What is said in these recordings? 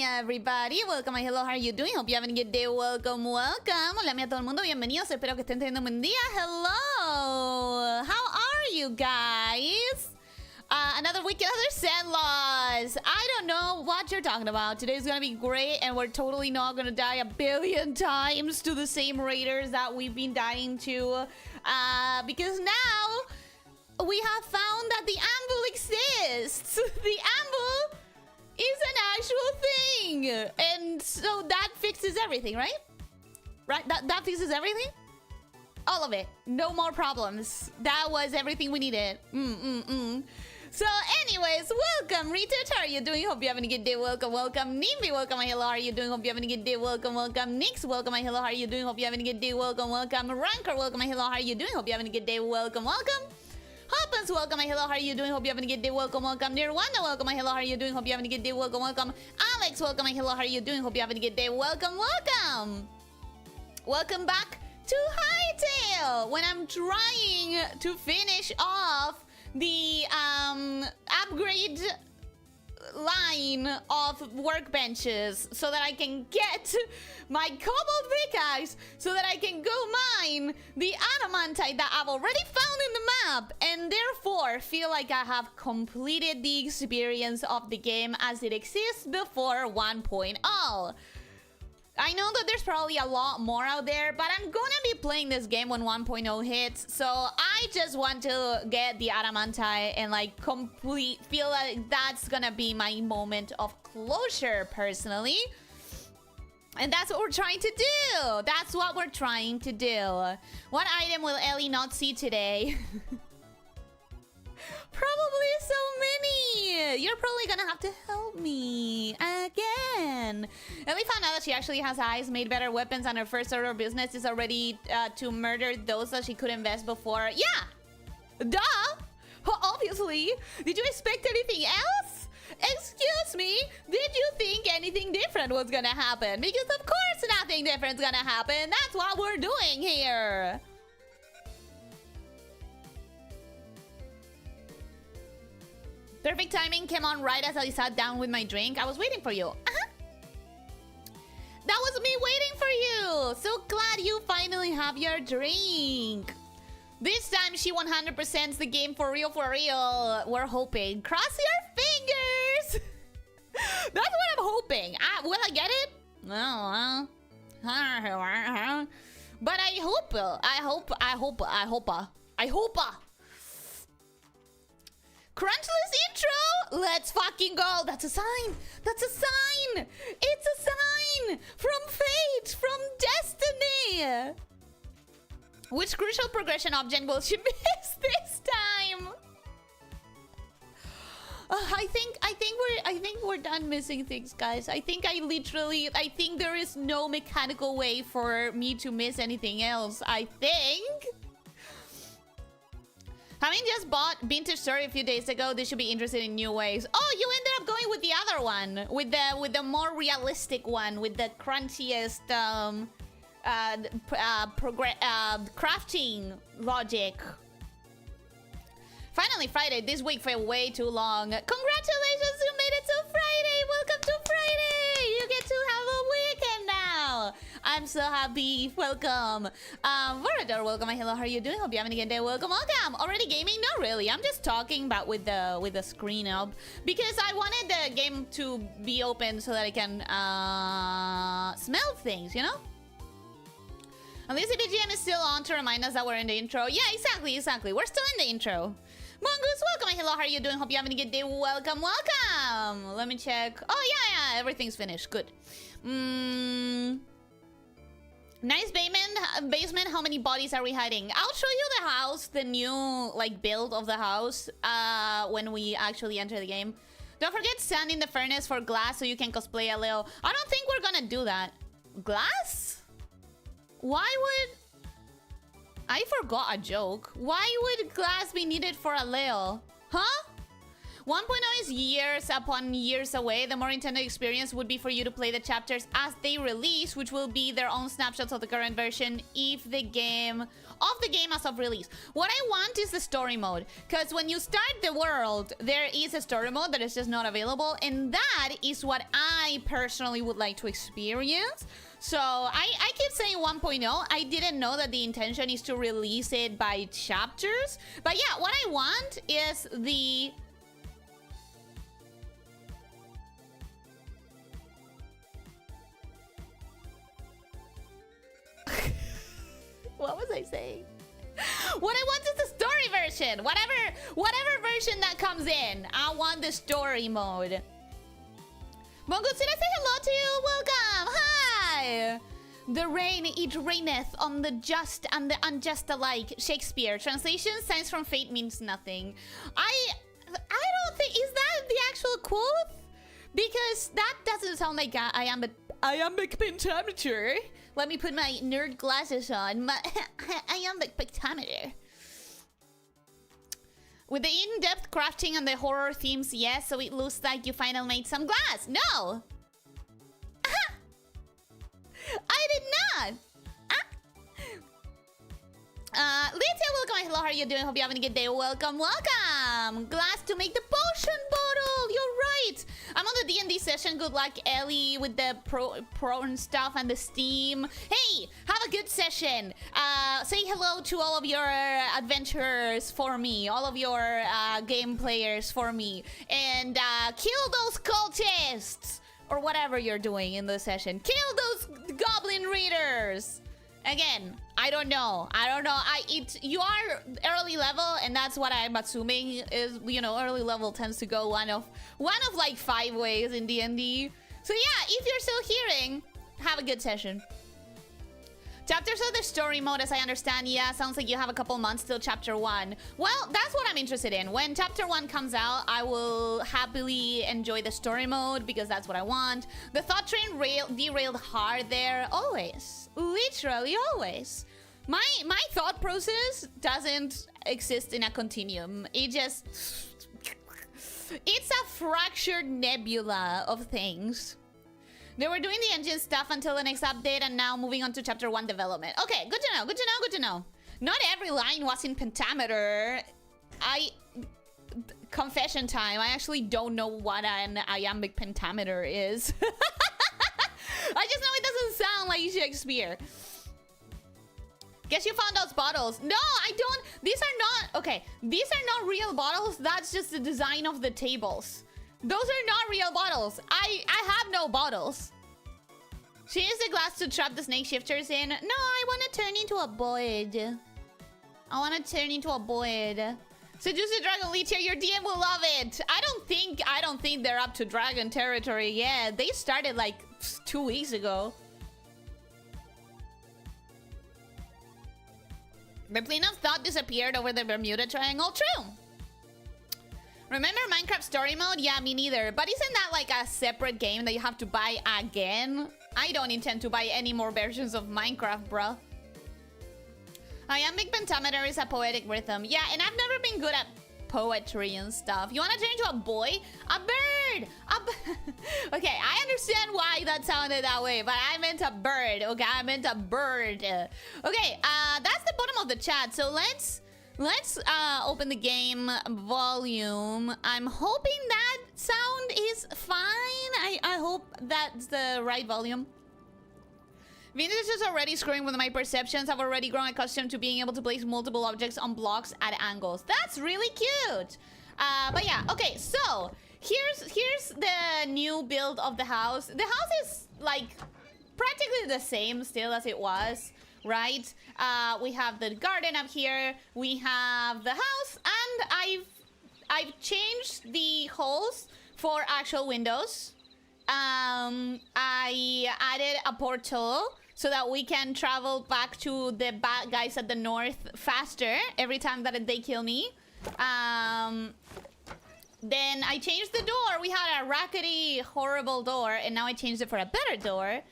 lamia, everybody. Welcome, hello, how are you doing? Hope you're having a good day. Welcome, welcome. Lamia a todo el mundo, bienvenidos. Espero que estén teniendo un buen día. Hello. How are you guys? Another week, another set loss. I don't know what you're talking about. Today's gonna be great, and we're totally not gonna die a billion times to the same raiders that we've been dying to. Because now we have found that the anvil exists. The anvil is an actual thing, and so that fixes everything, right? Right? That fixes everything? All of it. No more problems. That was everything we needed. So anyways, welcome Retouch, how are you doing? Hope you're having a good day. Welcome, welcome. Nimby, welcome, hello, how are you doing? Hope you're having a good day. Welcome, welcome. Nix, welcome, hello, how are you doing? Hope you're having a good day. Welcome, welcome. Ranker, welcome, hello, how are you doing? Hope you're having a good day. Welcome, welcome. Hoppins, welcome, hello, how are you doing? Hope you're having a good day. Welcome, welcome. Nirwanda, welcome, hello, how are you doing? Hope you're having a good day. Welcome, welcome. Alex, welcome, hello, how are you doing? Hope you're having a good day. Welcome, welcome. Welcome back to Hytale, when I'm trying to finish off the upgrade line of workbenches so that I can get my cobbled pickaxe, so that I can go mine the adamantite that I've already found in the map, and therefore feel like I have completed the experience of the game as it exists before 1.0. I know that there's probably a lot more out there, but I'm gonna be playing this game when 1.0 hits, so I just want to get the adamantite and like feel like that's gonna be my moment of closure personally. And that's what we're trying to do. That's what we're trying to do. What item will Ellie not see today? Probably so many. You're probably gonna have to help me again. Ellie found out that she actually has eyes, made better weapons, and her first order of business is already to murder those that she could invest before. Yeah, duh. Obviously. Did you expect anything else? Excuse me, did you think anything different was gonna happen? Because of course nothing different's gonna happen. That's what we're doing here. Perfect timing came on right as I sat down with my drink. I was waiting for you. That was me waiting for you. So glad you finally have your drink. This time she 100%'s the game for real, for real. We're hoping. Cross your fingers. That's what I'm hoping. Will I get it? No. But I hope. Crunchless intro! Let's fucking go! That's a sign! That's a sign! It's a sign! From fate! From destiny! Which crucial progression object will she miss this time? I think we're done missing things, guys. I think there is no mechanical way for me to miss anything else. I think. Having just bought Vintage Story a few days ago, they should be interested in new ways. Oh, you ended up going with the other one, with the more realistic one, with the crunchiest crafting logic. Finally, Friday. This week felt way too long. Congratulations, you made it to Friday. Welcome to Friday. You get to have a weekend now. I'm so happy. Welcome. Vorador, welcome. Hello, how are you doing? Hope you're having a good day. Welcome, welcome. Already gaming? Not really. I'm just talking about with the screen up because I wanted the game to be open so that I can smell things, you know? Elyssia BGM is still on to remind us that we're in the intro. Yeah, exactly. We're still in the intro. Mongoose, welcome. Hello, how are you doing? Hope you're having a good day. Welcome, welcome. Let me check. Oh, yeah. Everything's finished. Good. Nice basement. How many bodies are we hiding? I'll show you the house, the new like build of the house when we actually enter the game. Don't forget sand in the furnace for glass so you can cosplay a Leo. I don't think we're gonna do that. Glass? Why would... I forgot a joke. Why would glass be needed for a Leo? Huh? 1.0 is years upon years away. The more intended experience would be for you to play the chapters as they release, which will be their own snapshots of the current version if the game as of release. What I want is the story mode, because when you start the world, there is a story mode that is just not available, and that is what I personally would like to experience. So I keep saying 1.0. I didn't know that the intention is to release it by chapters. But yeah, what I want is the... What was I saying? What I want is the story version. Whatever version that comes in, I want the story mode. Mongoose, did I say hello to you? Welcome. Hi. The rain, it raineth on the just and the unjust alike. Shakespeare. Translation, signs from fate means nothing. I don't think... Is that the actual quote? Because that doesn't sound like iambic pentameter. Let me put my nerd glasses on. Iambic pentameter. With the in-depth crafting and the horror themes, yes, so it looks like you finally made some glass. No! I did not! Lydia, welcome. Hello, how are you doing? Hope you're having a good day. Welcome, welcome! Glass to make the potion bottle! You're right! I'm on the D&D session. Good luck, Ellie, with the pro and stuff and the Steam. Hey, have a good session. Say hello to all of your adventurers for me. All of your game players for me. And kill those cultists! Or whatever you're doing in the session. Kill those goblin readers! Again, I don't know. You are early level, and that's what I'm assuming is, you know, early level tends to go one of like 5 ways in D&D. So yeah, if you're still hearing, have a good session. Chapters of the story mode, as I understand, yeah, sounds like you have a couple months till chapter 1. Well, that's what I'm interested in. When chapter 1 comes out, I will happily enjoy the story mode because that's what I want. The thought train derailed hard there. Always. Literally always. My thought process doesn't exist in a continuum. It's a fractured nebula of things. They were doing the engine stuff until the next update, and now moving on to chapter 1 development. Okay, good to know, good to know, good to know. Not every line was in pentameter. Confession time, I actually don't know what an iambic pentameter is. I just know it doesn't sound like Shakespeare. Guess you found those bottles. No, I don't. These are not... Okay, these are not real bottles. That's just the design of the tables. Those are not real bottles. I have no bottles. She used the glass to trap the snake shifters in. No, I want to turn into a board. I want to turn into a board. Seduce the Dragon Leech here. Your DM will love it. I don't think they're up to dragon territory yet. They started like 2 weeks ago. The plane of thought disappeared over the Bermuda Triangle. True. Remember Minecraft story mode? Yeah, me neither. But isn't that like a separate game that you have to buy again? I don't intend to buy any more versions of Minecraft, bro. Iambic pentameter is a poetic rhythm. Yeah, and I've never been good at poetry and stuff. You want to turn into a boy? A bird! Okay, I understand why that sounded that way, but I meant a bird. Okay, I meant a bird. Okay, that's the bottom of the chat. So let's open the game volume. I'm hoping that sound is fine. I hope that's the right volume. Vintage is already screwing with my perceptions. I've already grown accustomed to being able to place multiple objects on blocks at angles. That's really cute. But yeah, okay, so here's the new build of the house. The house is like practically the same still as it was, right? We have the garden up here. We have the house, and I've changed the holes for actual windows. I added a portal so that we can travel back to the bad guys at the north faster every time that they kill me. Then I changed the door. We had a rackety, horrible door, and now I changed it for a better door.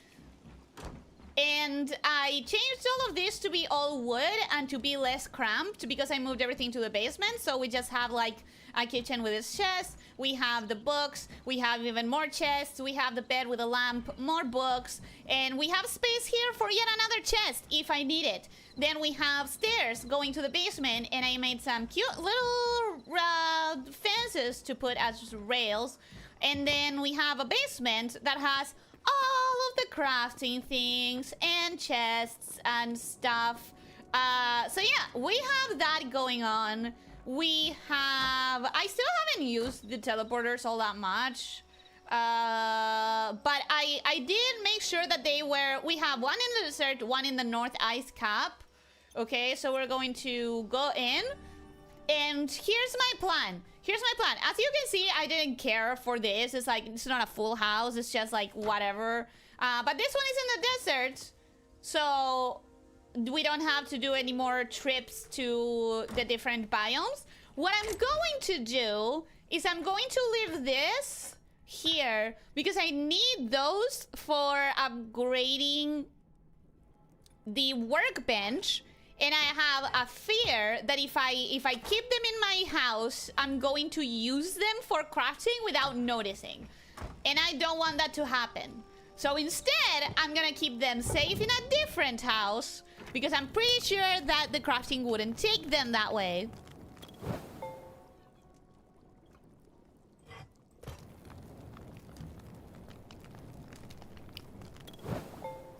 And I changed all of this to be all wood and to be less cramped because I moved everything to the basement. So we just have like a kitchen with its chest. We have the books. We have even more chests. We have the bed with a lamp, more books. And we have space here for yet another chest if I need it. Then we have stairs going to the basement. And I made some cute little fences to put as rails. And then we have a basement that has all of the crafting things and chests and stuff. So yeah, we have that going on. We have... I still haven't used the teleporters all that much. But I did make sure that they were... We have one in the desert, one in the North Ice Cap. Okay, so we're going to go in. And here's my plan. Here's my plan. As you can see, I didn't care for this. It's like, it's not a full house. It's just like, whatever. But this one is in the desert. So... we don't have to do any more trips to the different biomes. What I'm going to do is I'm going to leave this here because I need those for upgrading the workbench. And I have a fear that if I keep them in my house, I'm going to use them for crafting without noticing. And I don't want that to happen. So instead, I'm gonna keep them safe in a different house because I'm pretty sure that the crafting wouldn't take them that way.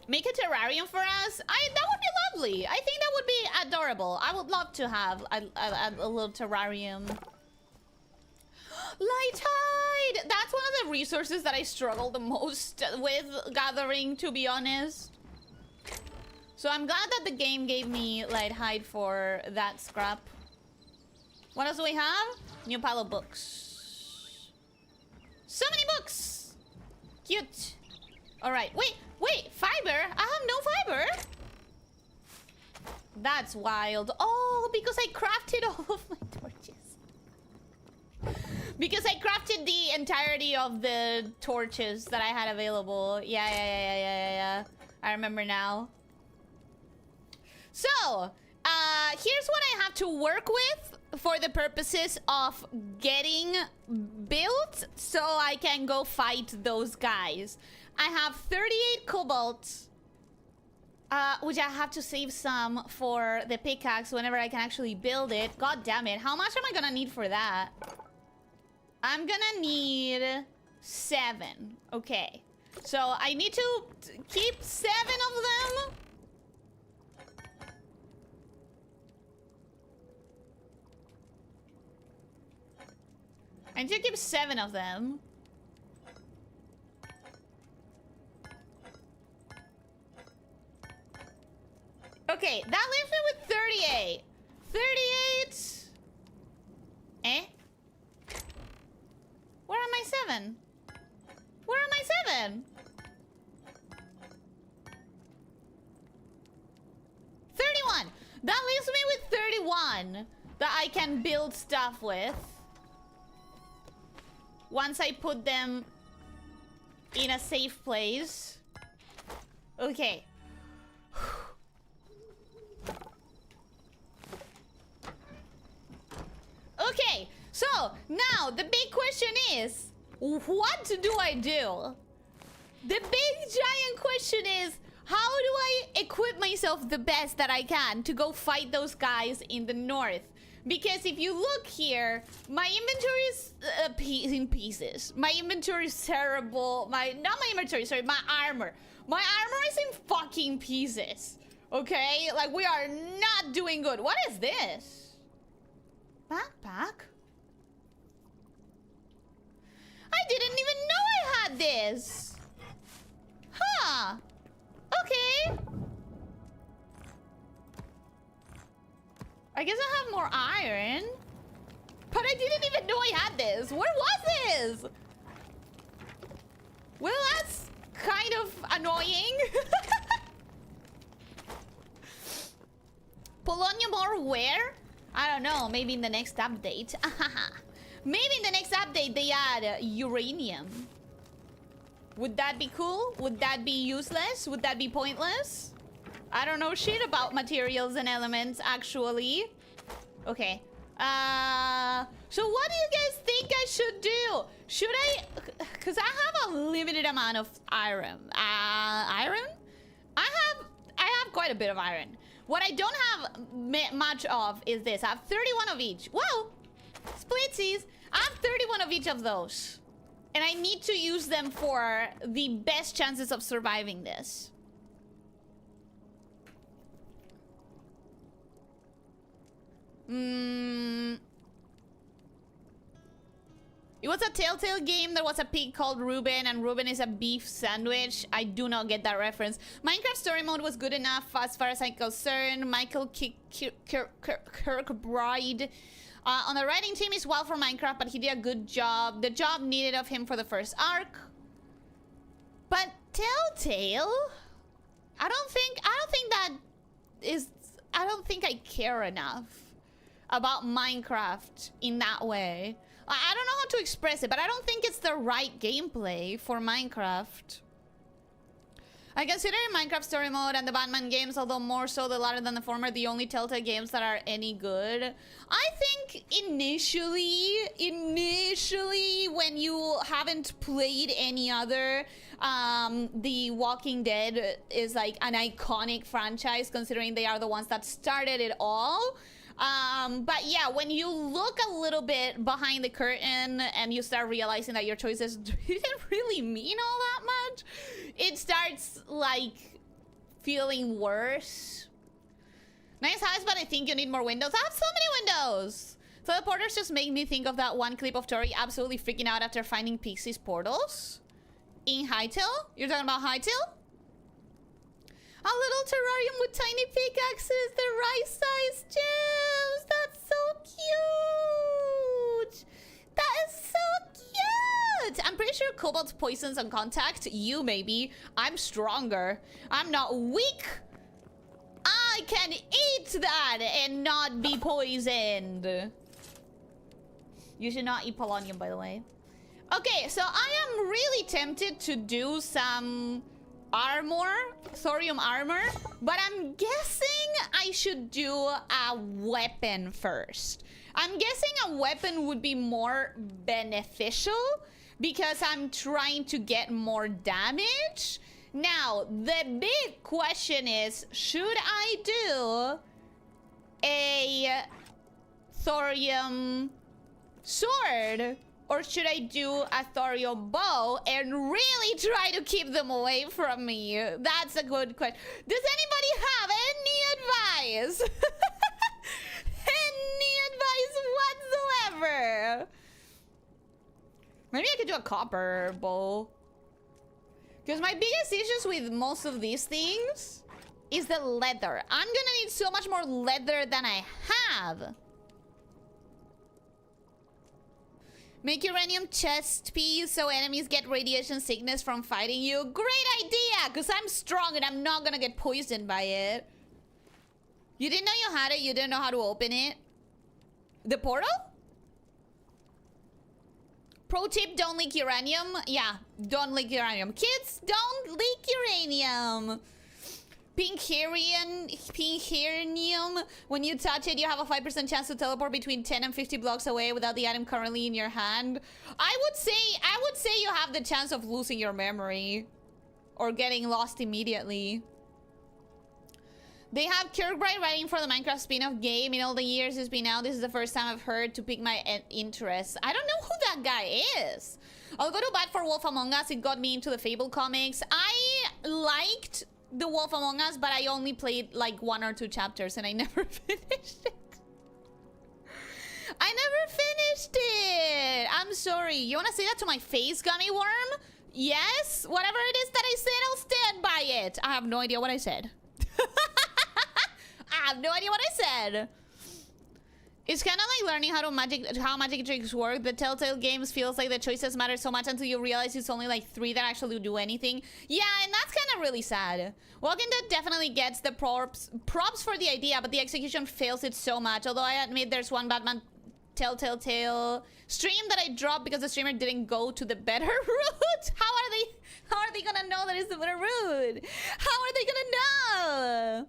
Make a terrarium for us? That would be lovely. I think that would be adorable. I would love to have a little terrarium. Light tide! That's one of the resources that I struggle the most with gathering, to be honest. So I'm glad that the game gave me light hide for that scrap. What else do we have? New pile of books. So many books! Cute. Alright, wait, fiber? I have no fiber? That's wild. Oh, because I crafted all of my torches. Because I crafted the entirety of the torches that I had available. Yeah. I remember now. So, here's what I have to work with for the purposes of getting built so I can go fight those guys. I have 38 cobalt, which I have to save some for the pickaxe whenever I can actually build it. God damn it. How much am I gonna need for that? I'm gonna need 7. Okay. So I need to keep 7 of them. I need to keep 7 of them. Okay, that leaves me with 38. 38. Eh? Where are my 7? Where are my 7? 31. That leaves me with 31 that I can build stuff with. Once I put them in a safe place. Okay. Okay, so now the big question is, what do I do? The big giant question is, how do I equip myself the best that I can to go fight those guys in the north? Because if you look here, my inventory is in pieces. My inventory is terrible. My armor. My armor is in fucking pieces. Okay? Like, we are not doing good. What is this? Backpack? I didn't even know I had this. Huh. Okay. I guess I have more iron. But I didn't even know I had this. Where was this? Well, that's kind of annoying. Polonium ore where? I don't know. Maybe in the next update. Maybe in the next update they add uranium. Would that be cool? Would that be useless? Would that be pointless? I don't know shit about materials and elements, actually. Okay. So what do you guys think I should do? Should I... Because I have a limited amount of iron. Iron? I have quite a bit of iron. What I don't have much of is this. I have 31 of each. Whoa! Splitsies! I have 31 of each of those. And I need to use them for the best chances of surviving this. It was a Telltale game. There was a pig called Ruben, and Ruben is a beef sandwich. I do not get that reference. Minecraft story mode was good enough as far as I'm concerned. Michael Kirkbride. On the writing team is wild for Minecraft, but he did a good job. The job needed of him for the first arc. But Telltale? I don't think I care enough about Minecraft in that way. I don't know how to express it, but I don't think it's the right gameplay for Minecraft. I consider Minecraft story mode and the Batman games, although more so the latter than the former, the only Telltale games that are any good. I think initially, when you haven't played any other, The Walking Dead is like an iconic franchise, considering they are the ones that started it all. But yeah, when you look a little bit behind the curtain and you start realizing that your choices didn't really mean all that much, it starts like feeling worse. Nice house, but I think you need more windows. I have so many windows. Teleporters just make me think of that one clip of Tori absolutely freaking out after finding Pixie's portals in Hytale. You're talking about Hytale? A little terrarium with tiny pickaxes, the right size gems. That's so cute. That is so cute. I'm pretty sure cobalt poisons on contact. You maybe. I'm stronger. I'm not weak. I can eat that and not be poisoned. You should not eat polonium, by the way. Okay, so I am really tempted to do some armor, thorium armor, but I'm guessing I should do a weapon first. I'm guessing a weapon would be more beneficial because I'm trying to get more damage. Now, the big question is, should I do a thorium sword? Or should I do a thorium bow and really try to keep them away from me? That's a good question. Does anybody have any advice? Any advice whatsoever? Maybe I could do a copper bow. Because my biggest issues with most of these things is the leather. I'm gonna need so much more leather than I have. Make uranium chest piece so enemies get radiation sickness from fighting you. Great idea, because I'm strong and I'm not gonna get poisoned by it. You didn't know you had it? You didn't know how to open it? The portal? Pro tip, don't leak uranium. Yeah, don't leak uranium. Kids, don't leak uranium. Pinkherium. When you touch it, you have a 5% chance to teleport between 10 and 50 blocks away without the item currently in your hand. I would say you have the chance of losing your memory or getting lost immediately. They have Kirkbride writing for the Minecraft spin-off game. In all the years it's been out, this is the first time I've heard to pique my interest. I don't know who that guy is. I'll go to bat for Wolf Among Us. It got me into the Fable comics. I liked The Wolf Among Us, but I only played like 1 or 2 chapters and I never finished it. I never finished it. I'm sorry. You want to say that to my face, Gummy Worm? Yes? Whatever it is that I said, I'll stand by it. I have no idea what I said. I have no idea what I said. It's kind of like learning how magic tricks work. The Telltale games feels like the choices matter so much until you realize it's only like 3 that actually do anything. Yeah, and that's kind of really sad. Walking Dead definitely gets the props for the idea, but the execution fails it so much. Although I admit there's one Batman Telltale Tale stream that I dropped because the streamer didn't go to the better route. How are they gonna know that it's the better route? How are they gonna know?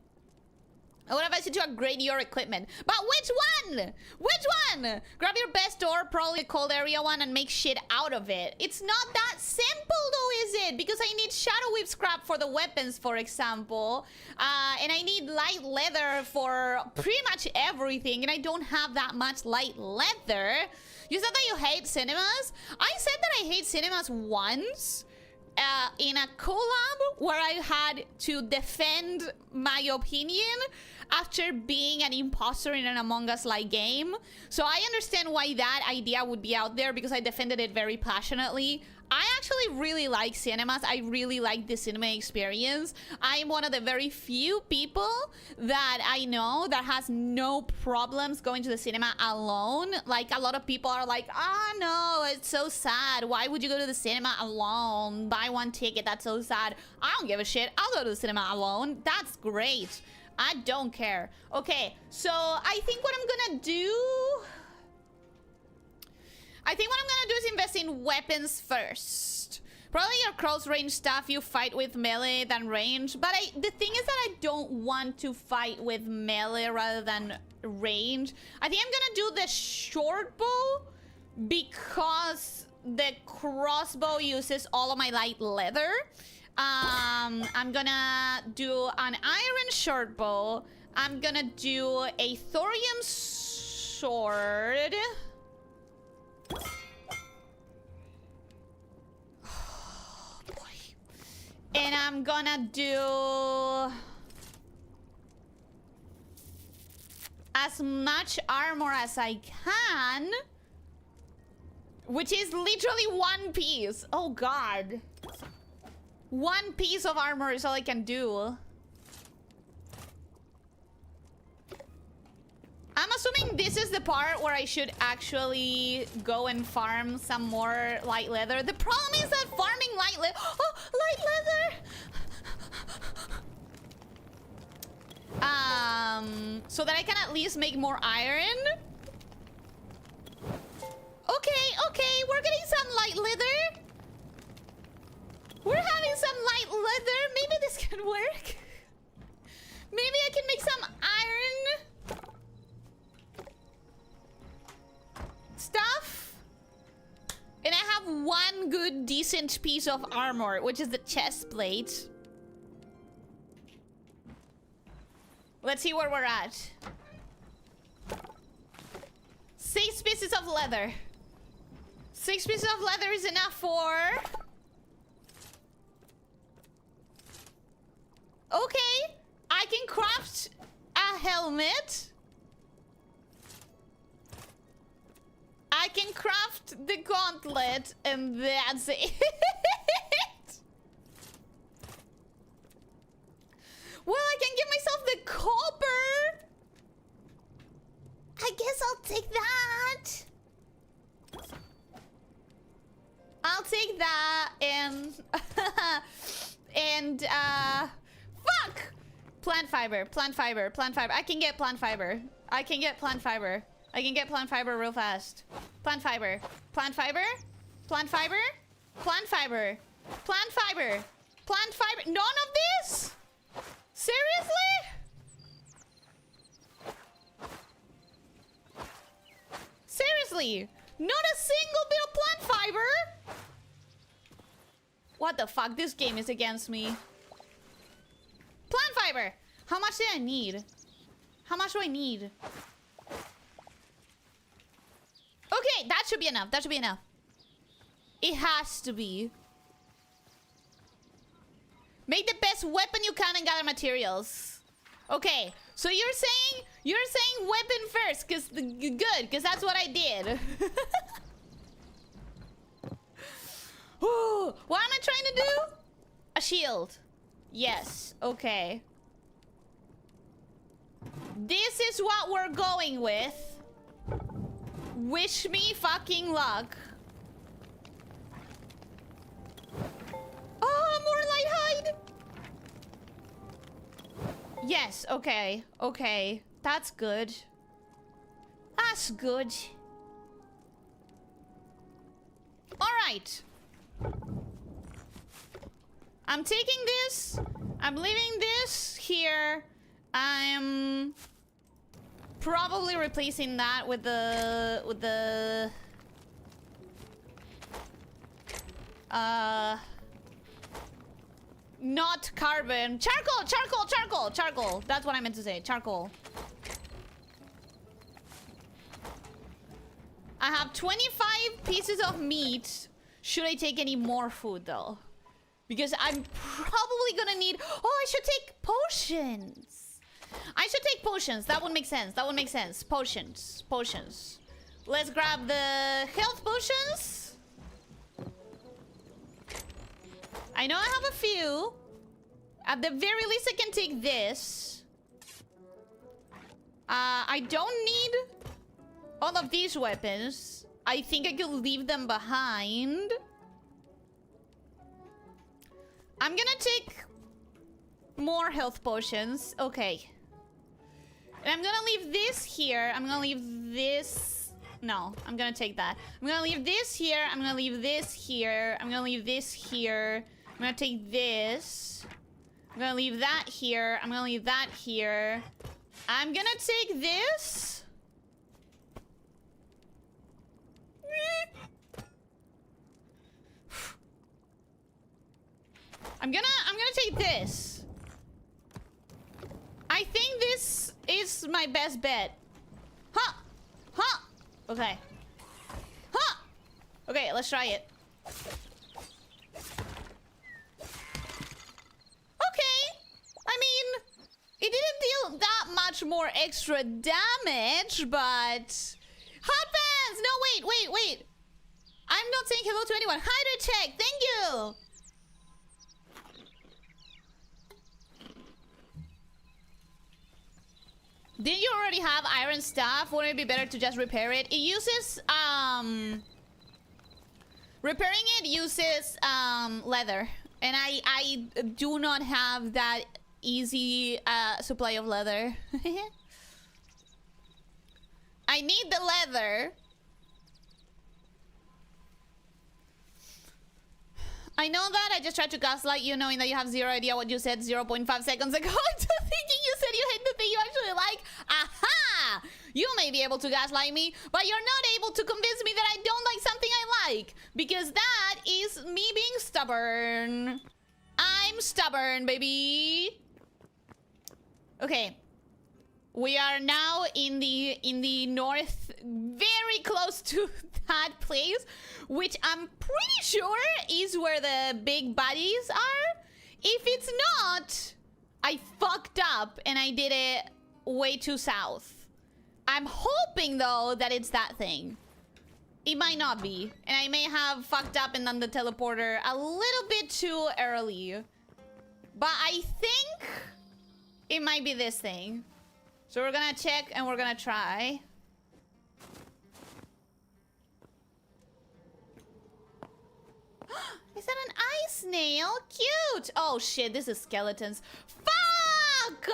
I would advise you to upgrade your equipment. But which one? Which one? Grab your best door, probably a cold area one, and make shit out of it. It's not that simple though, is it? Because I need Shadow Whip scrap for the weapons, for example. And I need light leather for pretty much everything. And I don't have that much light leather. You said that you hate cinemas? I said that I hate cinemas once. In a collab where I had to defend my opinion after being an imposter in an Among Us-like game. So I understand why that idea would be out there because I defended it very passionately. I actually really like cinemas. I really like the cinema experience. I'm one of the very few people that I know that has no problems going to the cinema alone. Like, a lot of people are like, oh no, it's so sad. Why would you go to the cinema alone? Buy one ticket, that's so sad. I don't give a shit. I'll go to the cinema alone. That's great. I don't care. Okay, so I think what I'm gonna do... is invest in weapons first. Probably your close range stuff, you fight with melee than range. But the thing is that I don't want to fight with melee rather than range. I think I'm gonna do the short bow because the crossbow uses all of my light leather. I'm gonna do an iron short bow. I'm gonna do a thorium sword. And I'm gonna do as much armor as I can, which is literally one piece. Oh god. One piece of armor is all I can do. I'm assuming this is the part where I should actually go and farm some more light leather. The problem is that farming light leather... Oh, light leather! So that I can at least make more iron. Okay, we're getting some light leather. We're having some light leather. Maybe this can work. Maybe I can make some iron stuff. And I have one good decent piece of armor, which is the chest plate. Let's see where we're at. 6 pieces of leather. 6 pieces of leather is enough for... Okay, I can craft a helmet. I can craft the gauntlet, and that's it. Well, I can give myself the copper. I guess I'll take that. I'll take that and... and, fuck! Plant fiber, plant fiber, plant fiber. I can get plant fiber. I can get plant fiber. I can get plant fiber real fast. Plant fiber. Plant fiber. Plant fiber. Plant fiber. Plant fiber. Plant fiber. None of this? Seriously? Seriously? Not a single bit of plant fiber? What the fuck? This game is against me. Plant fiber. How much do I need? How much do I need? Okay, that should be enough. That should be enough. It has to be. Make the best weapon you can and gather materials. Okay, so you're saying weapon first, cause good, cause that's what I did. Ooh, what am I trying to do? A shield. Yes. Okay. This is what we're going with. Wish me fucking luck. Oh, more light hide. Yes, okay. Okay. That's good. That's good. Alright. I'm taking this. I'm leaving this here. I'm probably replacing that with the not carbon. Charcoal. That's what I meant to say. Charcoal. I have 25 pieces of meat. Should I take any more food though? Because I'm probably gonna need... Oh, I should take potions. That would make sense. Potions. Let's grab the health potions. I know I have a few. At the very least, I can take this. I don't need all of these weapons. I think I could leave them behind. I'm gonna take more health potions. Okay. And I'm gonna leave this here. I'm gonna leave this... No, I'm gonna take that. I'm gonna leave this here. I'm gonna leave this here. I'm gonna leave this here. I'm gonna take this. I'm gonna leave that here. I'm gonna leave that here. I'm gonna take this. I'm gonna take this. I think this is my best bet. Huh. Okay. Huh. Okay, let's try it. Okay. I mean, it didn't deal that much more extra damage, but... Hot pants! No, wait. I'm not saying hello to anyone. Hider check. Thank you. Did you already have iron staff? Wouldn't it be better to just repair it? It uses, repairing it uses, leather. And I do not have that easy, supply of leather. I need the leather. I know that. I just tried to gaslight you, knowing that you have zero idea what you said 0.5 seconds ago. Into thinking you said you hate the thing you actually like. Aha! You may be able to gaslight me, but you're not able to convince me that I don't like something I like. Because that is me being stubborn. I'm stubborn, baby. Okay. We are now in the north, very close to that place, which I'm pretty sure is where the big buddies are. If it's not, I fucked up and I did it way too south. I'm hoping though that it's that thing. It might not be, and I may have fucked up and done the teleporter a little bit too early. But I think it might be this thing. So we're gonna check and we're gonna try. Is that an ice snail? Cute! Oh shit, this is skeletons. Fuck!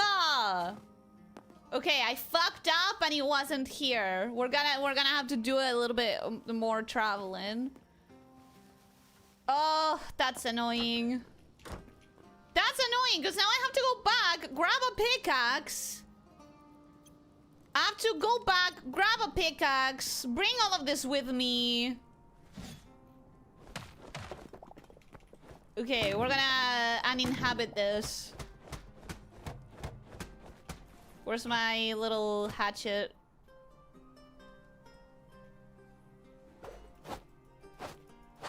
Okay, I fucked up and it wasn't here. We're gonna have to do a little bit more traveling. Oh, that's annoying. That's annoying because now I have to go back, grab a pickaxe. I have to go back, grab a pickaxe, bring all of this with me. Okay, we're gonna uninhabit this. Where's my little hatchet?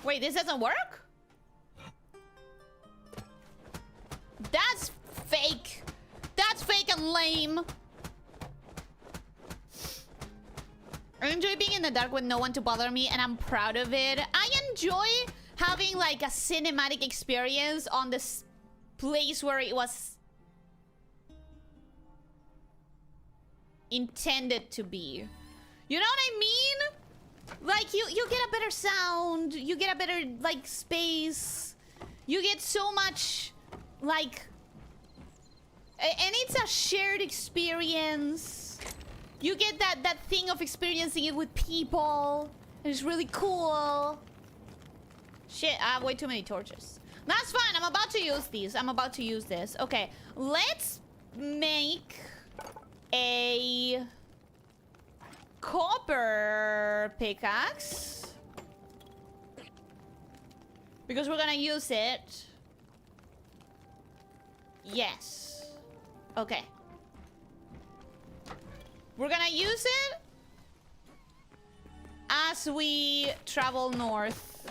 Wait, this doesn't work? That's fake. That's fake and lame. I enjoy being in the dark with no one to bother me, and I'm proud of it. I enjoy having like a cinematic experience on this place where it was intended to be. You know what I mean? Like you get a better sound, you get a better like space, you get so much like, and it's a shared experience. You get that thing of experiencing it with people. It's really cool. Shit, I have way too many torches. That's fine. I'm about to use these. I'm about to use this. Okay, let's make a copper pickaxe. Because we're gonna use it. Yes. Okay. We're gonna use it as we travel north.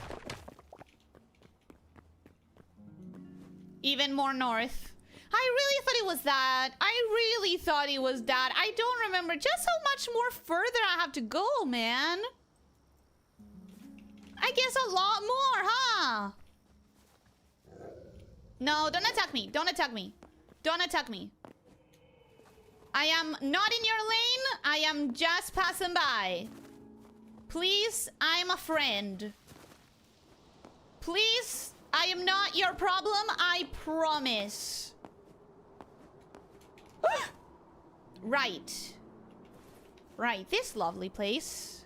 Even more north. I really thought it was that. I really thought it was that. I don't remember just how much more further I have to go, man. I guess a lot more, huh? No, don't attack me. Don't attack me. Don't attack me. I am not in your lane. I am just passing by. Please, I'm a friend. Please, I am not your problem. I promise. Right. Right, this lovely place.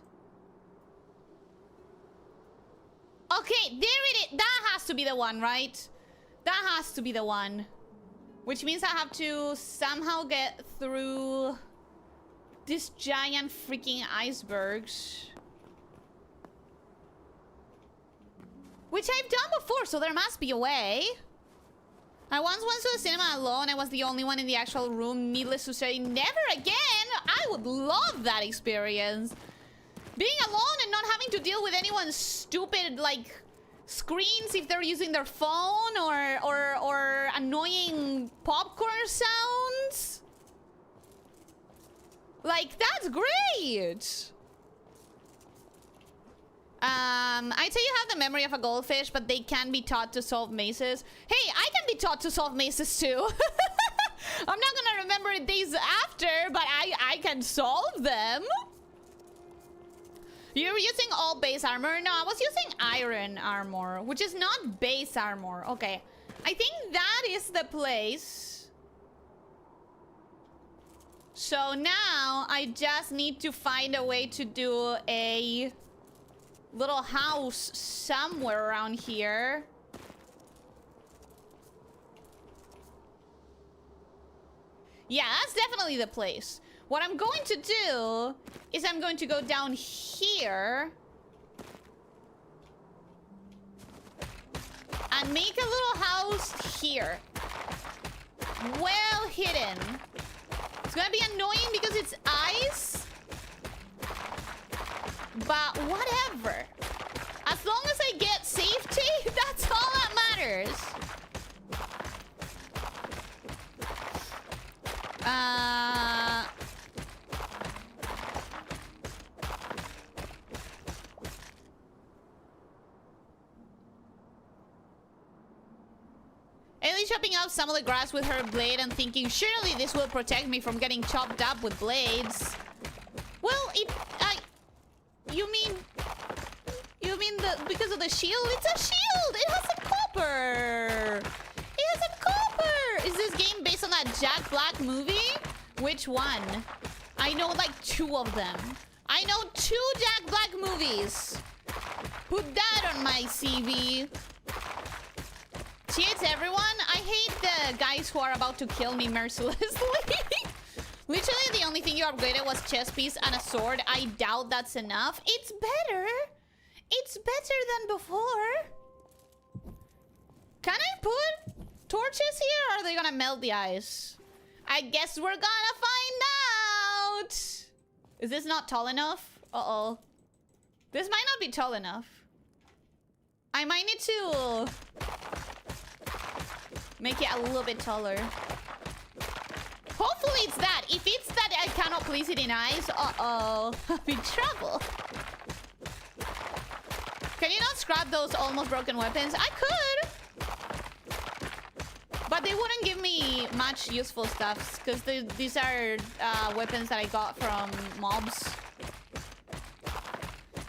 Okay, there it is. That has to be the one, right? That has to be the one. Which means I have to somehow get through these giant freaking icebergs. Which I've done before, so there must be a way. I once went to the cinema alone. I was the only one in the actual room. Needless to say, never again. I would love that experience. Being alone and not having to deal with anyone's stupid, like, screens if they're using their phone or annoying popcorn sounds. Like, that's great. I say you have the memory of a goldfish, but they can be taught to solve mazes. Hey, I can be taught to solve mazes too. I'm not gonna remember it days after, but I can solve them. You're using all base armor? No, I was using iron armor, which is not base armor. Okay, I think that is the place. So now I just need to find a way to do a little house somewhere around here. Yeah, that's definitely the place. What I'm going to do is I'm going to go down here and make a little house here. Well hidden. It's gonna be annoying because it's ice. But whatever. As long as I get safety, that's all that matters. Ellie chopping up some of the grass with her blade and thinking, surely this will protect me from getting chopped up with blades. Well, you mean because of the shield? It's a shield! It has a copper! It has a copper! Is this game based on that Jack Black movie? Which one? I know like 2 of them. I know 2 Jack Black movies. Put that on my CV. She hates everyone. I hate the guys who are about to kill me mercilessly. Literally the only thing you upgraded was chest piece and a sword. I doubt that's enough. It's better. It's better than before. Can I put torches here or are they gonna melt the ice? I guess we're gonna find out. Is this not tall enough? Uh-oh. This might not be tall enough. I might need to make it a little bit taller. Hopefully it's that. If it's that I cannot place it in ice, uh-oh. I'm in trouble. Can you not scrap those almost broken weapons? I could. But they wouldn't give me much useful stuff. Because these are weapons that I got from mobs.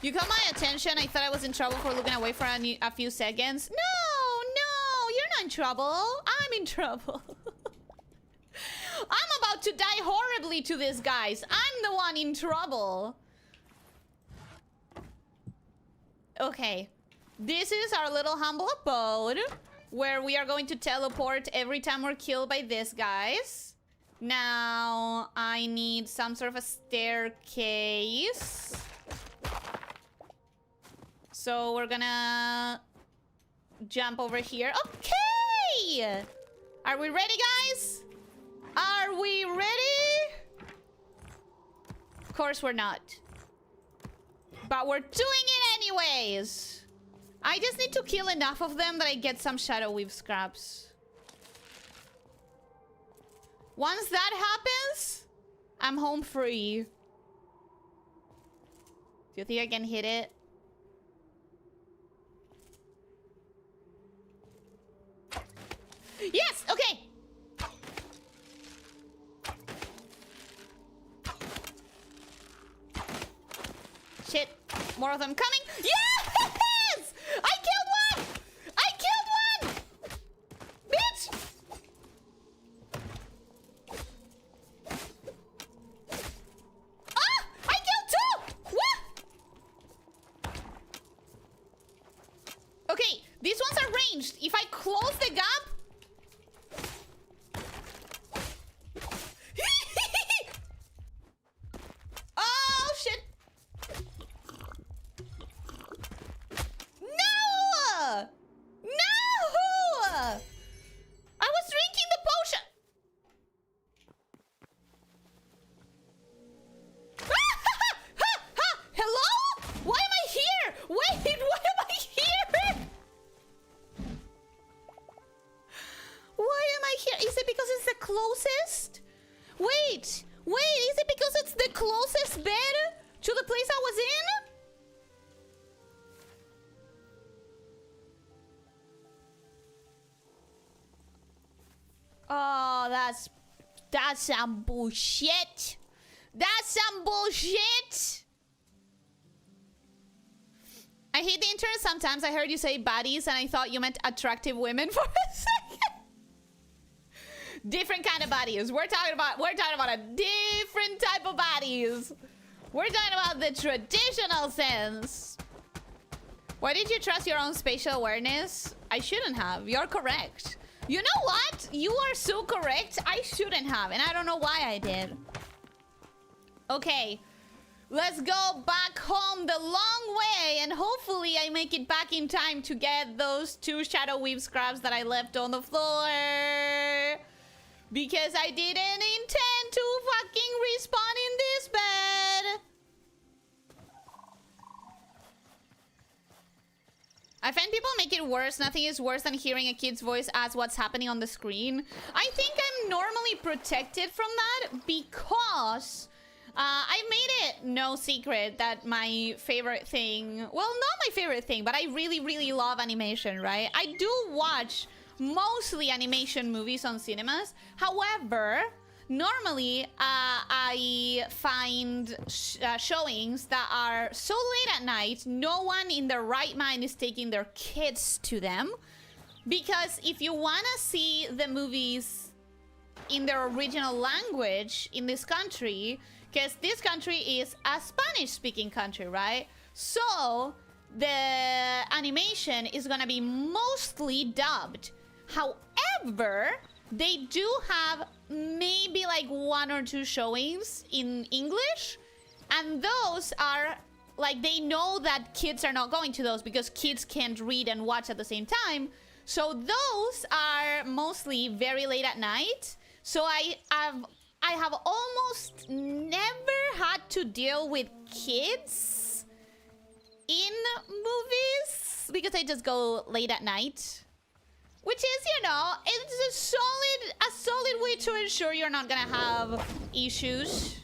You caught my attention. I thought I was in trouble for looking away for a few seconds. No, you're not in trouble. I'm in trouble. I'm about to die horribly to this, guys. I'm the one in trouble. Okay. This is our little humble abode where we are going to teleport every time we're killed by these guys. Now, I need some sort of a staircase. So we're gonna jump over here. Okay! Are we ready, guys? Are we ready? Of course we're not. But we're doing it anyways. I just need to kill enough of them that I get some shadow weave scraps. Once that happens, I'm home free. Do you think I can hit it? Yes! Okay! Shit. More of them coming. Yes! I killed one! I killed one! Bitch! Ah! I killed two! What? Okay, these ones are ranged. If I close the gap... Oh, shit! No! No! I was drinking the potion. Hello? Why am I here? Wait, why am I here? Why am I here? Is it because it's the closest? Wait, is it because it's the closest bed to the place I was in? Oh, that's some bullshit. That's some bullshit. I hate the internet sometimes. I heard you say baddies and I thought you meant attractive women for a second. Different kind of bodies. We're talking about a different type of bodies. We're talking about the traditional sense. Why did you trust your own spatial awareness? I shouldn't have. You're correct. You know what? You are so correct. I shouldn't have, and I don't know why I did. Okay. Let's go back home the long way, and hopefully I make it back in time to get those 2 shadow weave scraps that I left on the floor. Because I didn't intend to fucking respawn in this bed. I find people make it worse. Nothing is worse than hearing a kid's voice ask what's happening on the screen. I think I'm normally protected from that because I made it no secret that my favorite thing... Well, not my favorite thing, but I really, really love animation, right? I do watch mostly animation movies on cinemas. However, normally I find showings that are so late at night, no one in their right mind is taking their kids to them. Because if you want to see the movies in their original language in this country, because this country is a Spanish-speaking country, right? So the animation is gonna be mostly dubbed. However, they do have maybe like 1 or 2 showings in English, and those are like, they know that kids are not going to those because kids can't read and watch at the same time. So those are mostly very late at night. So I have almost never had to deal with kids in movies because I just go late at night. Which is, you know, it's a solid way to ensure you're not gonna have issues.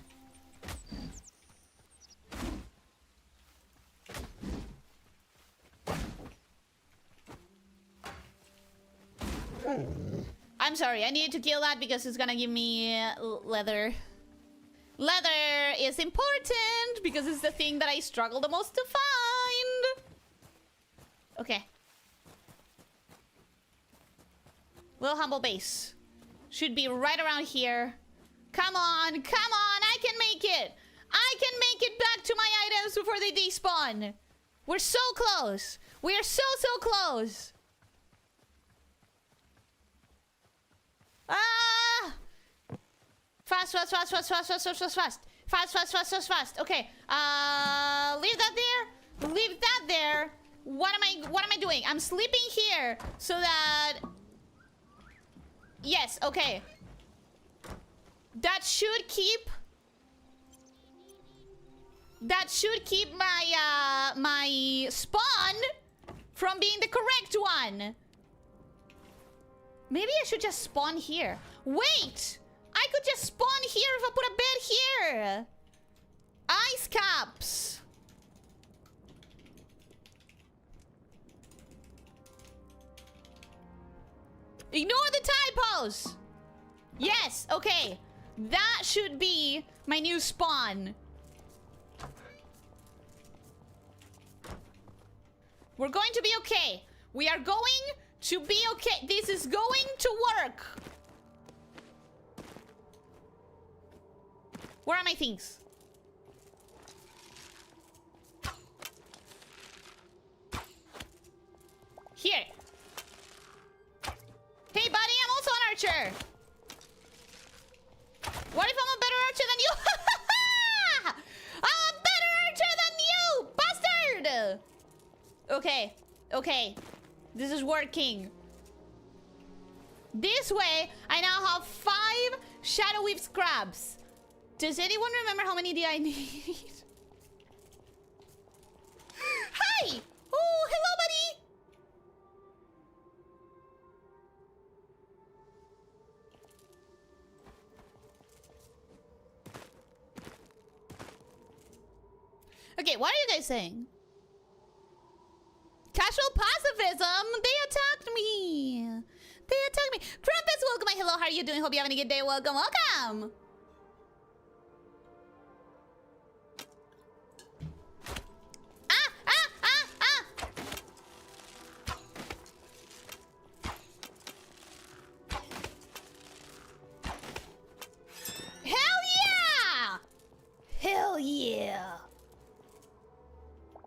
I'm sorry, I needed to kill that because it's gonna give me leather. Leather is important because it's the thing that I struggle the most to find. Okay. Little humble base. Should be right around here. Come on, come on, I can make it. I can make it back to my items before they despawn. We're so close. We are so close. Ah! Fast, fast, fast, fast, fast, fast, fast, fast, fast. Fast, fast, fast, fast, fast. Okay. Leave that there. Leave that there. What am I doing? I'm sleeping here so that... Yes, okay. That should keep my my spawn from being the correct one. Maybe I should just spawn here. Wait! I could just spawn here if I put a bed here. Ice caps. Ignore the typos. Yes, okay. That should be my new spawn. We're going to be okay. We are going to be okay. This is going to work. Where are my things? Here. Hey, buddy, I'm also an archer. What if I'm a better archer than you? I'm a better archer than you, bastard! Okay, okay. This is working. This way, I now have 5 Shadow Weave scraps. Does anyone remember how many did I need? Hi! Oh, hello, buddy! Okay, what are you guys saying? Casual pacifism! They attacked me! They attacked me! Crumpets, welcome! Hello, how are you doing? Hope you're having a good day. Welcome, welcome! Ah! Ah! Ah! Ah! Hell yeah! Hell yeah!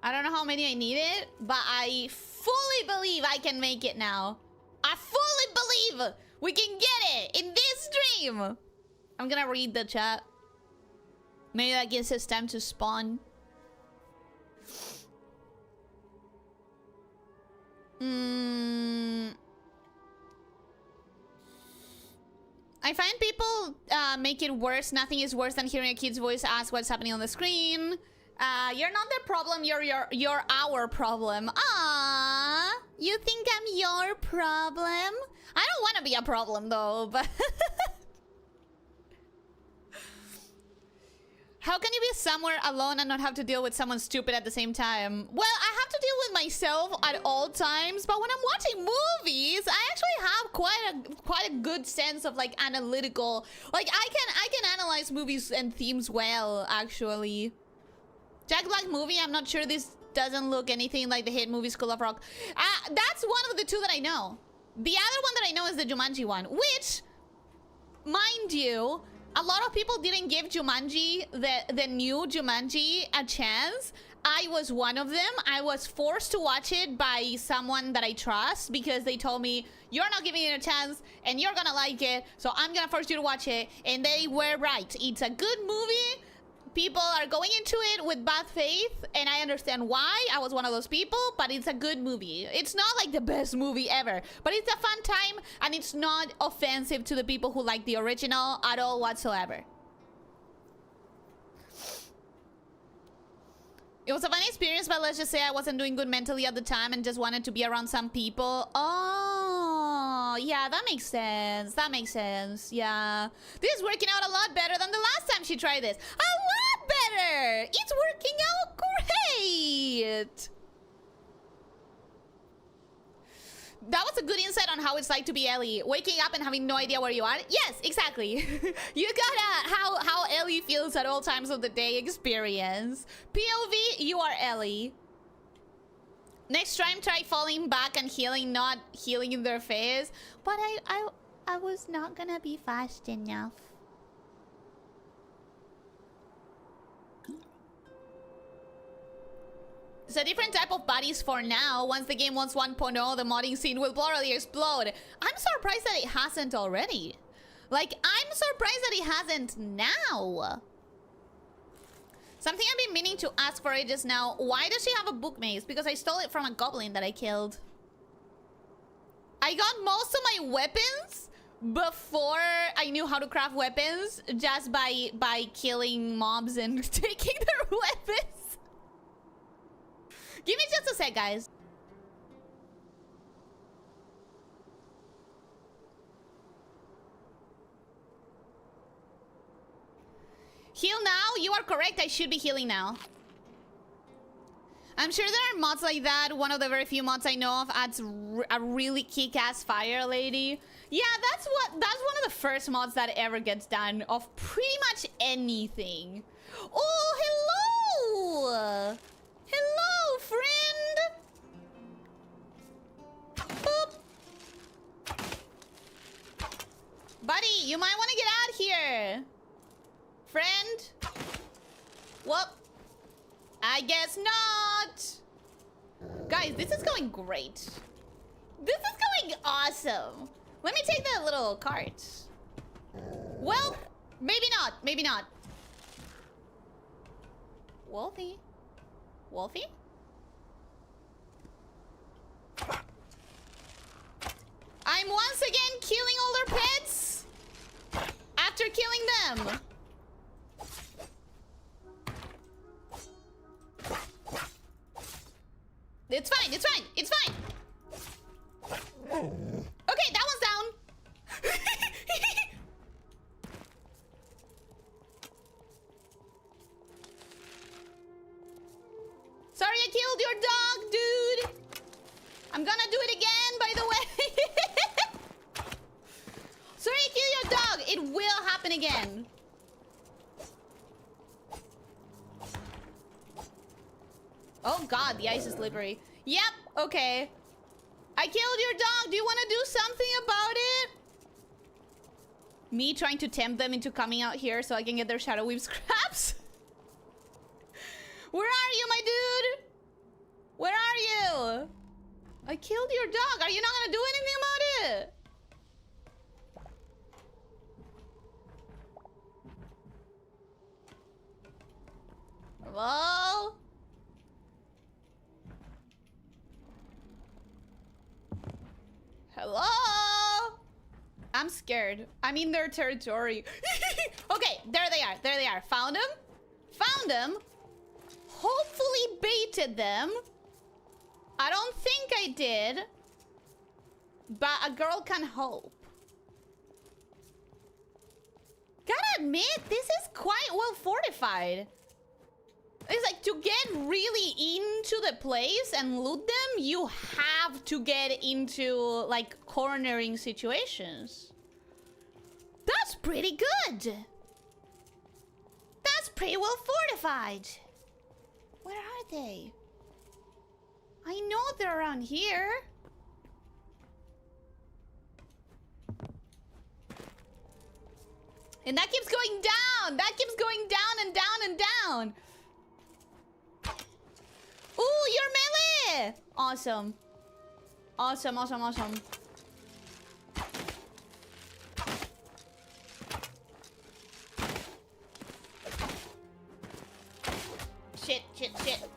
I don't know how many I needed, but I fully believe I can make it now. I fully believe we can get it in this stream. I'm gonna read the chat. Maybe that gives us time to spawn. I find people make it worse. Nothing is worse than hearing a kid's voice ask what's happening on the screen. You're not their problem, you're our problem. Ah, you think I'm your problem? I don't want to be a problem though, but how can you be somewhere alone and not have to deal with someone stupid at the same time? Well, I have to deal with myself at all times, but when I'm watching movies, I actually have quite a good sense of like analytical. Like I can analyze movies and themes well, actually. Jack Black movie, I'm not sure this doesn't look anything like the hit movie School of Rock. That's one of the 2 that I know. The other one that I know is the Jumanji one, which, mind you, a lot of people didn't give Jumanji, the new Jumanji, a chance. I was one of them. I was forced to watch it by someone that I trust because they told me, you're not giving it a chance and you're gonna like it, so I'm gonna force you to watch it. And they were right. It's a good movie. People are going into it with bad faith, and I understand why. I was one of those people, but it's a good movie. It's not like the best movie ever, but it's a fun time, and it's not offensive to the people who like the original at all whatsoever. It was a fun experience, but let's just say I wasn't doing good mentally at the time and just wanted to be around some people. Oh, yeah, that makes sense. That makes sense. Yeah. This is working out a lot better than the last time she tried this. A lot better! It's working out great! That was a good insight on how it's like to be Ellie. Waking up and having no idea where you are. Yes, exactly. You got a how Ellie feels at all times of the day experience. POV, you are Ellie. Next time, try falling back and healing, not healing in their face. But I was not gonna be fast enough. It's a different type of bodies for now. Once the game wants 1.0, the modding scene will probably explode. I'm surprised that it hasn't already. Like, I'm surprised that he hasn't now. Something I've been meaning to ask for ages now. Why does she have a book maze? Because I stole it from a goblin that I killed. I got most of my weapons before I knew how to craft weapons, just by killing mobs and taking their weapons. Give me just a sec, guys. Heal now? You are correct. I should be healing now. I'm sure there are mods like that. One of the very few mods I know of adds a really kick-ass fire lady. Yeah, that's one of the first mods that ever gets done of pretty much anything. Oh, hello! Hello, friend! Boop. Buddy, you might want to get out here. Friend? Whoop. I guess not. Guys, this is going great. This is going awesome. Let me take that little cart. Well, maybe not. Maybe not. Wolfie? Wolfie? I'm once again killing all their pets after killing them. It's fine, it's fine, it's fine. Okay, that one's down. Sorry I killed your dog, dude. I'm gonna do it again, by the way. Sorry I killed your dog. It will happen again. Oh god, the ice is slippery. Yep, okay. I killed your dog. Do you want to do something about it? Me trying to tempt them into coming out here so I can get their shadow weave scraps? Where are you, my dude? Where are you? I killed your dog. Are you not gonna do anything about it? Hello? Hello? I'm scared. I'm in their territory. Okay, there they are. There they are. Found them. Found them. Hopefully baited them. I don't think I did. But a girl can hope. Gotta admit, this is quite well fortified. It's like, to get really into the place and loot them, you have to get into, like, cornering situations. That's pretty good. That's pretty well fortified. Where are they? I know they're around here. And that keeps going down. That keeps going down and down and down. Ooh, you're melee! Awesome. Awesome, awesome, awesome. Shit, shit, shit.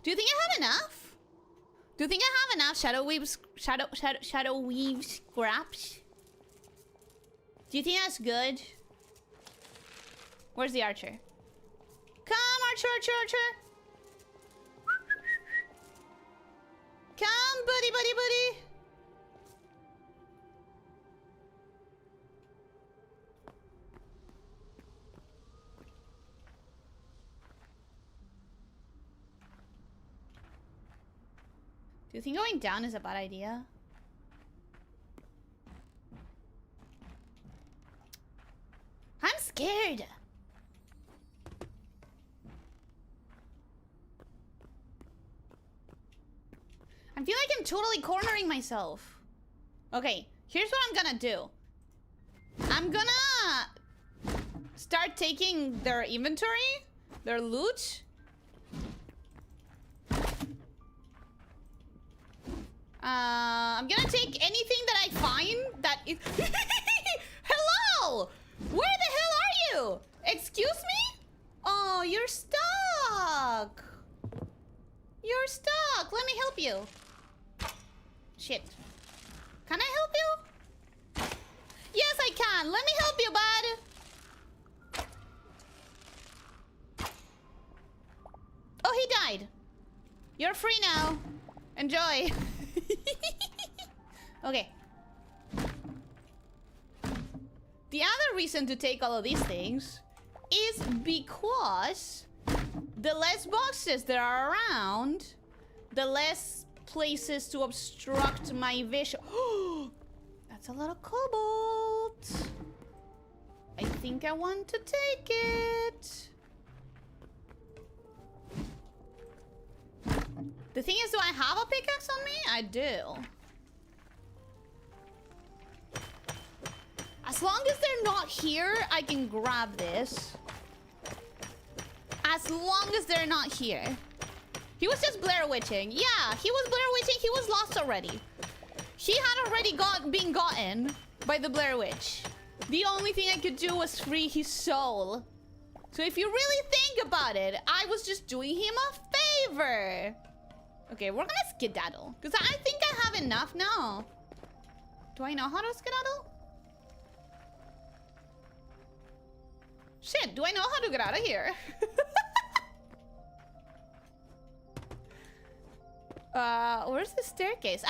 Do you think I have enough? Do you think I have enough shadow weave scraps? Do you think that's good? Where's the archer? Come, archer, archer, archer. Come, buddy, buddy, buddy. Do you think going down is a bad idea? I'm scared. I feel like I'm totally cornering myself. Okay, here's what I'm gonna do. I'm gonna gonna start taking their inventory, their loot. I'm gonna take anything that I find that is... Hello! Where the hell are you? Excuse me? Oh, you're stuck. You're stuck. Let me help you. Shit. Can I help you? Yes, I can. Let me help you, bud. Oh, he died. You're free now. Enjoy. Okay. The other reason to take all of these things is because the less boxes there are around, the less places to obstruct my vision. That's a lot of cobalt. I think I want to take it. The thing is, do I have a pickaxe on me? I do. As long as they're not here, I can grab this. As long as they're not here. He was just Blair Witching. Yeah, he was Blair Witching. He was lost already. He had already been gotten by the Blair Witch. The only thing I could do was free his soul. So if you really think about it, I was just doing him a favor. Okay, we're gonna skedaddle. Because I think I have enough now. Do I know how to skedaddle? Shit, do I know how to get out of here? Where's the staircase?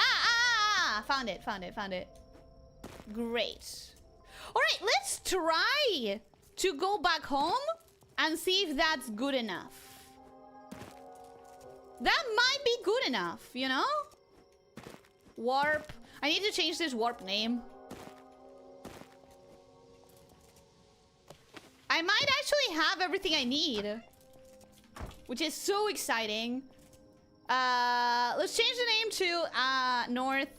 Found it. Great. Alright, let's try to go back home and see if that's good enough. That might be good enough, you know? Warp. I need to change this warp name. I might actually have everything I need, which is so exciting. Let's change the name to North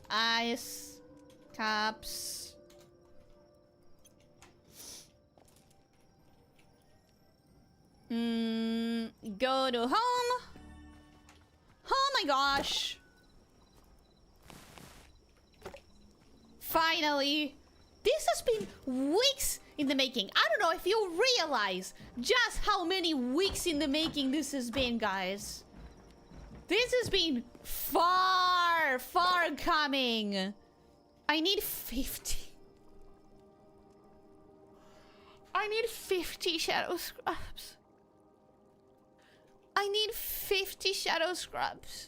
Ice Caps. Go to home. Oh my gosh. Finally. This has been weeks in the making. I don't know if you realize just how many weeks in the making this has been, guys. This has been far coming. I need 50. I need 50 shadow scrubs. I need 50 shadow scrubs.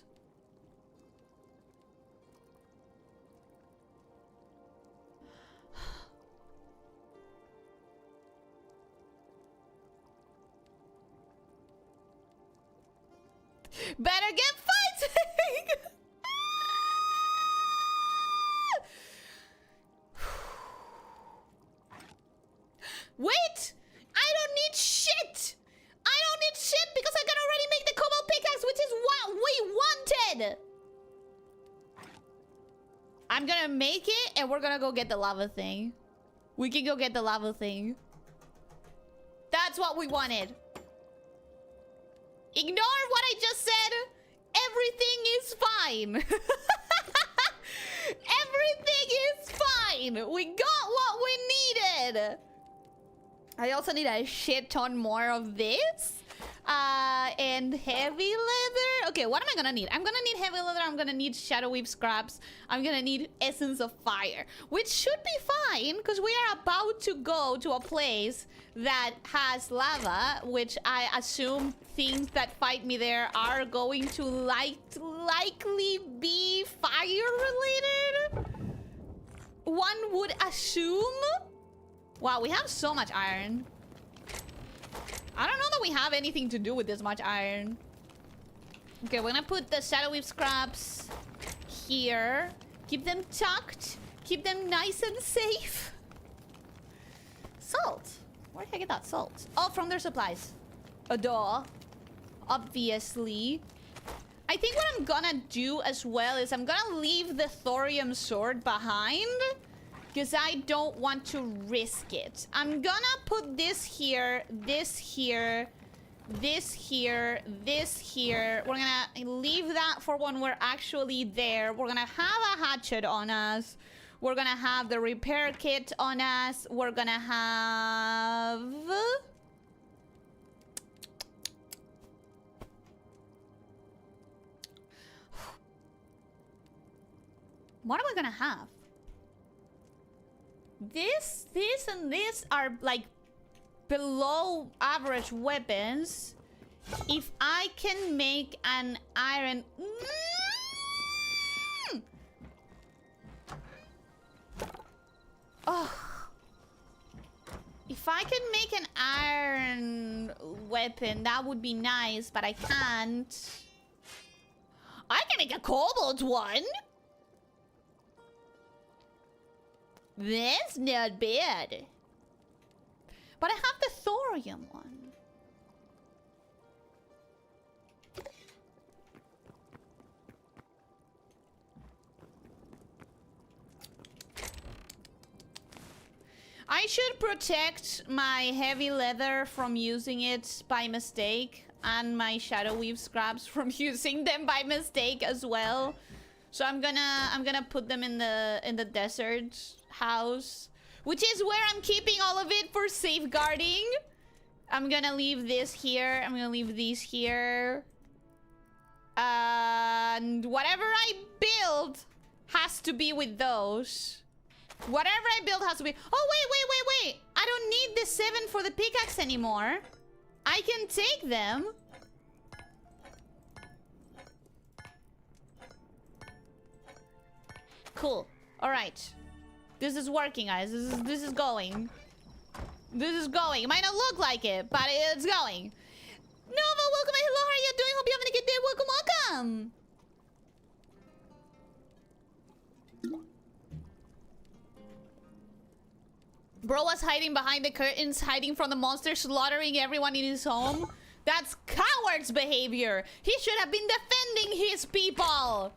Better get fighting! Wait! I don't need shit! I don't need shit because I can already make the cobalt pickaxe, which is what we wanted! I'm gonna make it and we're gonna go get the lava thing. We can go get the lava thing. That's what we wanted. Ignore what I just said. Everything is fine. Everything is fine. We got what we needed. I also need a shit ton more of this. And heavy leather. Okay, what am I gonna need? I'm gonna need heavy leather. I'm gonna need shadow weave scraps. I'm gonna need essence of fire, which should be fine because we are about to go to a place that has lava, which I assume things that fight me there are going to likely be fire related. One would assume. Wow, we have so much iron. I don't know that we have anything to do with this much iron. Okay, we're gonna put the shadow weave scraps here. Keep them tucked. Keep them nice and safe. Salt. Where did I get that salt? Oh, from their supplies. A door. Obviously. I think what I'm gonna do as well is I'm gonna leave the thorium sword behind. because I don't want to risk it. I'm gonna put this here, this here, this here, this here. We're gonna leave that for when we're actually there. We're gonna have a hatchet on us. We're gonna have the repair kit on us. We're gonna have... What am I gonna have? This, and this are like below average weapons. If I can make an iron... Oh. If I can make an iron weapon, that would be nice, but I can't. I can make a cobalt one. That's not bad. But I have the thorium one. I should protect my heavy leather from using it by mistake, and my shadow weave scraps from using them by mistake as well. So I'm gonna put them in the desert house, which is where I'm keeping all of it for safeguarding. I'm gonna leave this here. I'm gonna leave these here. And whatever I build has to be with those. Whatever I build has to be... Oh, wait. I don't need the 7 for the pickaxe anymore. I can take them. Cool. All right. This is working, guys. This is going. This is going. It might not look like it, but it's going. Nova, welcome. Hello, how are you doing? Hope you're having a good day. Welcome. Bro was hiding behind the curtains, hiding from the monster, slaughtering everyone in his home. That's coward's behavior. He should have been defending his people.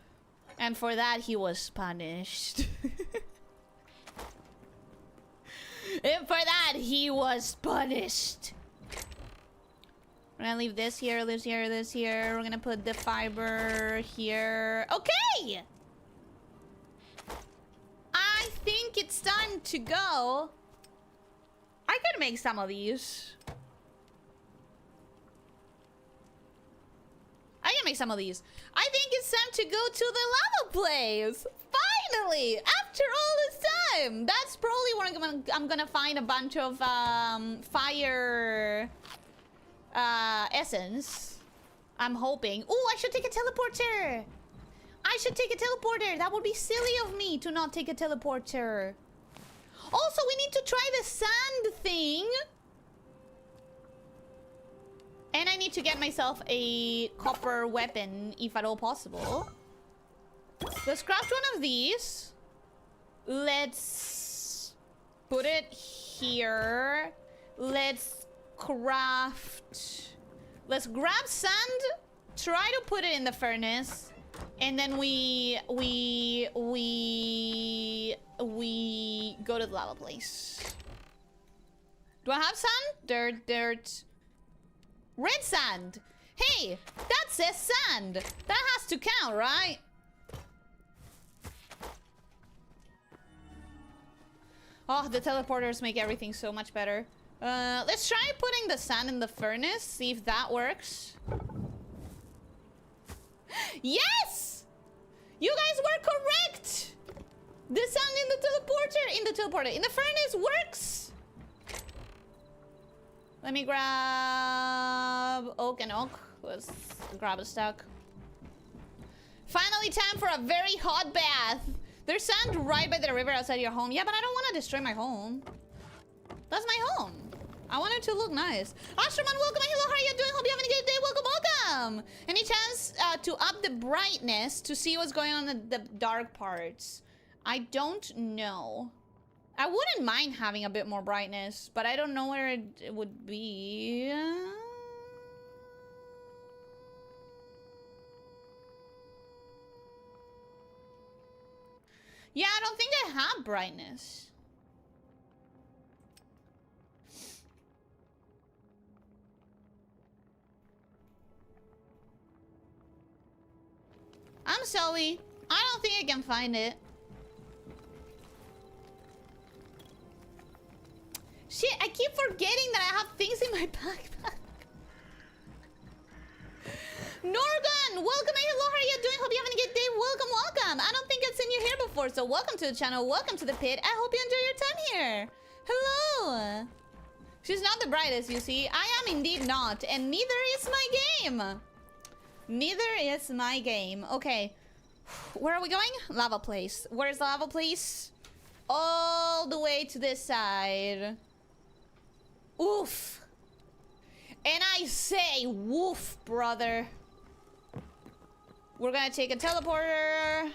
And for that, he was punished. And for that, he was punished. We're gonna leave this here, this here, this here. We're gonna put the fiber here. Okay! I think it's time to go. I could make some of these. I can make some of these. I think it's time to go to the lava place. Finally! After all this time! That's probably where I'm gonna find a bunch of fire essence. I'm hoping. Oh, I should take a teleporter. That would be silly of me to not take a teleporter. Also, we need to try the sand thing. And I need to get myself a copper weapon, if at all possible. Let's craft one of these. Let's put it here. Let's craft... Let's grab sand. Try to put it in the furnace. And then we go to the lava place. Do I have sand? Dirt. Red sand. Hey, that says sand. That has to count, right? Oh, the teleporters make everything so much better. Let's try putting the sand in the furnace. See if that works. Yes! You guys were correct! The sand in the furnace works! Let me grab oak and oak. Let's grab a stack. Finally time for a very hot bath. There's sand right by the river outside your home. Yeah, but I don't want to destroy my home. That's my home. I want it to look nice. Astroman, welcome. Hello, how are you doing? Hope you're having a good day. Welcome. Any chance to up the brightness to see what's going on in the dark parts? I don't know. I wouldn't mind having a bit more brightness, but I don't know where it would be. Yeah, I don't think I have brightness. I'm sorry. I don't think I can find it. Shit, I keep forgetting that I have things in my backpack. Norgan, welcome. Hello, how are you doing? Hope you're having a good day. Welcome, welcome. I don't think I've seen you here before, so welcome to the channel. Welcome to the pit. I hope you enjoy your time here. Hello. She's not the brightest, you see. I am indeed not, and neither is my game. Neither is my game. Okay. Where are we going? Lava place. Where's the lava place? All the way to this side. Oof. And I say woof, brother. We're gonna take a teleporter.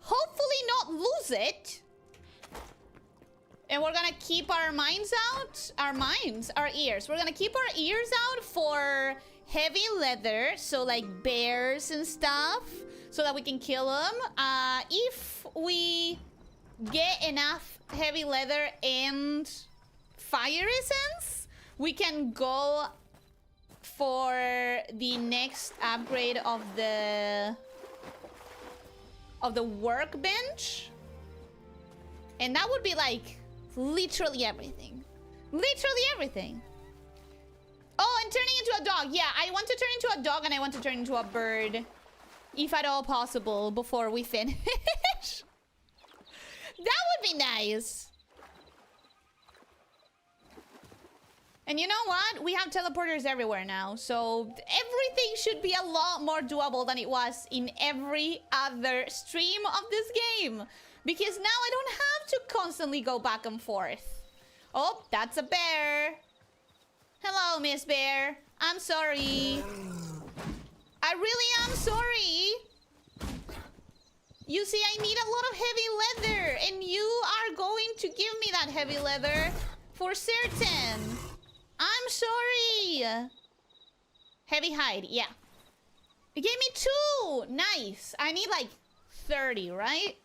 Hopefully not lose it. And we're gonna keep our minds out. Our ears. We're gonna keep our ears out for heavy leather. So like bears and stuff. So that we can kill them. If we get enough heavy leather and fire essence, we can go for the next upgrade of the workbench, and that would be like literally everything. Literally everything. Oh, and turning into a dog. Yeah, I want to turn into a dog and I want to turn into a bird, if at all possible, before we finish. That would be nice. And you know what? We have teleporters everywhere now, so everything should be a lot more doable than it was in every other stream of this game. Because now I don't have to constantly go back and forth. Oh, that's a bear. Hello, Miss Bear. I'm sorry. I really am sorry. You see, I need a lot of heavy leather, and you are going to give me that heavy leather for certain. I'm sorry. Heavy hide, yeah. It gave me 2. Nice. I need like 30, right?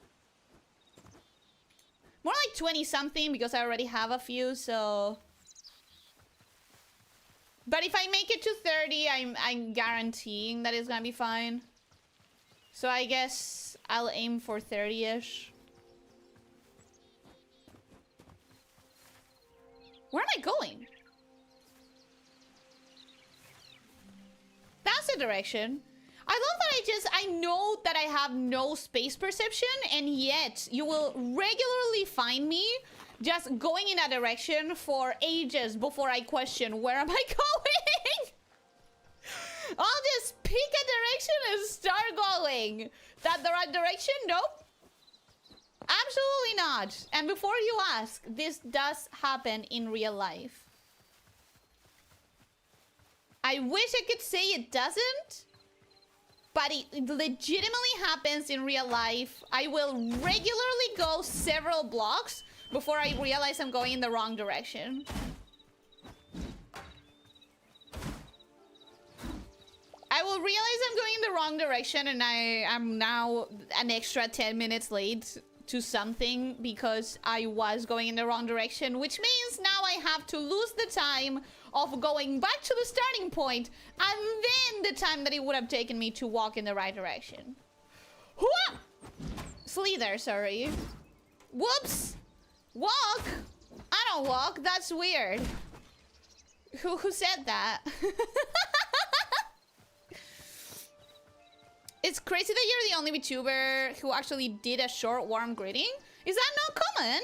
More like 20 something because I already have a few, so. But if I make it to 30, I'm guaranteeing that it's gonna be fine. So I guess I'll aim for 30-ish. Where am I going? That's the direction. I love that I know that I have no space perception, and yet you will regularly find me just going in a direction for ages before I question where am I going. I'll just pick a direction and start going. That the right direction? Nope. Absolutely not. And before you ask, this does happen in real life. I wish I could say it doesn't, but it legitimately happens in real life. I will regularly go several blocks before I realize I'm going in the wrong direction. I will realize I'm going in the wrong direction, and I am now an extra 10 minutes late to something because I was going in the wrong direction, which means now I have to lose the time of going back to the starting point and then the time that it would have taken me to walk in the right direction. Whoop! Slither, sorry. Whoops! Walk? I don't walk, that's weird. Who said that? It's crazy that you're the only VTuber who actually did a short warm greeting. Is that not common?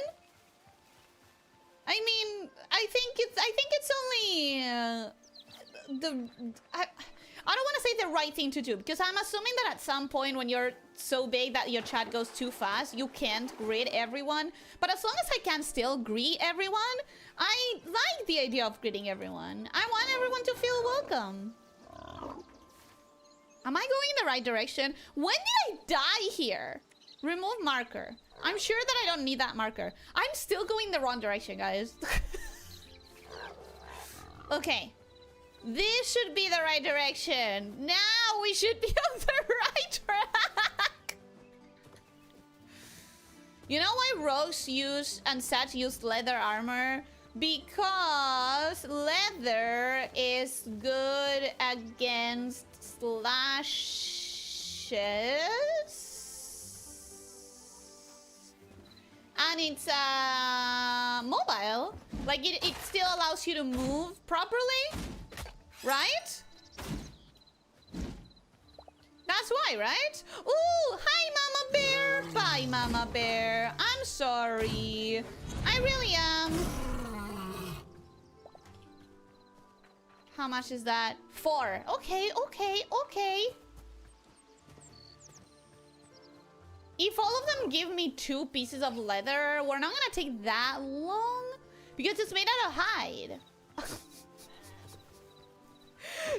I mean, I think it's only I don't want to say the right thing to do, because I'm assuming that at some point when you're so big that your chat goes too fast, you can't greet everyone. But as long as I can still greet everyone, I like the idea of greeting everyone. I want everyone to feel welcome. Am I going in the right direction? When did I die here? Remove marker. I'm sure that I don't need that marker. I'm still going the wrong direction, guys. Okay. This should be the right direction. Now we should be on the right track. rogues use and such use leather armor because leather is good against slashes. And it's mobile. Like it still allows you to move properly, right? That's why, right? Ooh, hi Mama Bear. Bye Mama Bear. I'm sorry. I really am. How much is that? 4. Okay, okay, okay. If all of them give me 2 pieces of leather, we're not gonna take that long because it's made out of hide.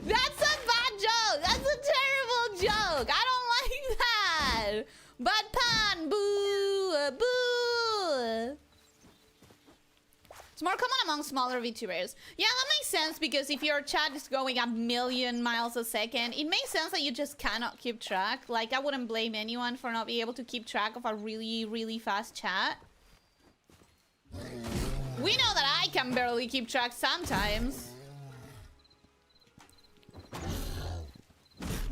That's a bad joke. That's a terrible joke. I don't like that. Bad pun. Boo. Boo. It's more common among smaller VTubers. Yeah, that makes sense because if your chat is going a million miles a second, it makes sense that you just cannot keep track. Like, I wouldn't blame anyone for not being able to keep track of a really, really fast chat. We know that I can barely keep track sometimes.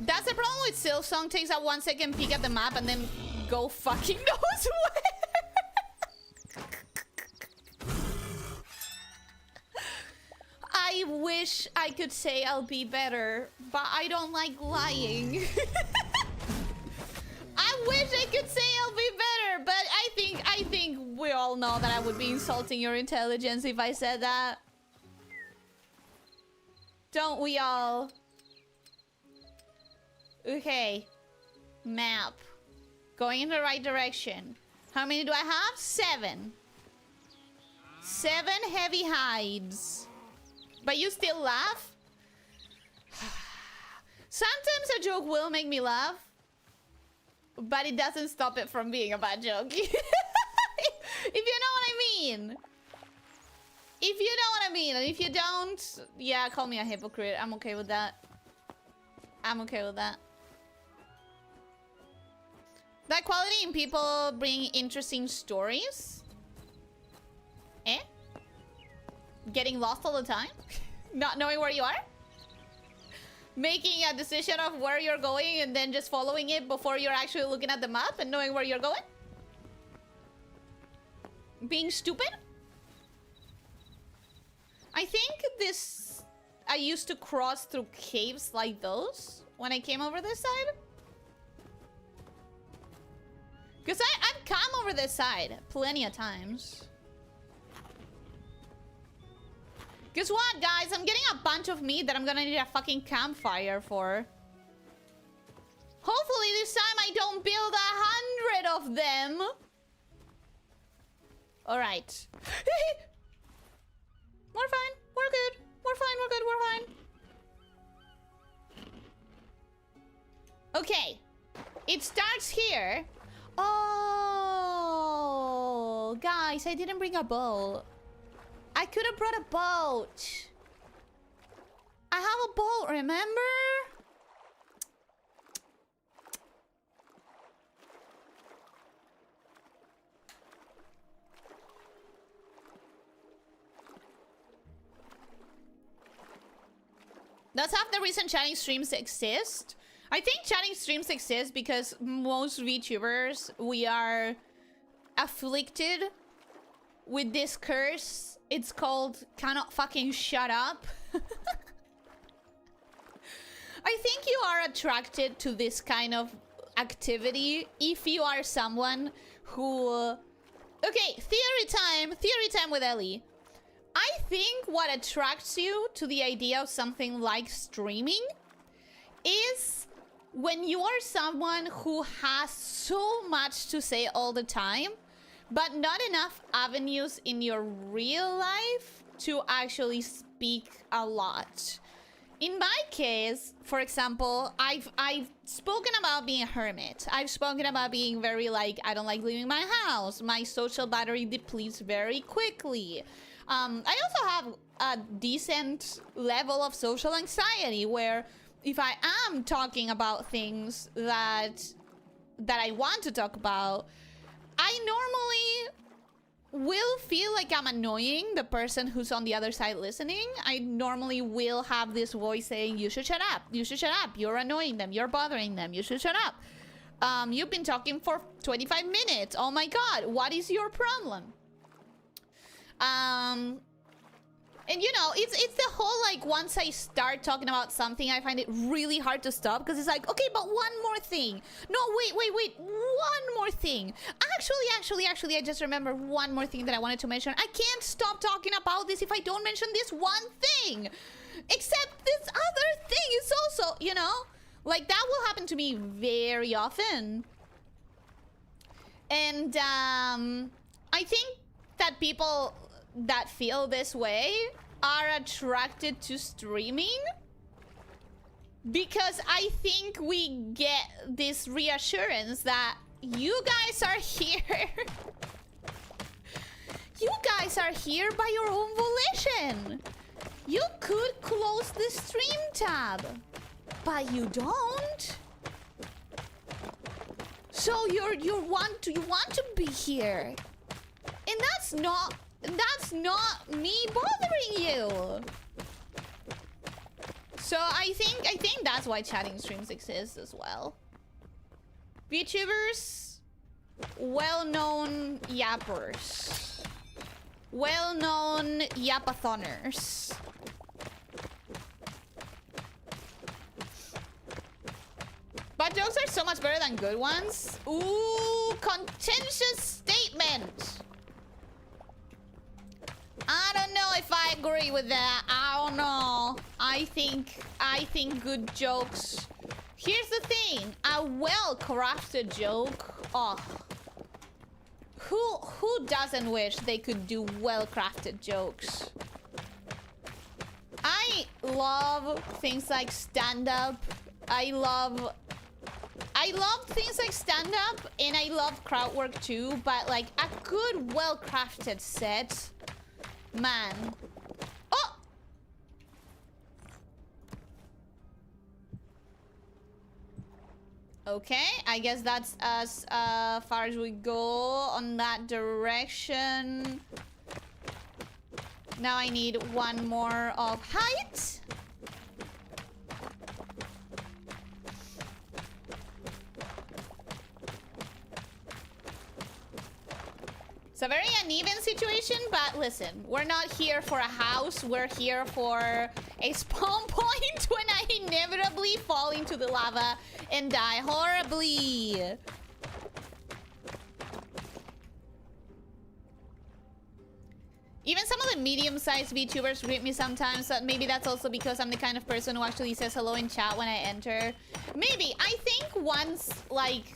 That's the problem with Silksong. Takes a 1 second peek at the map and then go fucking knows where. I wish I could say I'll be better, but I don't like lying. I wish I could say I'll be better, but I think we all know that I would be insulting your intelligence if I said that. Don't we all? Okay. Map. Going in the right direction. How many do I have? 7. 7 heavy hides. But you still laugh? Sometimes a joke will make me laugh. But it doesn't stop it from being a bad joke. If you know what I mean. If you know what I mean. And if you don't, yeah, call me a hypocrite. I'm okay with that. I'm okay with that. That quality in people bring interesting stories. Eh? Getting lost all the time? Not knowing where you are? Making a decision of where you're going and then just following it before you're actually looking at the map and knowing where you're going? Being stupid? I think this... I used to cross through caves like those when I came over this side. Because I've come over this side plenty of times. Guess what, guys? I'm getting a bunch of meat that I'm gonna need a fucking campfire for. Hopefully this time I don't build 100 of them. Alright. We're fine. We're good. We're fine. We're good. We're fine. Okay. It starts here. Oh, guys, I didn't bring a boat. I could have brought a boat. I have a boat, remember? That's half the reason chatting streams exist. I think chatting streams exist because most VTubers, we are afflicted with this curse. It's called cannot fucking shut up. I think you are attracted to this kind of activity if you are someone who... Okay, theory time with Ellie. I think what attracts you to the idea of something like streaming is when you are someone who has so much to say all the time, but not enough avenues in your real life to actually speak a lot. In my case, for example, I've spoken about being a hermit. I've spoken about being very like, I don't like leaving my house. My social battery depletes very quickly. I also have a decent level of social anxiety where if I am talking about things that I want to talk about, I normally will feel like I'm annoying the person who's on the other side listening. I normally will have this voice saying, you should shut up. You should shut up. You're annoying them. You're bothering them. You should shut up. You've been talking for 25 minutes. Oh my god. What is your problem? And you know, it's the whole, like, once I start talking about something, I find it really hard to stop, because it's like, okay, but one more thing. No, wait, one more thing. Actually, I just remember one more thing that I wanted to mention. I can't stop talking about this if I don't mention this one thing. Except this other thing is also, you know, like, that will happen to me very often. And, I think that people that feel this way are attracted to streaming, because I think we get this reassurance that you guys are here. You guys are here by your own volition. You could close the stream tab, but you don't. So you want to be here, and that's not me bothering you. So I think that's why chatting streams exist as well. VTubers, well-known yappers, well-known yappathoners. Bad jokes are so much better than good ones. Ooh, contentious statement. I don't know if I agree with that. I don't know. I think good jokes. Here's the thing. A well-crafted joke. Oh. Who doesn't wish they could do well-crafted jokes? I love things like stand-up. I love things like stand-up, and I love crowd work too, but like a good, well-crafted set. Man. Oh! Okay, I guess that's as far as we go on that direction. Now I need one more of height. It's a very uneven situation, but listen, we're not here for a house. We're here for a spawn point when I inevitably fall into the lava and die horribly. Even some of the medium-sized VTubers greet me sometimes, but maybe that's also because I'm the kind of person who actually says hello in chat when I enter. Maybe. I think once, like,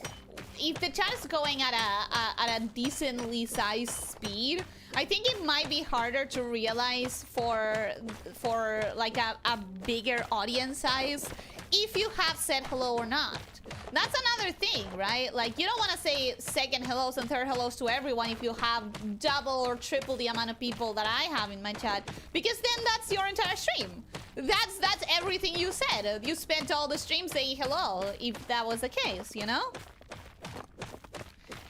if the chat is going at a decently sized speed, I think it might be harder to realize for like a bigger audience size if you have said hello or not. That's another thing, right? Like, you don't want to say second hellos and third hellos to everyone if you have double or triple the amount of people that I have in my chat, because then that's your entire stream. That's everything you said. You spent all the stream saying hello, if that was the case, you know?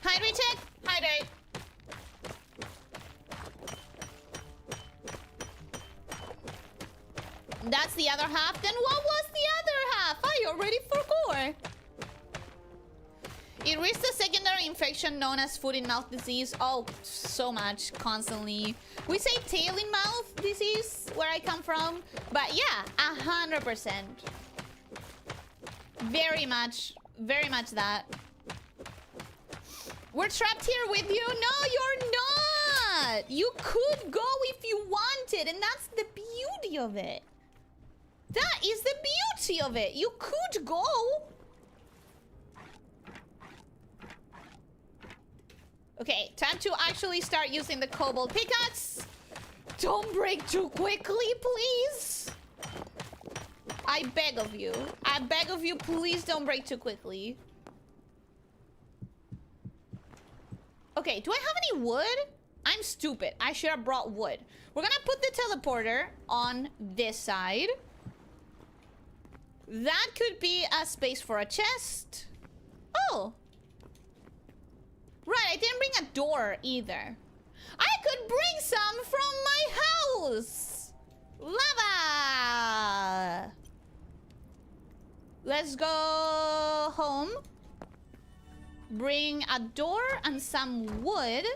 Hydrate check. Hydrate. That's the other half. Then what was the other half? I already forgot. It risks a secondary infection known as foot-in-mouth disease. Oh, so much. Constantly. We say tail-in-mouth disease where I come from. But yeah, 100%. Very much that. We're trapped here with you? No, you're not! You could go if you wanted, and that's the beauty of it. That is the beauty of it. You could go. Okay, time to actually start using the cobalt pickaxe. Don't break too quickly, please. I beg of you. I beg of you, please don't break too quickly. Okay, do I have any wood? I'm stupid. I should have brought wood. We're gonna put the teleporter on this side. That could be a space for a chest. Oh. Right, I didn't bring a door either. I could bring some from my house. Lava. Let's go home. Bring a door and some wood.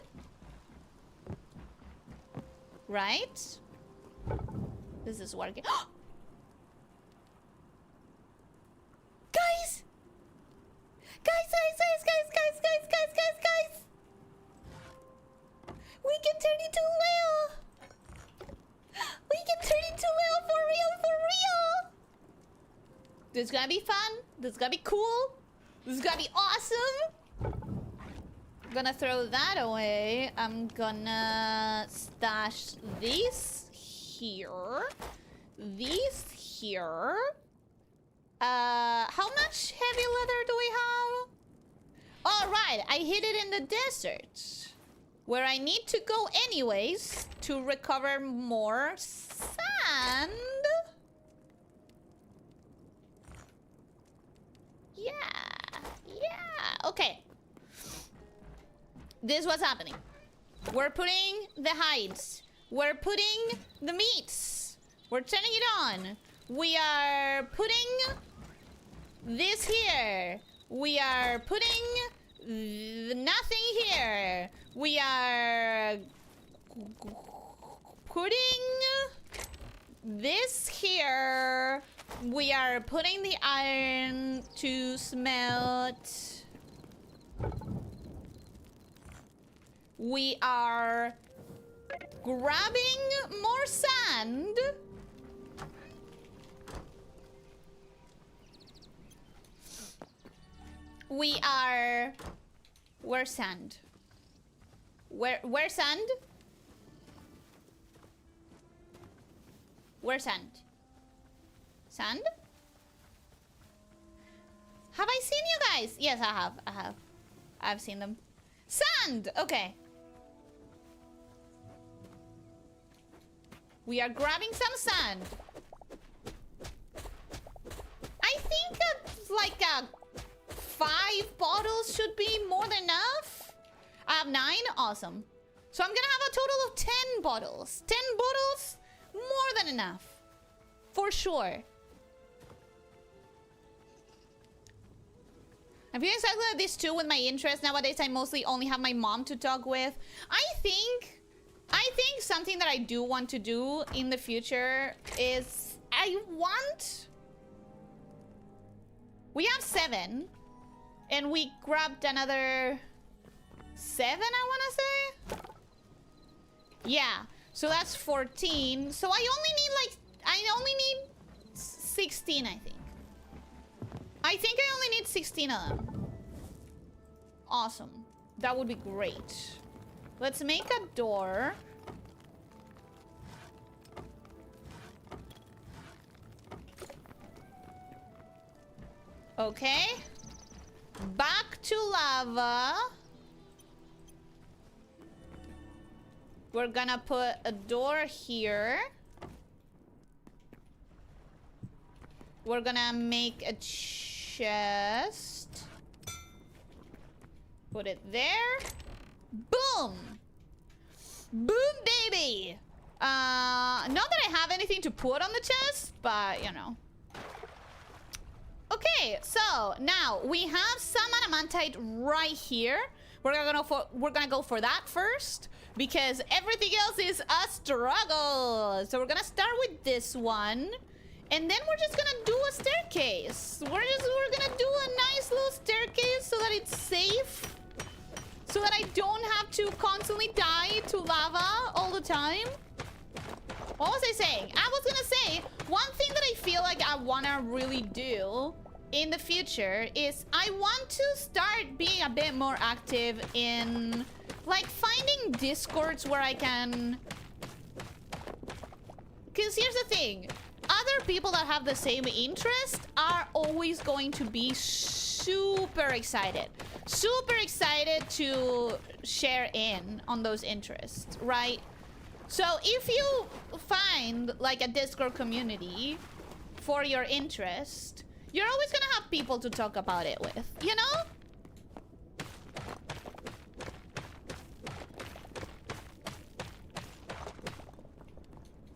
Right? This is working. Guys! Guys! We can turn into Leo! We can turn into Leo for real! This is gonna be fun. This is gonna be cool. This is gonna be awesome. I'm gonna throw that away. I'm gonna stash these here. These here. How much heavy leather do we have? All right, I hid it in the desert, where I need to go anyways to recover more sand. Yeah, okay. This is what's happening. We're putting the hides. We're putting the meats. We're turning it on. We are putting this here. We are putting nothing here. We are putting this here. We are putting the iron to smelt. We are grabbing more sand. We are... Where's sand? Where's sand? Where's sand? Sand? Have I seen you guys? Yes, I have. I've seen them. Sand! Okay. We are grabbing some sand. I think like 5 bottles should be more than enough. I have 9. Awesome. So I'm gonna have a total of 10 bottles. 10 bottles, more than enough. For sure. I'm feeling exactly like this too with my interest. Nowadays, I mostly only have my mom to talk with. I think something that I do want to do in the future is we have 7 and we grabbed another 7, I want to say. Yeah, so that's 14. So I only need 16, I think. I only need 16 of them. Awesome. That would be great. Let's make a door. Okay. Back to lava. We're gonna put a door here. We're gonna make a chest. Put it there. Boom! Boom, baby! Not that I have anything to put on the chest, but, you know. Okay, so now we have some adamantite right here. We're gonna go for that first, because everything else is a struggle. So we're gonna start with this one. And then we're just gonna do a staircase. We're gonna do a nice little staircase so that it's safe. So that I don't have to constantly die to lava all the time. What was I saying? I was gonna say, one thing that I feel like I wanna really do in the future is I want to start being a bit more active in, like, finding discords where I can... Because here's the thing. Other people that have the same interest are always going to be super excited to share in on those interests, right? So if you find like a Discord community for your interest, you're always gonna have people to talk about it with, you know?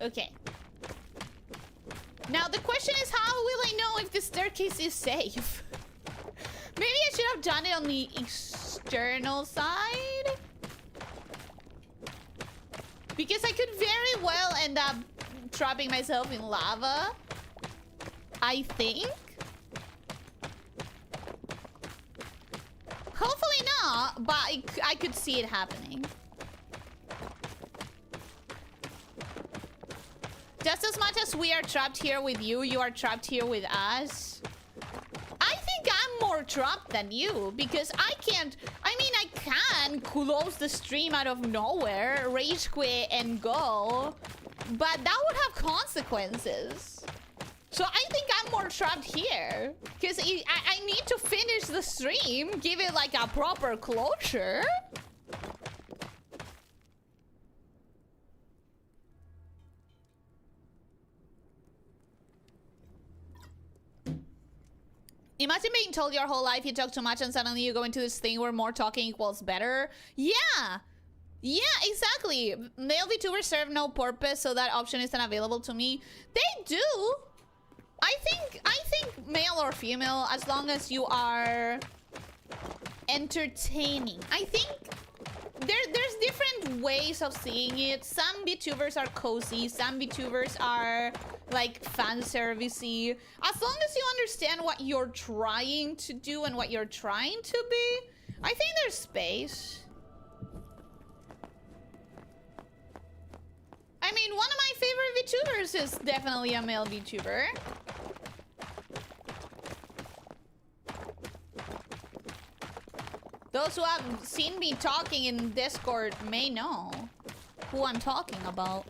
Okay. Now the question is, how will I know if the staircase is safe? Maybe I should have done it on the external side? Because I could very well end up trapping myself in lava. I think. Hopefully not, but I could see it happening. Just as much as we are trapped here with you, you are trapped here with us. I think I'm more trapped than you, because I can't... I mean, I can close the stream out of nowhere, rage quit, and go. But that would have consequences. So I think I'm more trapped here. Because I need to finish the stream, give it like a proper closure. Imagine being told your whole life you talk too much and suddenly you go into this thing where more talking equals better. Yeah. Yeah, exactly. Male VTubers serve no purpose, so that option isn't available to me. They do. I think male or female, as long as you are entertaining. I think there's different ways of seeing it. Some VTubers are cozy, some VTubers are like fan servicey. As long as you understand what you're trying to do and what you're trying to be, I think there's space. I mean, one of my favorite VTubers is definitely a male VTuber. Those who have seen me talking in Discord may know who I'm talking about.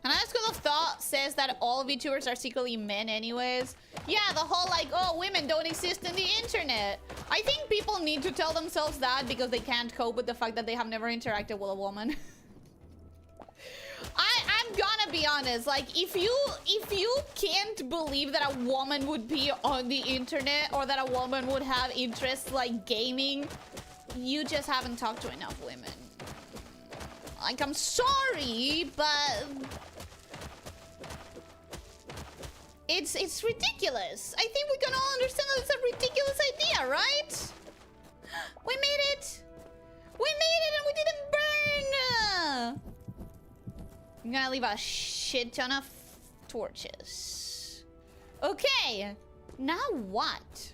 Another school of thought says that all VTubers are secretly men anyways. Yeah, the whole like, oh, women don't exist in the internet. I think people need to tell themselves that because they can't cope with the fact that they have never interacted with a woman. I'm gonna be honest, like if you can't believe that a woman would be on the internet or that a woman would have interests like gaming, you just haven't talked to enough women. Like, I'm sorry, but it's ridiculous. I think we can all understand that it's a ridiculous idea, right? We made it! We made it and we didn't burn! I'm gonna leave a shit ton of torches. Okay, now what?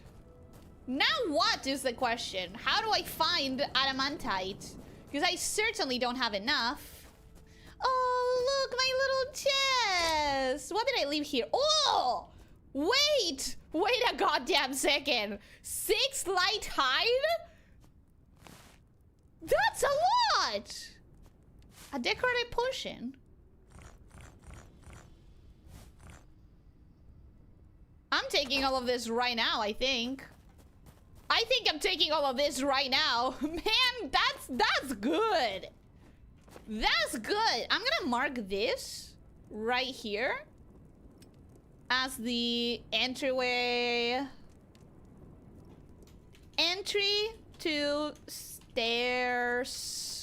Now what is the question? How do I find adamantite? Because I certainly don't have enough. Oh, look, my little chest. What did I leave here? Oh, wait a goddamn second. 6 light hide? That's a lot. A decorated potion. I'm taking all of this right now, I think. I think I'm taking all of this right now. Man, that's good. That's good. I'm gonna mark this right here as the entryway. Entry to stairs.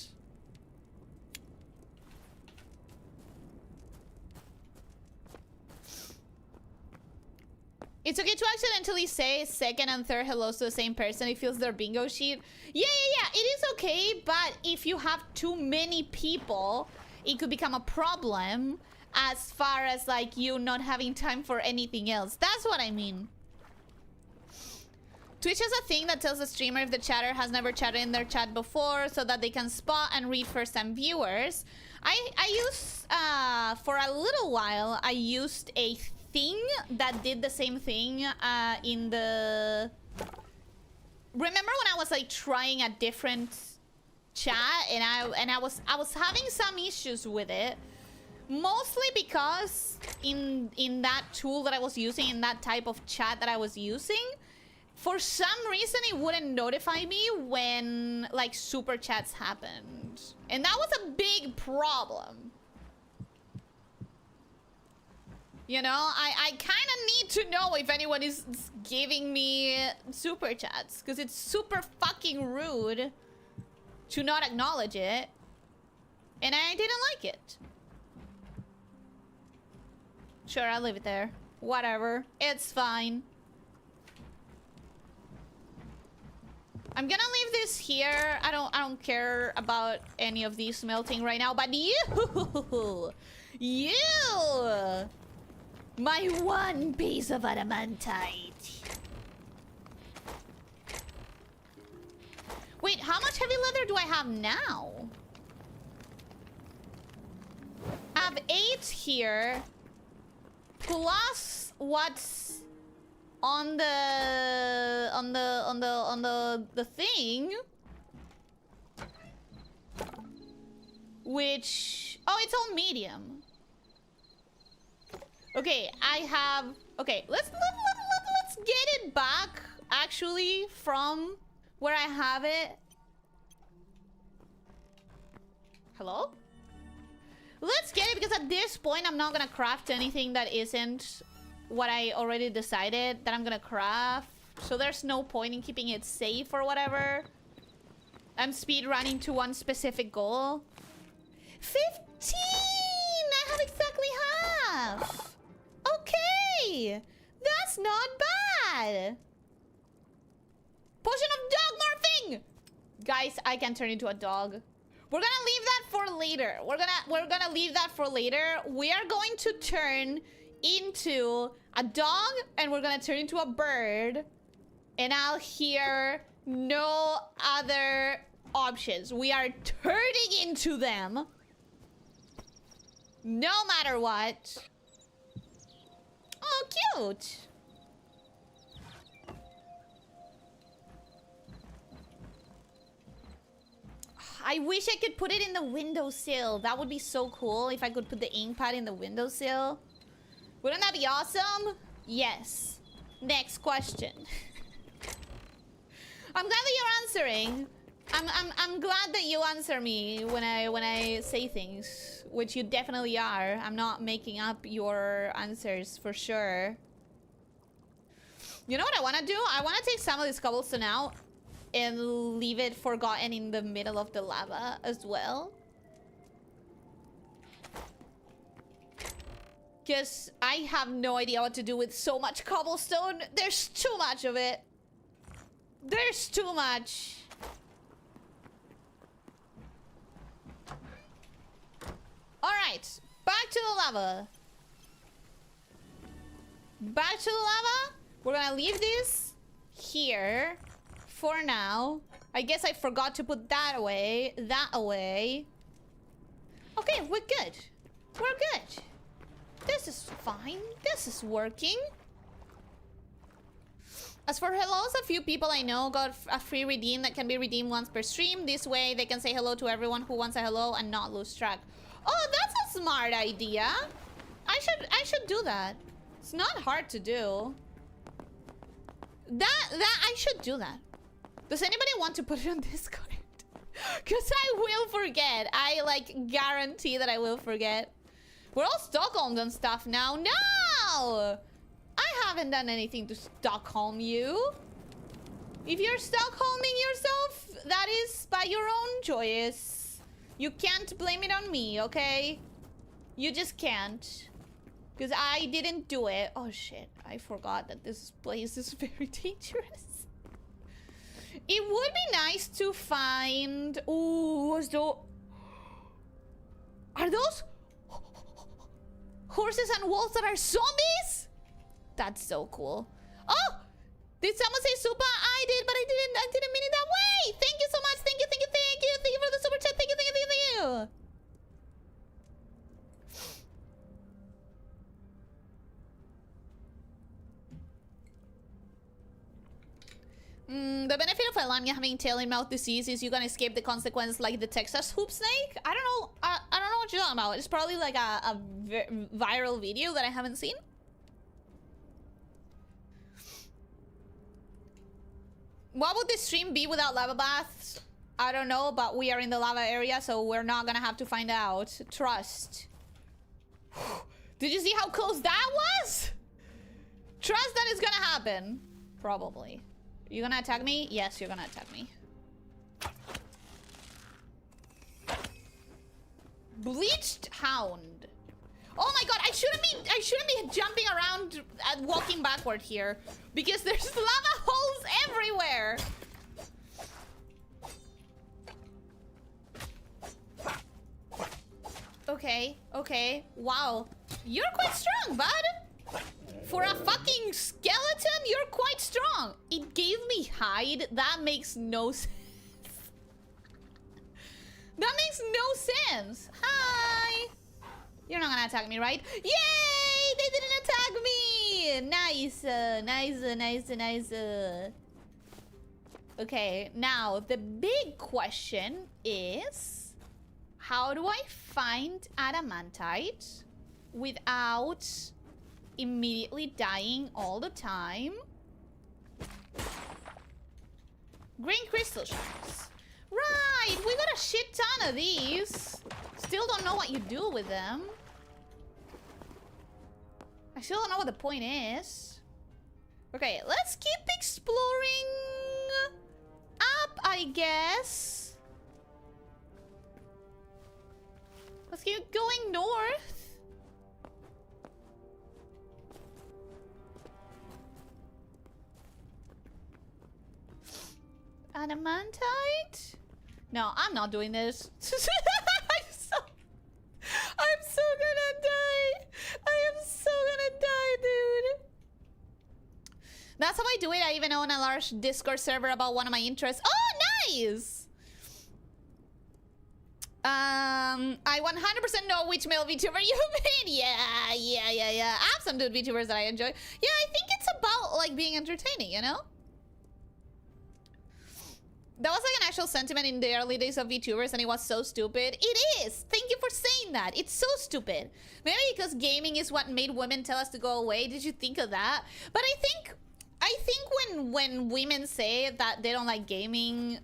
It's okay to accidentally say second and third hellos to the same person. It feels their bingo sheet. Yeah. It is okay, but if you have too many people, it could become a problem as far as like you not having time for anything else. That's what I mean. Twitch has a thing that tells the streamer if the chatter has never chatted in their chat before so that they can spot and read first-time viewers. I used, for a little while, I used a thing that did the same thing in the... Remember when I was like trying a different chat and I was having some issues with it, mostly because in that tool that I was using, in that type of chat that I was using, for some reason it wouldn't notify me when like super chats happened, and that was a big problem. You know, I kind of need to know if anyone is giving me super chats, because it's super fucking rude to not acknowledge it. And I didn't like it. Sure, I'll leave it there. Whatever. It's fine. I'm gonna leave this here. I don't care about any of these melting right now, but you, my one piece of adamantite. Wait, how much heavy leather do I have now? I have 8 here, plus what's on the thing, which, oh, it's all medium. Okay, I have, okay, let's get it back actually from where I have it. Hello? Let's get it, because at this point I'm not gonna craft anything that isn't what I already decided that I'm gonna craft. So there's no point in keeping it safe or whatever. I'm speed running to one specific goal. 15! I have exactly half! Okay! That's not bad! Potion of dog morphing! Guys, I can turn into a dog. We're gonna leave that for later. We're gonna leave that for later. We are going to turn into a dog, and we're gonna turn into a bird, and I'll hear no other options. We are turning into them no matter what. Oh, cute. I wish I could put it in the windowsill. That would be so cool if I could put the ink pad in the windowsill. Wouldn't that be awesome? Yes. Next question. I'm glad that you're answering. I'm glad that you answer me when I say things, which you definitely are. I'm not making up your answers for sure. You know what I want to do? I want to take some of this cobblestone out and leave it forgotten in the middle of the lava as well. Because I have no idea what to do with so much cobblestone. There's too much of it. There's too much. Alright, back to the lava. Back to the lava. We're gonna leave this here for now. I guess I forgot to put that away. That away. Okay, we're good. We're good. This is fine. This is working. As for hellos, a few people I know got a free redeem that can be redeemed once per stream. This way they can say hello to everyone who wants a hello and not lose track. Oh, that's a smart idea. I should do that. It's not hard to do. I should do that. Does anybody want to put it on Discord? Because I will forget. I like guarantee that I will forget. We're all Stockholmed and stuff now. No! I haven't done anything to Stockholm you. If you're Stockholming yourself, that is by your own choice. You can't blame it on me, okay? You just can't. Because I didn't do it. Oh shit, I forgot that this place is very dangerous. It would be nice to find... Ooh, are those horses and wolves that are zombies? That's so cool. Oh! Did someone say super? I did, but I didn't mean it that way! Thank you so much! Thank you, thank you, thank you! Thank you for the super chat! Thank you, thank you, thank you, thank you! The benefit of a lamia having tail and mouth disease is you can escape the consequence like the Texas hoop snake. I don't know. I don't know what you're talking about. It's probably like a viral video that I haven't seen. What would this stream be without lava baths? I don't know, but we are in the lava area, so we're not gonna have to find out. Trust. Did you see how close that was? Trust that it's gonna happen. Probably. You gonna attack me? Yes, you're gonna attack me. Bleached Hound. Oh my god, I shouldn't be jumping around and walking backward here because there's lava holes everywhere. Okay, okay. Wow. You're quite strong, bud. For a fucking skeleton, you're quite strong. It gave me hide. That makes no sense. That makes no sense. Hi. You're not gonna attack me, right? Yay! They didn't attack me! Nice. Nice. Okay, now the big question is... how do I find adamantite without immediately dying all the time? Green crystal shards. Right, we got a shit ton of these. Still don't know what you do with them. I still don't know what the point is. Okay, let's keep exploring up, I guess. Let's keep going north. Adamantite? No, I'm not doing this. I'm so gonna die. I am so gonna die, dude. That's how I do it. I even own a large Discord server about one of my interests. Oh, nice! I 100% know which male VTuber you mean. Yeah. I have some dude VTubers that I enjoy. Yeah, I think it's about, like, being entertaining, you know? That was like an actual sentiment in the early days of VTubers, and it was so stupid. It is! Thank you for saying that. It's so stupid. Maybe because gaming is what made women tell us to go away. Did you think of that? But I think when women say that they don't like gaming...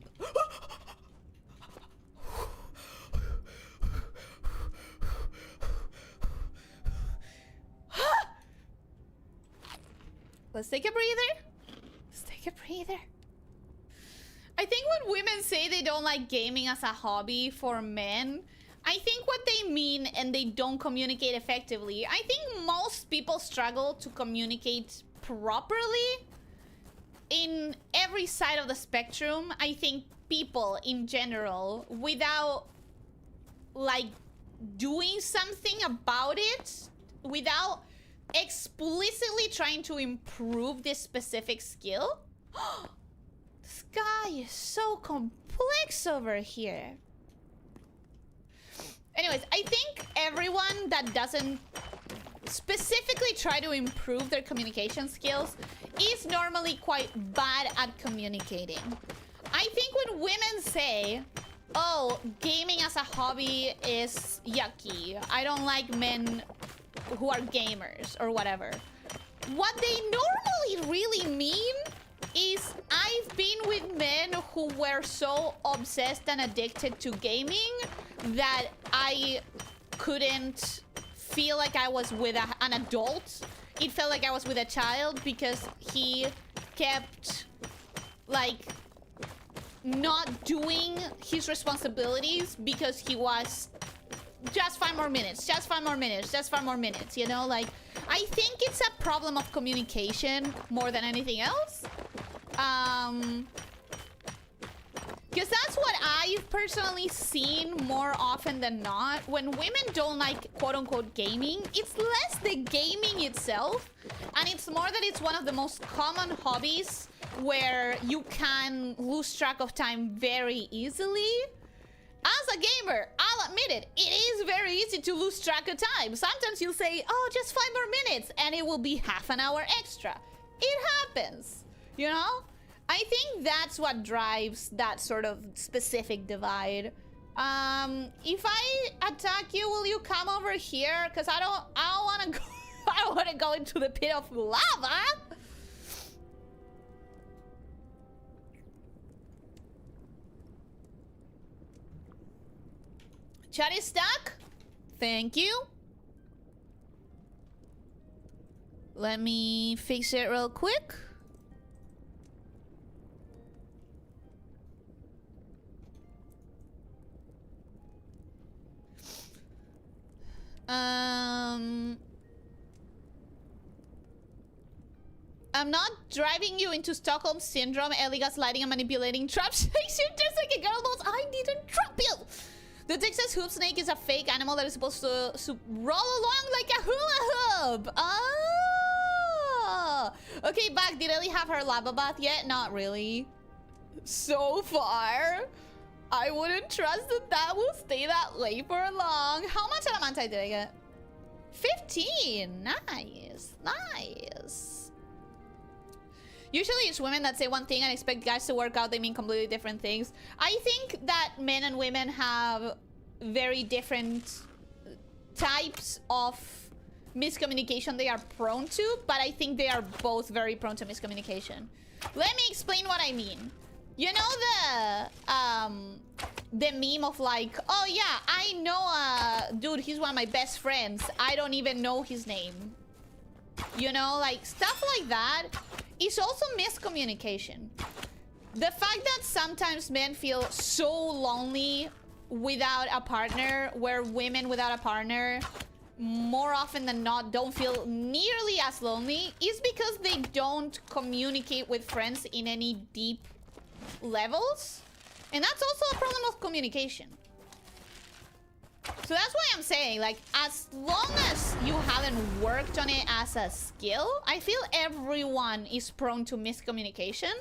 Let's take a breather. Let's take a breather. I think when women say they don't like gaming as a hobby for men, I think what they mean, and they don't communicate effectively, I think most people struggle to communicate properly in every side of the spectrum. I think people in general, without like doing something about it, without explicitly trying to improve this specific skill. This guy is so complex over here. Anyways, I think everyone that doesn't specifically try to improve their communication skills is normally quite bad at communicating. I think when women say, oh, gaming as a hobby is yucky, I don't like men who are gamers or whatever, what they normally really mean is, I've been with men who were so obsessed and addicted to gaming that I couldn't feel like I was with an adult. It felt like I was with a child because he kept like not doing his responsibilities because he was just 5 more minutes, just 5 more minutes, just 5 more minutes, you know? Like, I think it's a problem of communication more than anything else. Because that's what I've personally seen more often than not. When women don't like quote-unquote gaming, it's less the gaming itself, and it's more that it's one of the most common hobbies where you can lose track of time very easily. As a gamer, I'll admit it, it is very easy to lose track of time. Sometimes you'll say, oh, just 5 more minutes, and it will be half an hour extra. It happens, you know? I think that's what drives that sort of specific divide. If I attack you, will you come over here? Because I don't want to go. I don't want to go into the pit of lava. Chat is stuck. Thank you. Let me fix it real quick. I'm not driving you into Stockholm Syndrome, Ellie gaslighting and manipulating traps. You're just like a girl knows I didn't trap you. The Texas hoop snake is a fake animal that is supposed to roll along like a hula hoop. Oh. Okay, back. Did Ellie have her lava bath yet? Not really. So far. I wouldn't trust that that will stay that way for long. How much adamantite did I get? 15. Nice. Nice. Usually it's women that say one thing and expect guys to work out. They mean completely different things. I think that men and women have very different types of miscommunication they are prone to, but I think they are both very prone to miscommunication. Let me explain what I mean. You know the meme of like, oh yeah, I know dude, he's one of my best friends. I don't even know his name. You know, like stuff like that. It's also miscommunication. The fact that sometimes men feel so lonely without a partner, where women without a partner more often than not don't feel nearly as lonely, is because they don't communicate with friends in any deep levels. And that's also a problem of communication. So that's why I'm saying, like, as long as you haven't worked on it as a skill, I feel everyone is prone to miscommunication.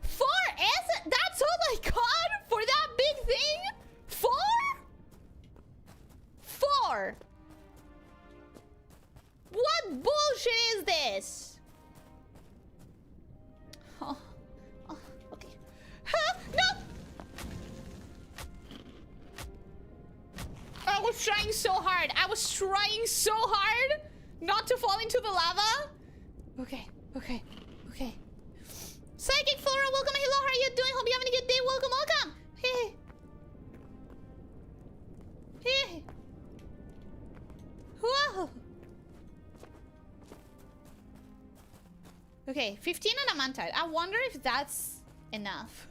4S? That's all I got for that big thing? 4? 4. What bullshit is this? Oh, okay. Huh? No! I was trying so hard. I was trying so hard not to fall into the lava. Okay, okay, okay. Psychic Flora, welcome. Hello, how are you doing? Hope you're having a good day. Welcome, welcome. Hey. Hey. Whoa. Okay, 15 adamantite. I wonder if that's enough.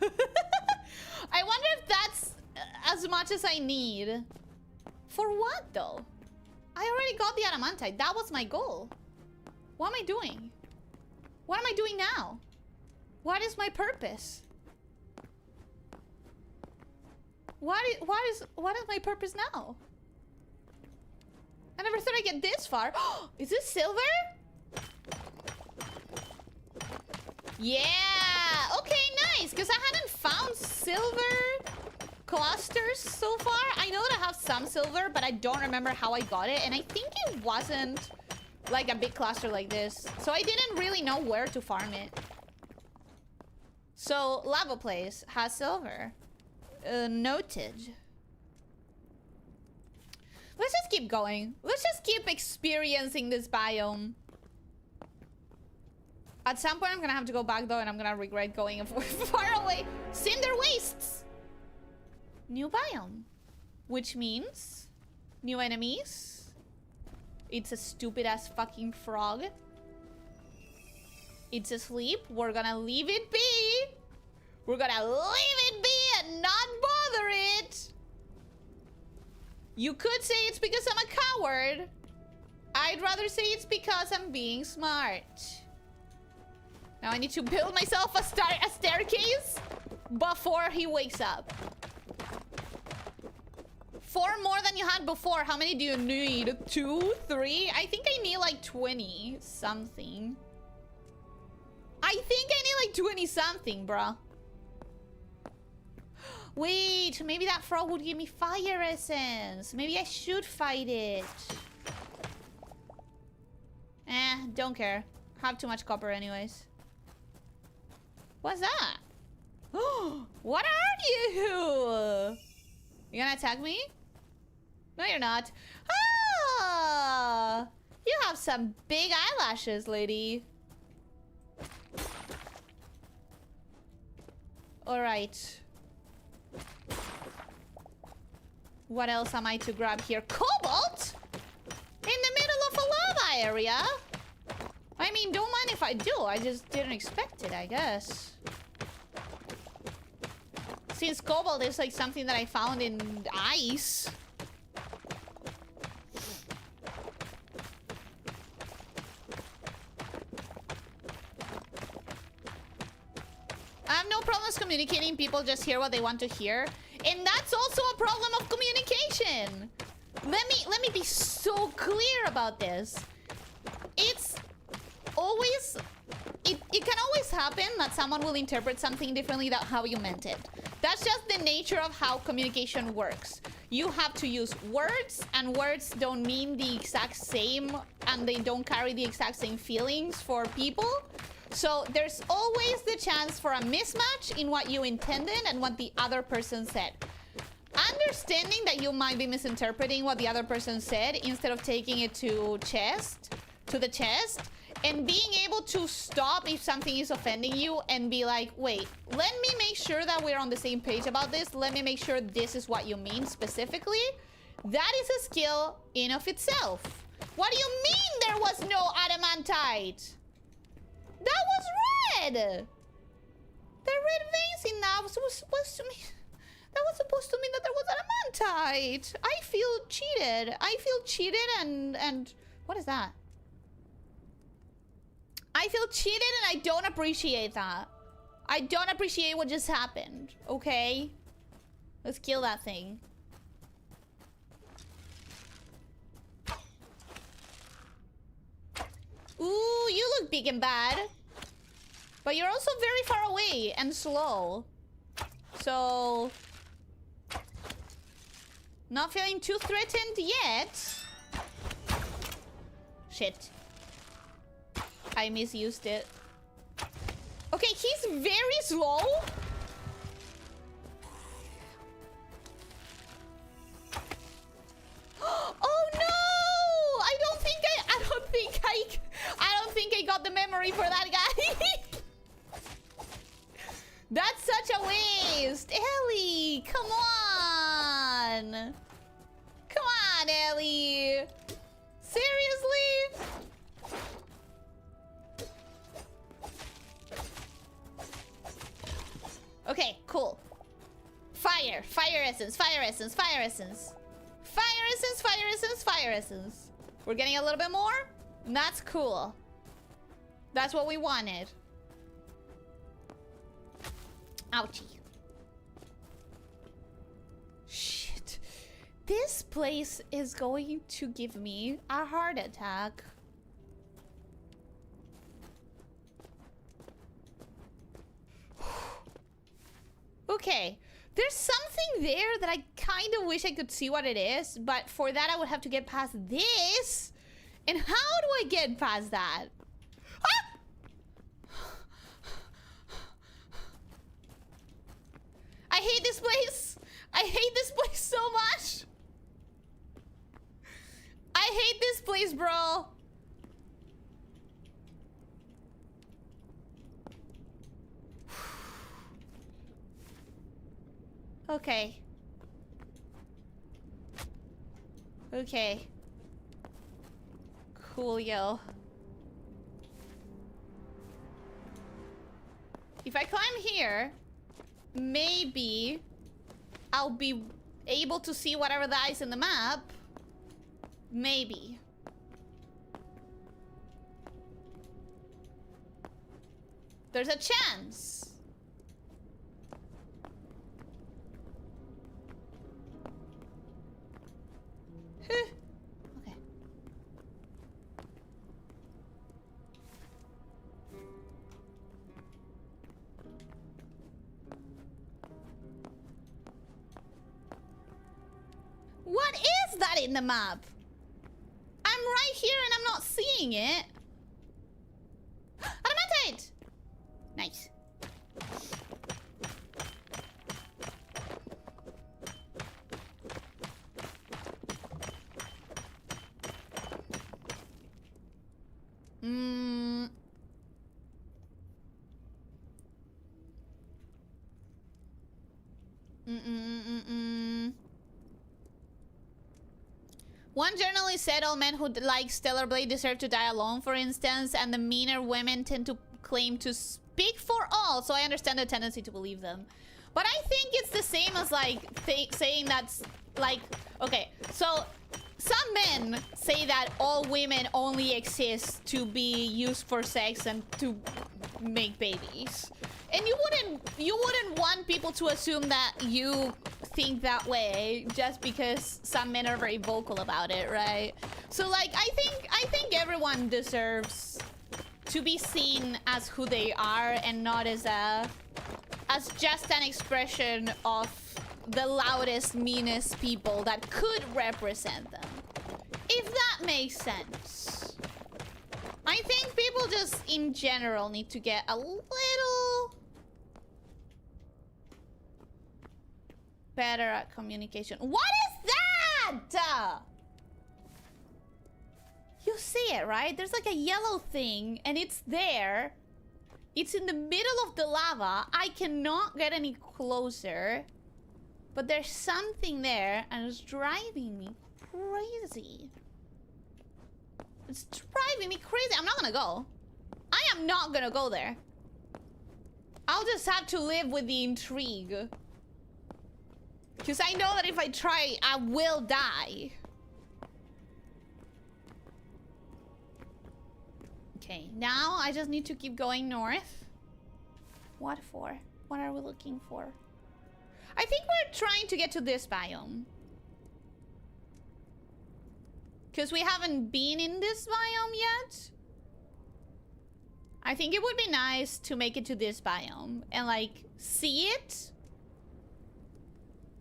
I wonder if that's as much as I need. For what, though? I already got the adamantite. That was my goal. What am I doing? What am I doing now? What is my purpose? What is my purpose now? I never thought I'd get this far. Is this silver? Yeah! Okay, nice! Because I hadn't found silver clusters so far. I know that I have some silver, but I don't remember how I got it. And I think it wasn't like a big cluster like this. So I didn't really know where to farm it. So, lava place has silver. Noted. Let's just keep going. Let's just keep experiencing this biome. At some point, I'm gonna have to go back though, and I'm gonna regret going far away. Cinder wastes! New biome. Which means new enemies. It's a stupid ass fucking frog. It's asleep. We're gonna leave it be. We're gonna leave it be and not bother it. You could say it's because I'm a coward. I'd rather say it's because I'm being smart. Now I need to build myself a staircase before he wakes up. 4 more than you had before. How many do you need? 2? 3? I think I need like 20 something. I think I need like 20 something, bruh. Wait, maybe that frog would give me fire essence. Maybe I should fight it. Don't care. Have too much copper anyways. What's that? What are you? You gonna attack me? No, you're not. Ah! You have some big eyelashes, lady. Alright. What else am I to grab here? Cobalt? In the middle of a lava area? I mean, don't mind if I do. I just didn't expect it, I guess. Since cobalt is like something that I found in ice. I have no problems communicating. People just hear what they want to hear. And that's also a problem of communication. Let me be so clear about this. It's always... It can always happen that someone will interpret something differently than how you meant it. That's just the nature of how communication works. You have to use words, and words don't mean the exact same, and they don't carry the exact same feelings for people. So there's always the chance for a mismatch in what you intended and what the other person said. Understanding that you might be misinterpreting what the other person said instead of taking it to the chest, and being able to stop if something is offending you and be like, wait, let me make sure that we're on the same page about this. Let me make sure this is what you mean specifically. That is a skill in of itself. What do you mean there was no adamantite? That was red! The red veins in that was supposed to mean... That was supposed to mean that there was adamantite. I feel cheated. I feel cheated and... What is that? I feel cheated and I don't appreciate that. I don't appreciate what just happened. Okay? Let's kill that thing. Ooh, you look big and bad. But you're also very far away and slow. So... Not feeling too threatened yet. Shit. I misused it. Okay, he's very slow. Oh no! I don't think I got the memory for that guy. That's such a waste. Ellie, come on. Come on, Ellie. Seriously? Okay, cool. Fire. Fire essence. Fire essence. Fire essence. Fire essence. Fire essence. Fire essence. We're getting a little bit more? That's cool. That's what we wanted. Ouchie. Shit. This place is going to give me a heart attack. Okay. There's something there that I kind of wish I could see what it is, but for that I would have to get past this. And how do I get past that? Ah! I hate this place. I hate this place so much. I hate this place, bro. Okay. Okay. Coolio. If I climb here, maybe I'll be able to see whatever that is in the map. Maybe. There's a chance. Okay. What is that in the map? I'm right here and I'm not seeing it. Adamantite! Nice. One journalist said all men who like Stellar Blade deserve to die alone, for instance, and the meaner women tend to claim to speak for all, so I understand the tendency to believe them. But I think it's the same as, like, saying that's, like... Okay, so some men say that all women only exist to be used for sex and to make babies. And you wouldn't want people to assume that you think that way just because some men are very vocal about it, right? So, like, I think everyone deserves to be seen as who they are and not as just an expression of the loudest, meanest people that could represent them. If that makes sense. I think people just in general need to get a little better at communication. What is that? You see it, right? There's like a yellow thing and it's there. It's in the middle of the lava. I cannot get any closer. But there's something there and it's driving me crazy. It's driving me crazy. I'm not gonna go. I am not gonna go there. I'll just have to live with the intrigue. Because I know that if I try, I will die. Okay, now I just need to keep going north. What for? What are we looking for? I think we're trying to get to this biome. Because we haven't been in this biome yet. I think it would be nice to make it to this biome and, like, see it.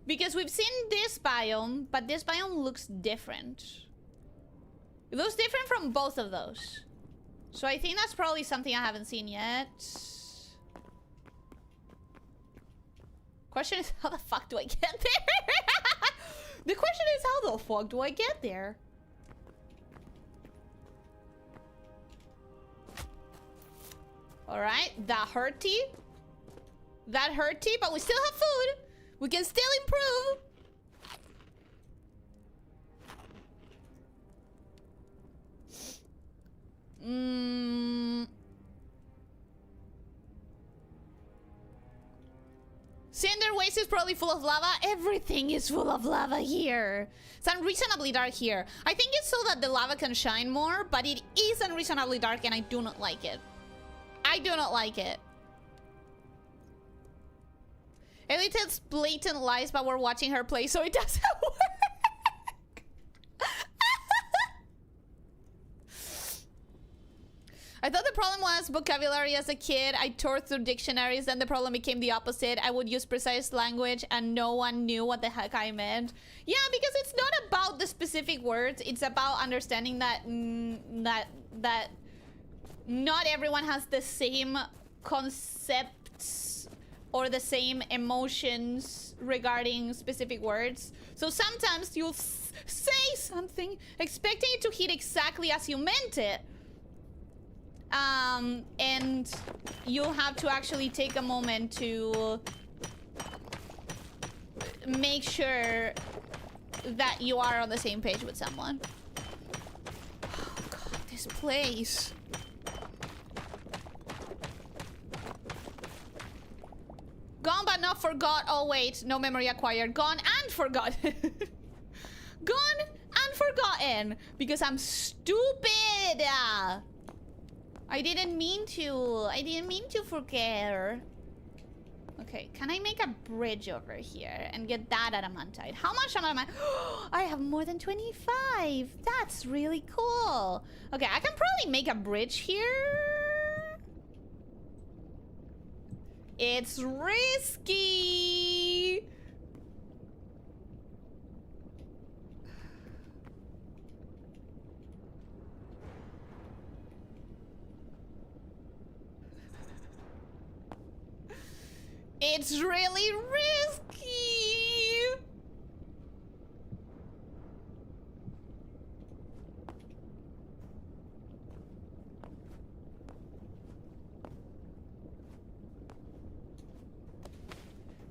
Because we've seen this biome, but this biome looks different. It looks different from both of those. So I think that's probably something I haven't seen yet. Question is, how the fuck do I get there? The question is, how the fuck do I get there? Alright, that hurty. That hurty, but we still have food. We can still improve. Cinder Waste is probably full of lava. Everything is full of lava here. It's unreasonably dark here. I think it's so that the lava can shine more, but it is unreasonably dark and I do not like it. I do not like it. Ellie tells blatant lies, but we're watching her play, so it doesn't work. I thought the problem was vocabulary as a kid. I tore through dictionaries, then the problem became the opposite. I would use precise language and no one knew what the heck I meant. Yeah, because it's not about the specific words. It's about understanding that that not everyone has the same concepts or the same emotions regarding specific words. So sometimes you'll say something expecting it to hit exactly as you meant it. And you'll have to actually take a moment to make sure that you are on the same page with someone. Oh god, this place. Gone but not forgot. Oh wait, no memory acquired. Gone and forgotten. Gone and forgotten. Because I'm stupid. I didn't mean to. I didn't mean to forget. Okay, can I make a bridge over here and get that adamantite? How much adamantite? I have more than 25. That's really cool. Okay, I can probably make a bridge here. It's risky. It's really risky.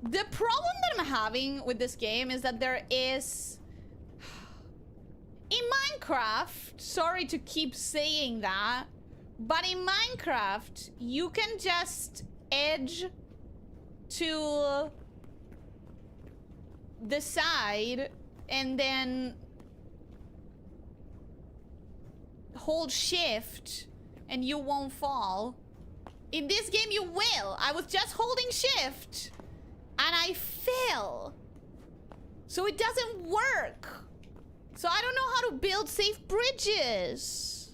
The problem that I'm having with this game is that there is... In Minecraft, sorry to keep saying that, but in Minecraft, you can just edge to the side and then hold shift and you won't fall. In this game, you will. I was just holding shift and I fell. So it doesn't work. So I don't know how to build safe bridges.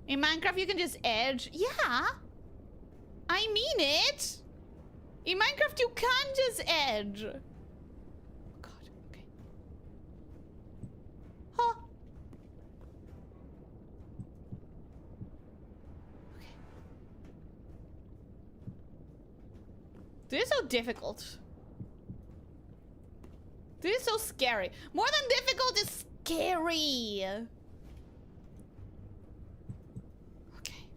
In Minecraft, you can just edge. Yeah. I mean it. In Minecraft, you can just edge. Oh, God, okay. Huh. Okay. This is so difficult. This is so scary. More than difficult, it's scary. Okay.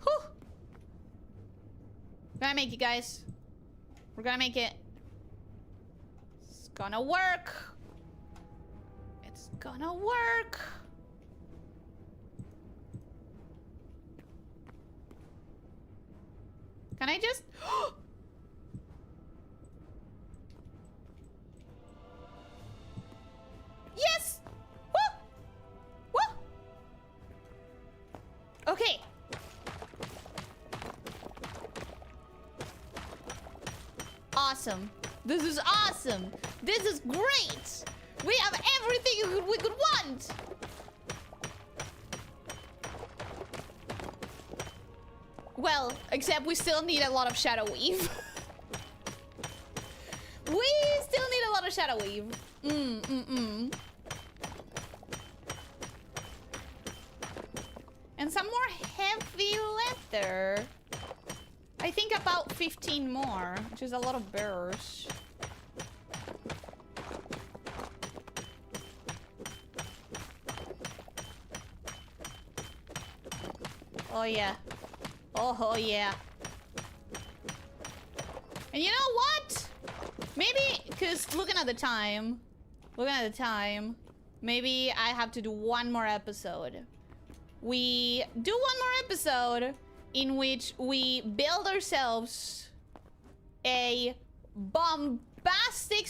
Whew. We're gonna make it, guys. We're gonna make it. It's gonna work. It's gonna work. Can I just... Yes! Woo! Woo! Okay. Awesome. This is awesome. This is great. We have everything we could want. Well, except we still need a lot of shadow weave. We still need a lot of shadow weave. And some more heavy leather. I think about 15 more, which is a lot of bears. Oh yeah. Oh yeah. And you know what? Maybe, because looking at the time, maybe I have to do one more episode. We do one more episode in which we build ourselves a bombastic...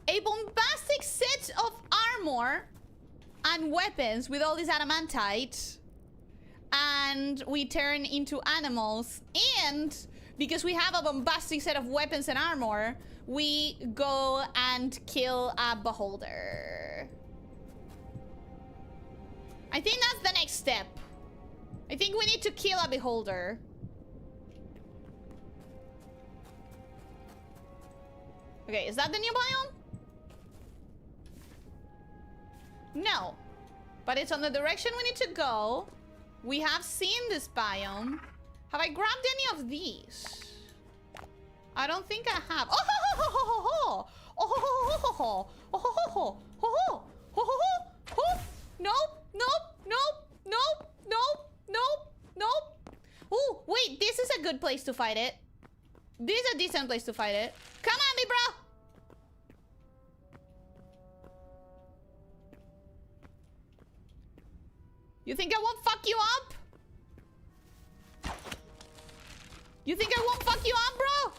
A bombastic set of armor and weapons with all this adamantite, and we turn into animals. And because we have a bombastic set of weapons and armor, we go and kill a beholder. I think that's the next step. I think we need to kill a beholder. Okay, is that the new biome? No, but it's on the direction we need to go. We have seen this biome. Have I grabbed any of these? I don't think I have. Oh, ho, ho, ho, ho, ho. Oh, ho, ho, ho, ho. Oh, ho, ho, ho. Ho, ho. Ho, ho, ho. Ho. Nope, nope, nope, nope, nope, nope, nope. Ooh, wait, this is a good place to fight it. This is a decent place to fight it. Come on, me bro. You think I won't fuck you up? You think I won't fuck you up, bro?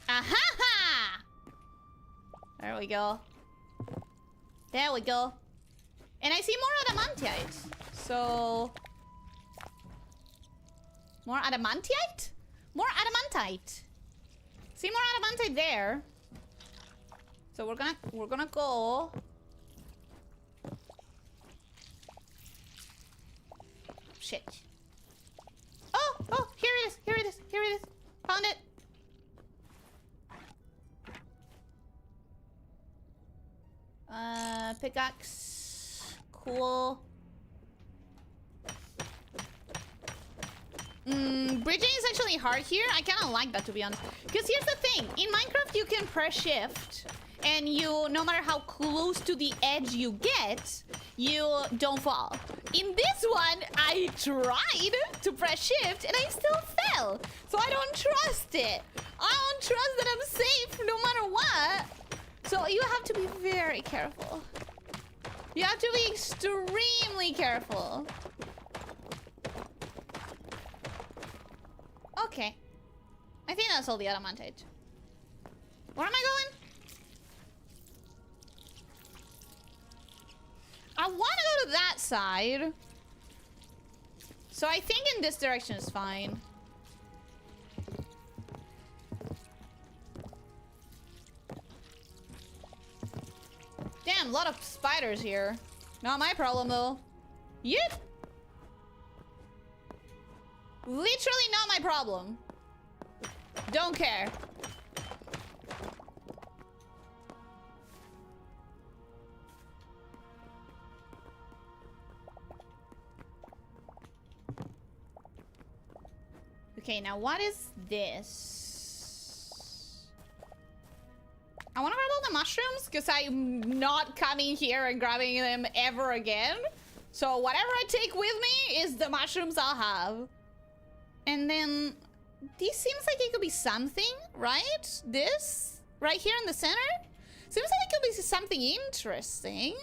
Aha! There we go. There we go. And I see more adamantite. So... More adamantite? More adamantite. See more adamantite there. So we're gonna go. Shit. Oh, here it is, here it is, here it is. Found it. Pickaxe. Cool. Bridging is actually hard here. I kind of like that, to be honest. Because here's the thing. In Minecraft, you can press shift. And you, no matter how close to the edge you get, you don't fall. In this one, I tried to press shift and I still fell. So I don't trust it. I don't trust that I'm safe no matter what. So you have to be very careful. You have to be extremely careful. Okay. I think that's all the adamantite. Where am I going? I want to go to that side. So I think in this direction is fine. Damn, a lot of spiders here. Not my problem though. Yep. Literally not my problem. Don't care. Okay, now what is this? I want to grab all the mushrooms because I'm not coming here and grabbing them ever again. So whatever I take with me is the mushrooms I'll have. And then this seems like it could be something, right? This right here in the center seems like it could be something interesting.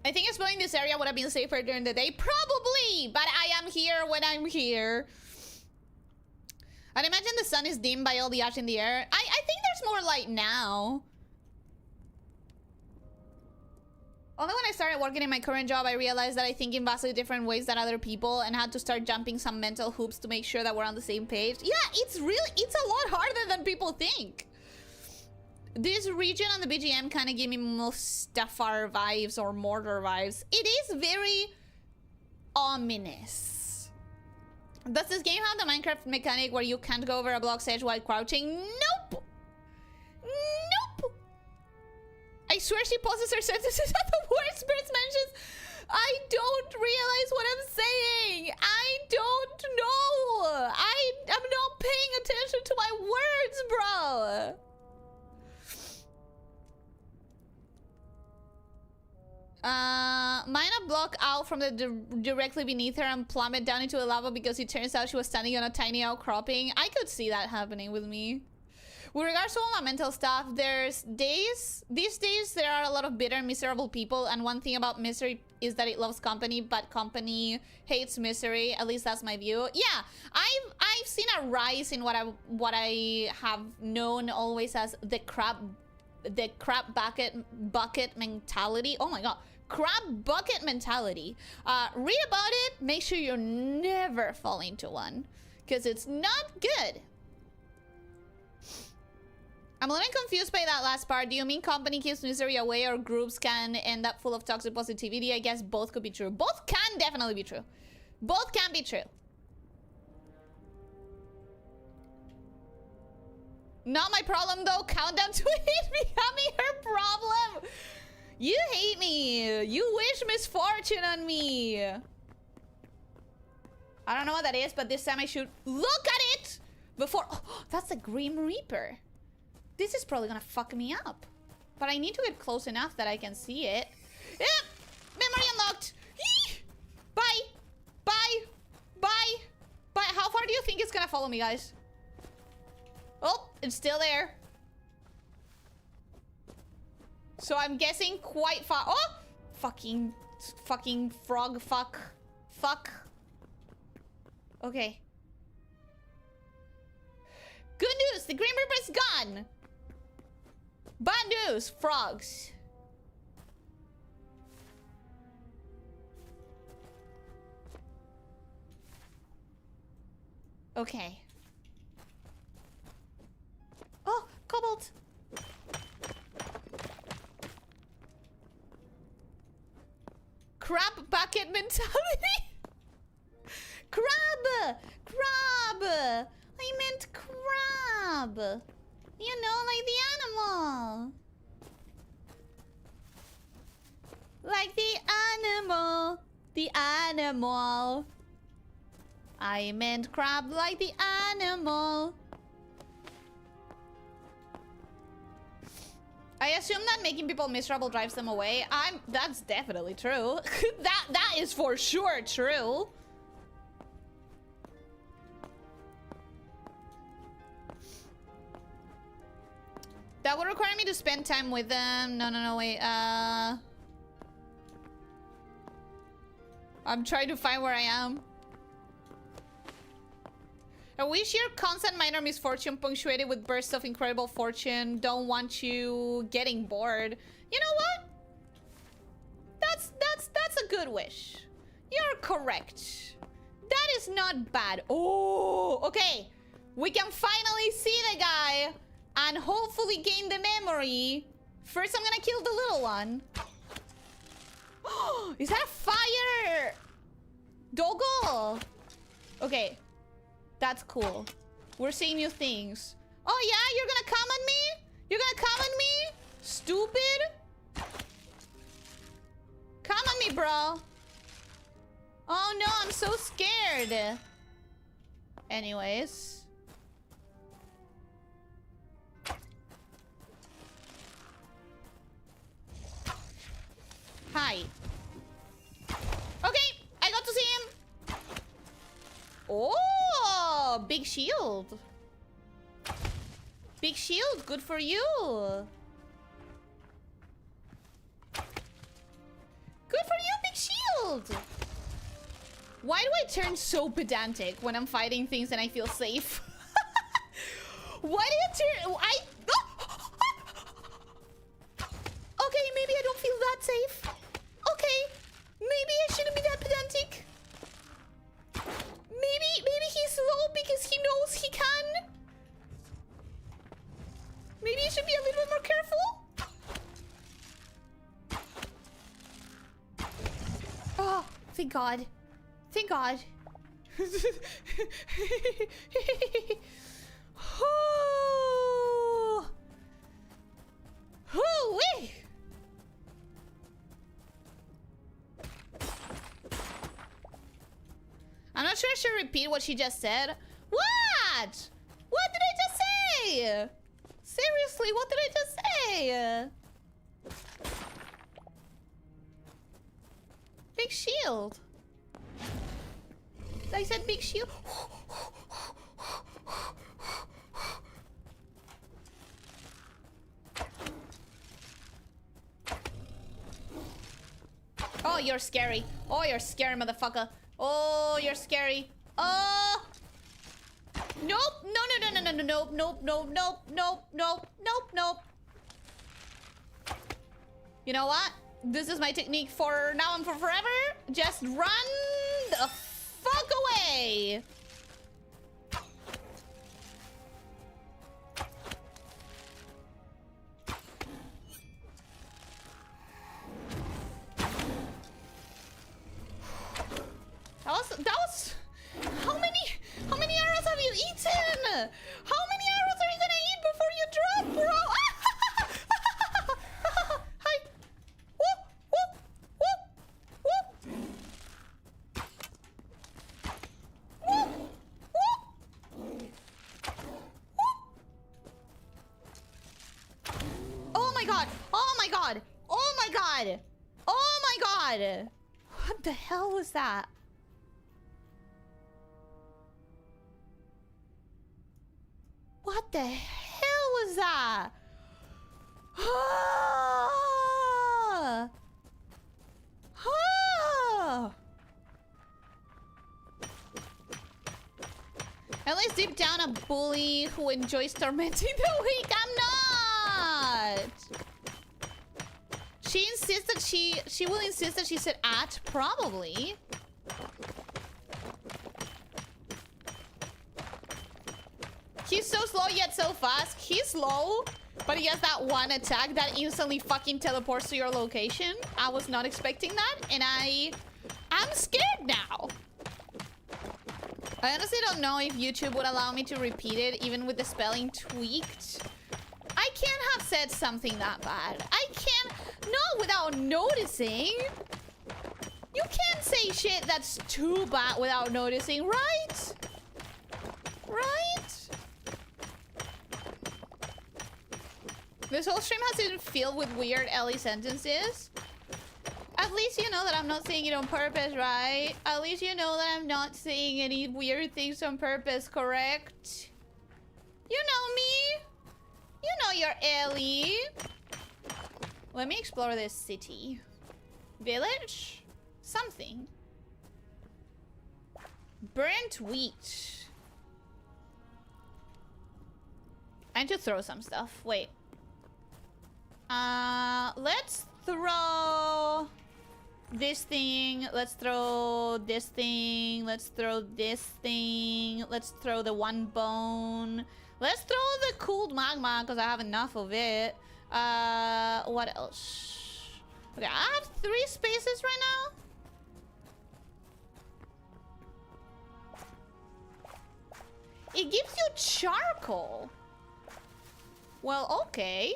I think exploring this area would have been safer during the day. Probably, but I am here when I'm here. I'd imagine the sun is dimmed by all the ash in the air. I think there's more light now. Although when I started working in my current job, I realized that I think in vastly different ways than other people and had to start jumping some mental hoops to make sure that we're on the same page. Yeah, it's a lot harder than people think. This region on the BGM kind of gave me Mustafar vibes or Mortar vibes. It is very ominous. Does this game have the Minecraft mechanic where you can't go over a block's edge while crouching? Nope. Nope. I swear she pauses her sentences at the worst Birds mentions. I don't realize what I'm saying. I don't know. I'm not paying attention to my words, bro. Mine a block out from the directly beneath her and plummet down into the lava because it turns out she was standing on a tiny outcropping. I could see that happening with me. With regards to ornamental stuff, these days there are a lot of bitter and miserable people, and one thing about misery is that it loves company, but company hates misery. At least that's my view. Yeah, I've seen a rise in what I have known always as the crab bucket mentality. Oh my god, crab bucket mentality. Read about it. Make sure you never fall into one, because it's not good. I'm a little confused by that last part. Do you mean company keeps misery away, or groups can end up full of toxic positivity? I guess both could be true. Both can definitely be true. Both can be true. Not my problem though. Countdown to it becoming her problem. You hate me. You wish misfortune on me. I don't know what that is, but this time I should look at it before. Oh, that's the Grim Reaper. This is probably gonna fuck me up. But I need to get close enough that I can see it. Memory unlocked. Bye. Bye. Bye. Bye. How far do you think it's gonna follow me, guys? Oh, it's still there. So I'm guessing quite far. Oh! Fucking frog fuck. Fuck. Okay. Good news, the Grim Reaper's gone. Bad news, frogs. Okay. Oh, cobalt. Crab bucket mentality. Crab. I meant crab. You know, like the animal. Like the animal. The animal. I meant crab like the animal. I assume that making people miserable drives them away. That's definitely true. that is for sure true. That would require me to spend time with them. No, wait. I'm trying to find where I am. I wish your constant minor misfortune punctuated with bursts of incredible fortune. Don't want you getting bored. You know what? That's a good wish. You're correct. That is not bad. Oh, okay. We can finally see the guy and hopefully gain the memory. First, I'm gonna kill the little one. Is that a fire doggo? Okay. That's cool. We're seeing new things. Oh yeah, you're gonna come at me? You're gonna come at me? Stupid? Come at me, bro. Oh no, I'm so scared. Anyways. Hi. Okay, I got to see him. Oh, big shield. Big shield, good for you. Good for you, big shield. Why do I turn so pedantic when I'm fighting things and I feel safe? Why do you turn... Okay, maybe I don't feel that safe. Okay, maybe I shouldn't be that pedantic. Maybe he's slow because he knows he can. Maybe I should be a little bit more careful. Oh, thank God. Thank God. Wee. I'm not sure I should repeat what she just said. What? What did I just say? Seriously, what did I just say? Big shield. I said big shield. Oh, you're scary. Oh, you're scary, motherfucker. Oh, you're scary. Oh. Nope. Nope. You know what? This is my technique for now and for forever. Just run the fuck away. That was how many arrows have you eaten? How many arrows are you gonna eat before you drop, bro? Hi. Whoop, whoop, whoop, whoop. Whoop, whoop. Whoop. Oh my god. Oh my god. Oh my god. Oh my god. What the hell was that? What the hell was that? At least deep down a bully who enjoys tormenting the weak. I'm not. She insists that she will insist that she said at, probably. He's so slow yet so fast. He's slow, but he has that one attack that instantly fucking teleports to your location. I was not expecting that, and I'm scared now. I honestly don't know if YouTube would allow me to repeat it, even with the spelling tweaked. I can't have said something that bad. I can't... Not without noticing. You can't say shit that's too bad without noticing, right? Right? This whole stream has been filled with weird Ellie sentences. At least you know that I'm not saying it on purpose, right? At least you know that I'm not saying any weird things on purpose, correct? You know me. You know you're Ellie. Let me explore this city. Village? Something. Burnt wheat. I need to throw some stuff. Wait. Let's throw this thing. Let's throw this thing. Let's throw this thing. Let's throw the one bone. Let's throw the cooled magma because I have enough of it. What else? Okay, I have 3 spaces right now. It gives you charcoal. Well, okay.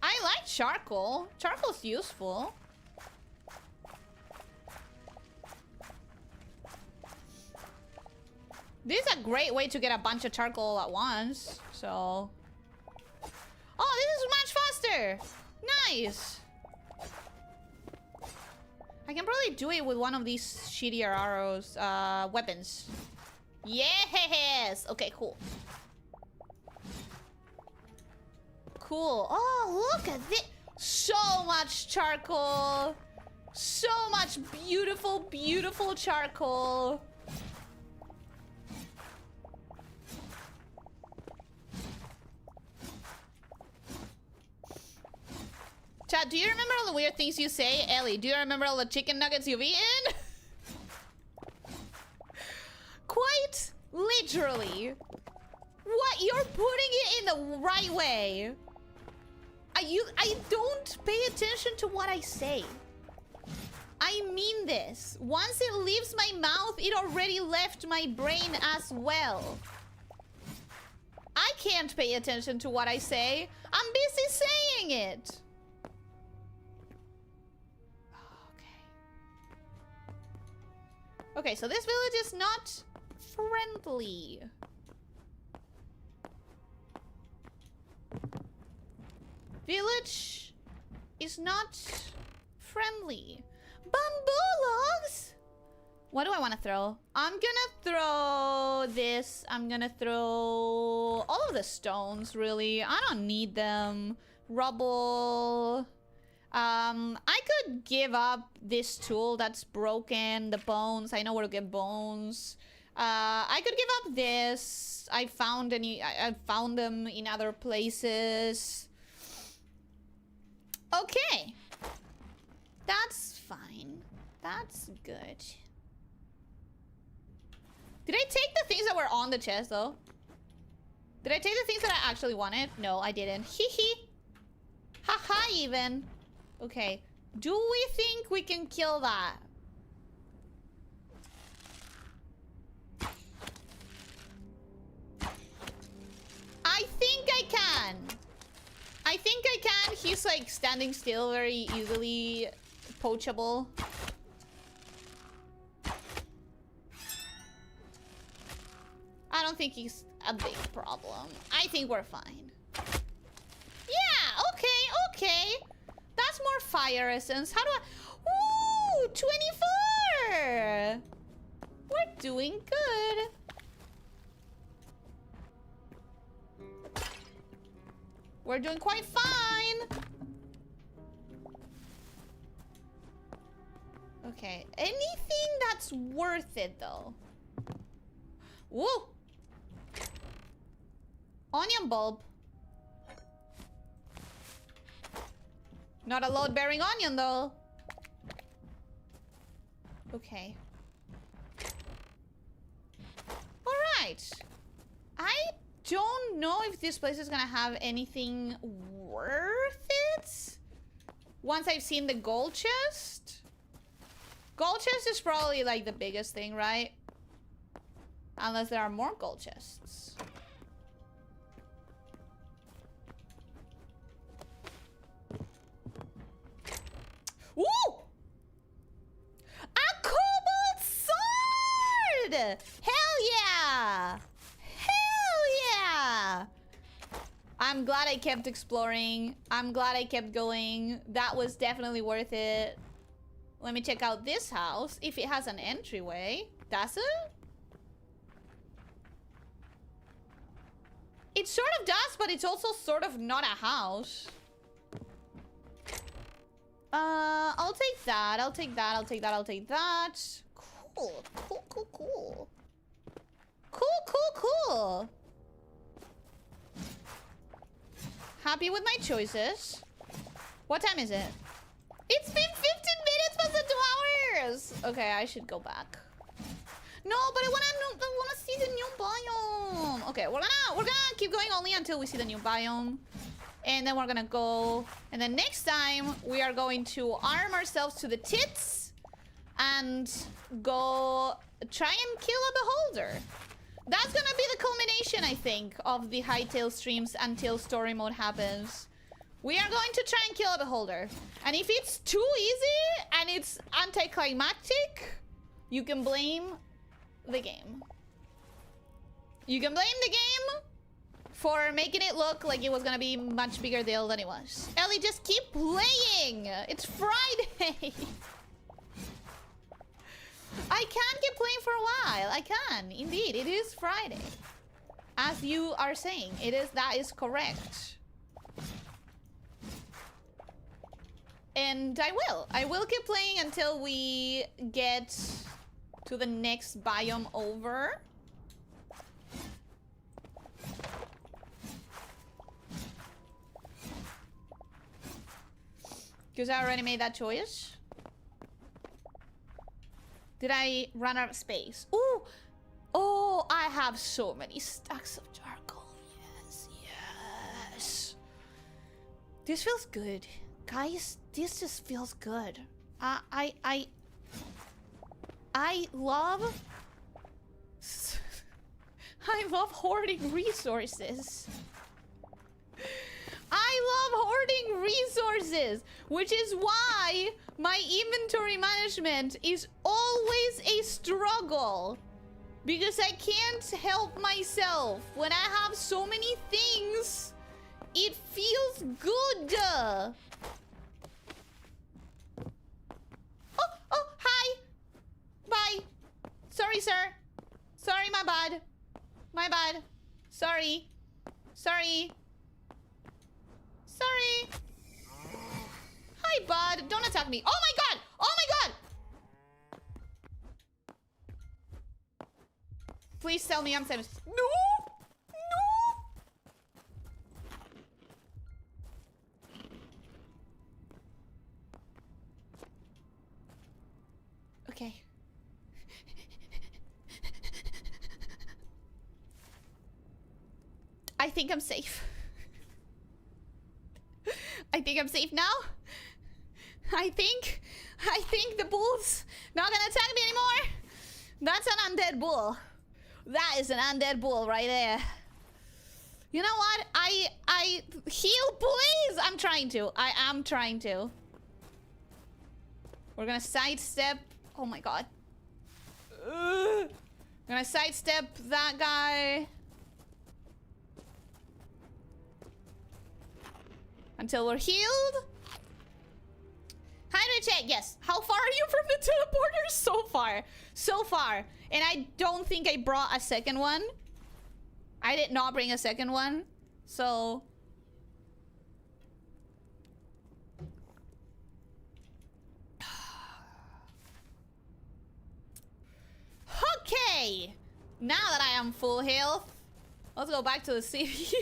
I like charcoal. Charcoal's useful. This is a great way to get a bunch of charcoal at once. So... Oh, this is much faster. Nice. I can probably do it with one of these shittier arrows. Weapons. Yes. Okay, cool. Cool. Oh, look at this. So much charcoal. So much beautiful, beautiful charcoal. Chat, do you remember all the weird things you say? Ellie, do you remember all the chicken nuggets you've eaten? Quite literally. What? You're putting it in the right way. I don't pay attention to what I say. I mean this. Once it leaves my mouth, it already left my brain as well. I can't pay attention to what I say. I'm busy saying it. Okay, so this village is not friendly. Village is not friendly. Bamboo logs? What do I want to throw? I'm gonna throw this. I'm gonna throw all of the stones, really. I don't need them. Rubble. I could give up this tool that's broken. The bones. I know where to get bones. I could give up this. I found them in other places. Okay. That's fine. That's good. Did I take the things that were on the chest, though? Did I take the things that I actually wanted? No, I didn't. Hee hee. Haha, even. Okay. Do we think we can kill that? I think I can. I think I can. He's like standing still, very easily poachable. I don't think he's a big problem. I think we're fine. Yeah, okay. That's more fire essence. How do I... Ooh, 24! We're doing good. We're doing quite fine. Okay, anything that's worth it, though. Woo! Onion bulb. Not a load-bearing onion, though. Okay. Alright. I don't know if this place is gonna have anything worth it. Once I've seen the gold chest. Gold chest is probably like the biggest thing, right? Unless there are more gold chests. Woo! A cobalt sword! Hell yeah! Hell yeah! I'm glad I kept exploring. I'm glad I kept going. That was definitely worth it. Let me check out this house. If it has an entryway. Does it? It sort of does, but it's also sort of not a house. I'll take that. I'll take that. I'll take that. I'll take that. Cool. Cool, cool, cool. Cool, cool, cool. Happy with my choices. What time is it? It's been 15 minutes plus the 2 hours. Okay, I should go back. No, but I wanna see the new biome. Okay, we're gonna keep going only until we see the new biome. And then we're gonna go. And then next time we are going to arm ourselves to the tits and go try and kill a beholder. That's gonna be the culmination, I think, of the hytale streams until story mode happens. We are going to try and kill a beholder. And if it's too easy and it's anticlimactic, you can blame the game. You can blame the game for making it look like it was gonna be much bigger deal than it was. Ellie, just keep playing! It's Friday! I can keep playing for a while. I can, indeed. It is Friday. As you are saying, that is correct. And I will keep playing until we get to the next biome over. Because I already made that choice. Did I run out of space? Ooh! Oh, I have so many stacks of charcoal. Yes, yes. This feels good. Guys, this just feels good. I love... I love hoarding resources. I love hoarding resources, which is why my inventory management is always a struggle. Because I can't help myself. When I have so many things, it feels good. Oh, hi. Bye. Sorry, sir. Sorry, my bad. My bad. Sorry. Sorry. Sorry. Hi, bud. Don't attack me. Oh my god! Oh my god! Please tell me I'm safe. No! No! Okay. I think I'm safe. I think I'm safe now. I think the bull's not gonna attack me anymore. That's an undead bull. That is an undead bull right there. You know what? I heal, please. I'm trying to. I am trying to. We're gonna sidestep. Oh my god. We're gonna sidestep that guy. Until we're healed. Hydrate check, yes. How far are you from the teleporter? So far. So far. And I don't think I brought a second one. I did not bring a second one. So... okay. Now that I am full health, let's go back to the city.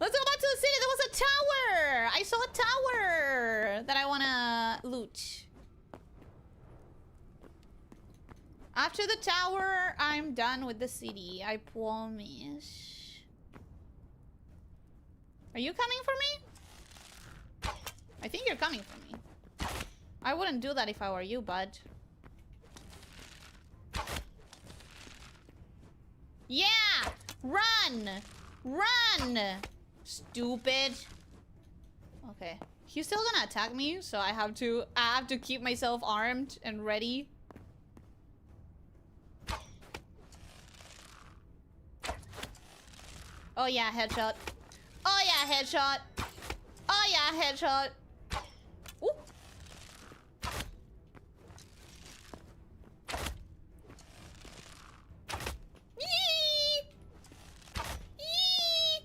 Let's go back to the city. There was a tower. I saw a tower that I want to loot. After the tower, I'm done with the city. I promise. Are you coming for me? I think you're coming for me. I wouldn't do that if I were you, bud. Yeah! Run! Run! Stupid. Okay. He's still gonna attack me, so I have to keep myself armed and ready. Oh yeah, headshot. Oh yeah, headshot. Oh yeah, headshot. Ooh. Yee! Yee!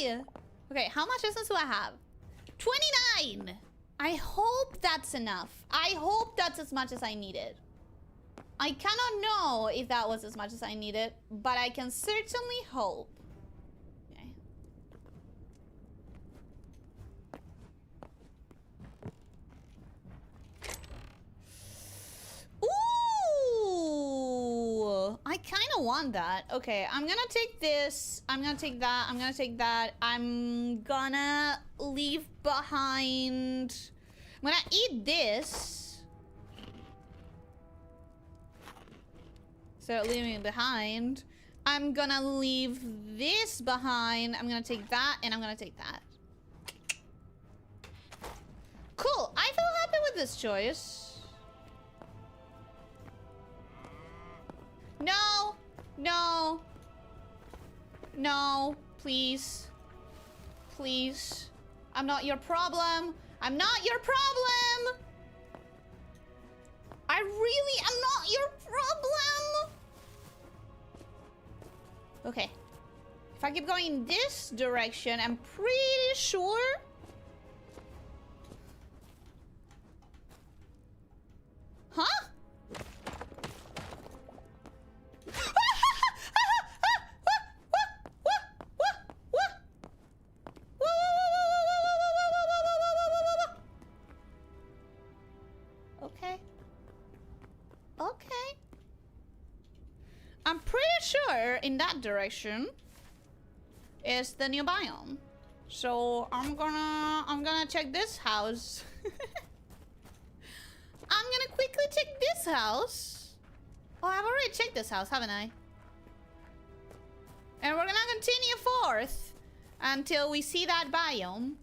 Yay! Okay, how much essence do I have? 29! I hope that's enough. I hope that's as much as I needed. I cannot know if that was as much as I needed, but I can certainly hope. Okay. Ooh! I kind of want that. Okay, I'm gonna take this. I'm gonna take that. I'm gonna take that. I'm gonna leave behind... I'm gonna eat this. So leaving it behind. I'm gonna leave this behind. I'm gonna take that, and I'm gonna take that. Cool. I feel happy with this choice. No. No. No. Please. Please. I'm not your problem. I'm not your problem. I really am not your problem. Okay. If I keep going in this direction, I'm pretty sure... Huh? Okay. Okay. I'm pretty sure in that direction is the new biome. So I'm gonna check this house. I'm gonna quickly check this house. Oh, I've already checked this house, haven't I? And we're gonna continue forth until we see that biome.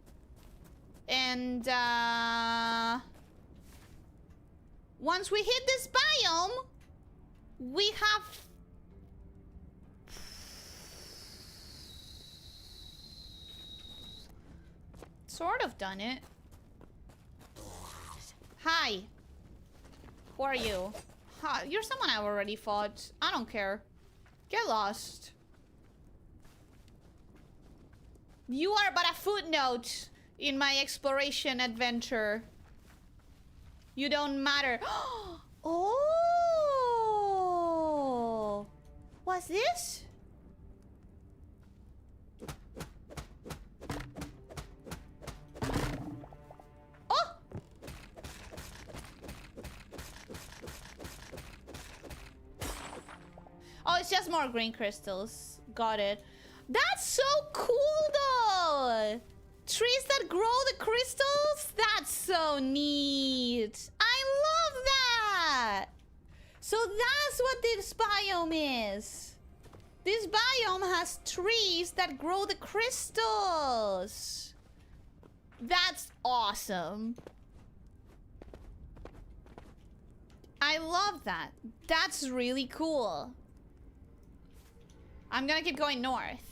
And once we hit this biome, we have sort of done it. Hi. Who are you? Hi, you're someone I've already fought. I don't care. Get lost. You are but a footnote in my exploration adventure. You don't matter. Oh! What's this? Oh! Oh, it's just more green crystals. Got it. That's so cool, though! Trees that grow the crystals? That's so neat. I love that. So that's what this biome is. This biome has trees that grow the crystals. That's awesome. I love that. That's really cool. I'm gonna keep going north.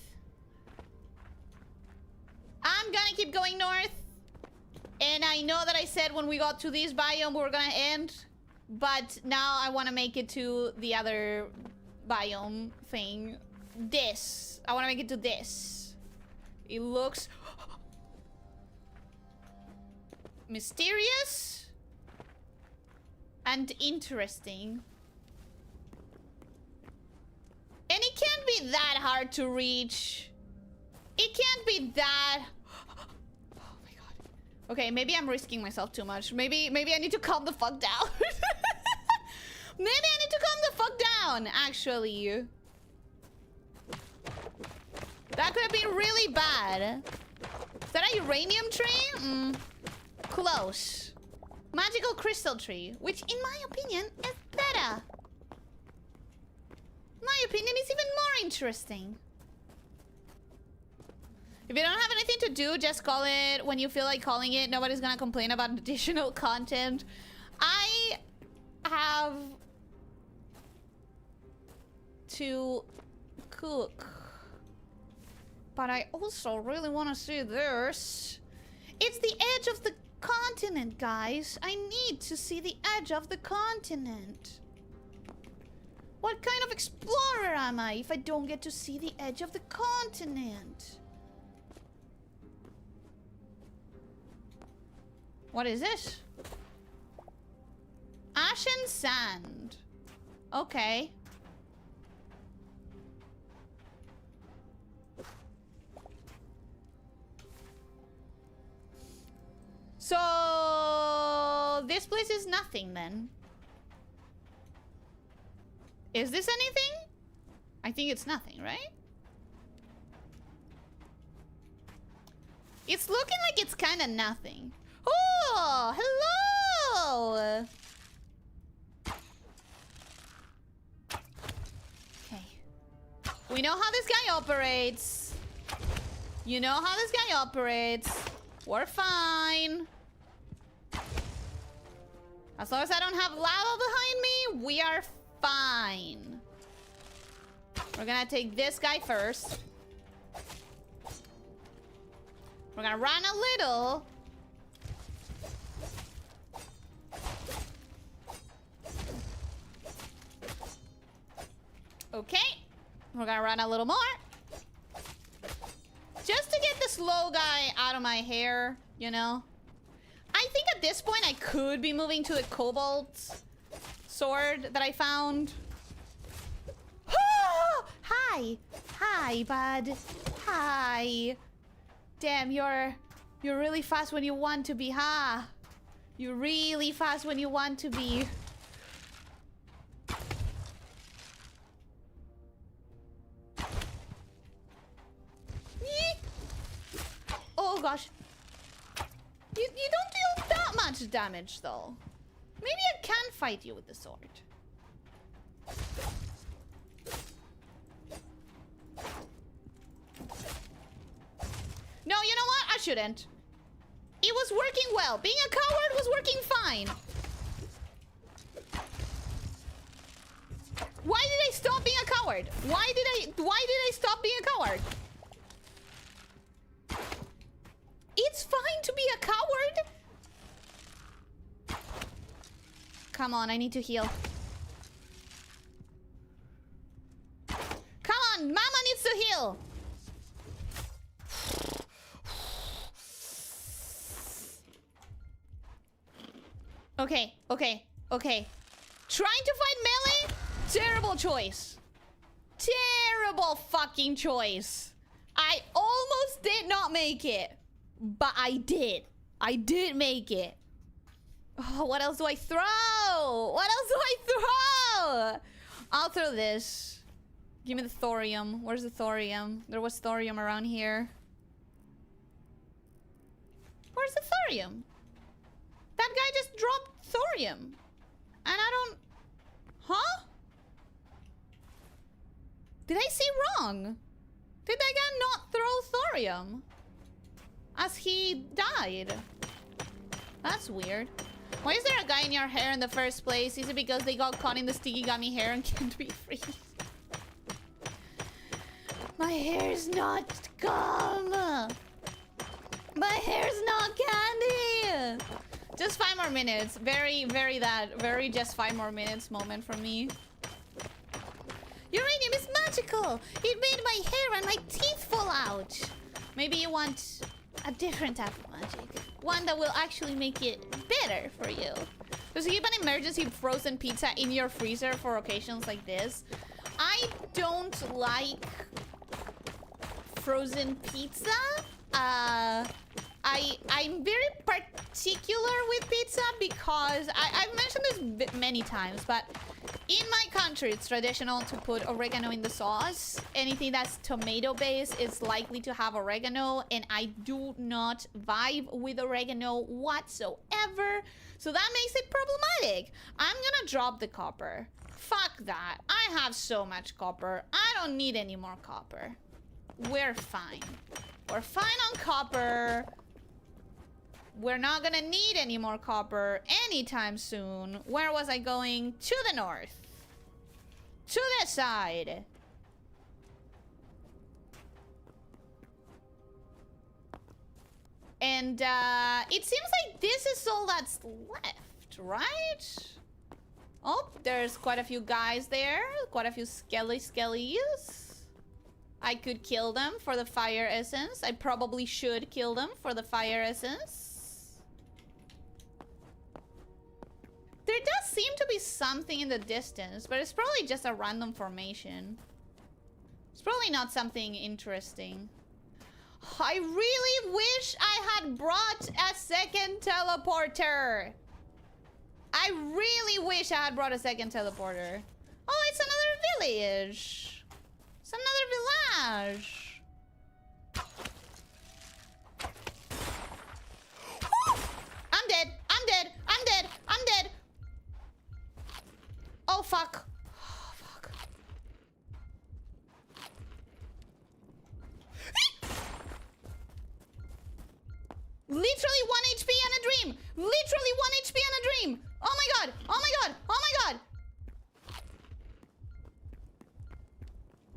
I'm gonna keep going north. And I know that I said when we got to this biome we were gonna end. But now I want to make it to the other biome thing. This. I want to make it to this. It looks... mysterious. And interesting. And it can't be that hard to reach. It can't be that... Oh my god. Okay, maybe I'm risking myself too much. Maybe I need to calm the fuck down. Maybe I need to calm the fuck down, actually. That could have been really bad. Is that a uranium tree? Close. Magical crystal tree, which in my opinion is better. My opinion is even more interesting. If you don't have anything to do, just call it when you feel like calling it. Nobody's gonna complain about additional content. I have to cook. But I also really want to see this. It's the edge of the continent, guys. I need to see the edge of the continent. What kind of explorer am I if I don't get to see the edge of the continent? What is this? Ashen sand. Okay. So this place is nothing then. Is this anything? I think it's nothing, right? It's looking like it's kind of nothing. Oh, hello! Okay. We know how this guy operates. You know how this guy operates. We're fine. As long as I don't have lava behind me, we are fine. We're gonna take this guy first. We're gonna run a little. Okay. We're gonna run a little more. Just to get the slow guy out of my hair, you know? I think at this point I could be moving to the cobalt sword that I found. Hi. Hi, bud. Hi. Damn, you're really fast when you want to be, huh? You're really fast when you want to be. Oh gosh. You don't deal that much damage though. Maybe I can fight you with the sword. No, you know what? I shouldn't. It was working well. Being a coward was working fine. Why did I stop being a coward? Why did I stop being a coward? It's fine to be a coward. Come on, I need to heal. Come on, Mama needs to heal. Okay. Trying to fight melee? Terrible choice. Terrible fucking choice. I almost did not make it. But I did. I did make it. Oh, what else do I throw? What else do I throw? I'll throw this. Give me the thorium. Where's the thorium? There was thorium around here. Where's the thorium? That guy just dropped thorium. And I don't... Huh? Did I see wrong? Did that guy not throw thorium? As he died. That's weird. Why is there a guy in your hair in the first place? Is it because they got caught in the sticky gummy hair and can't be free? My hair is not gum. My hair's not candy. Just 5 more minutes. Very just 5 more minutes moment from me. Uranium is magical. It made my hair and my teeth fall out. Maybe you want a different type of magic. One that will actually make it better for you. Does it keep an emergency frozen pizza in your freezer for occasions like this? I don't like frozen pizza. I'm very particular with pizza because I've mentioned this many times, but In my country, it's traditional to put oregano in the sauce. Anything that's tomato-based is likely to have oregano, and I do not vibe with oregano whatsoever. So that makes it problematic. I'm gonna drop the copper. Fuck that. I have so much copper. I don't need any more copper. We're fine. We're fine on copper. We're not gonna need any more copper anytime soon. Where was I going? To the north. To the side. And it seems like this is all that's left, right? Oh, there's quite a few guys there. Quite a few skellies. I could kill them for the fire essence. I probably should kill them for the fire essence. There does seem to be something in the distance, but it's probably just a random formation. It's probably not something interesting. I really wish I had brought a second teleporter. I really wish I had brought a second teleporter. Oh, it's another village. It's another village. I'm dead. I'm dead. I'm dead. I'm dead. Oh, fuck. Oh, fuck. Literally 1 HP and a dream. Literally 1 HP and a dream. Oh my god. Oh my god. Oh my god.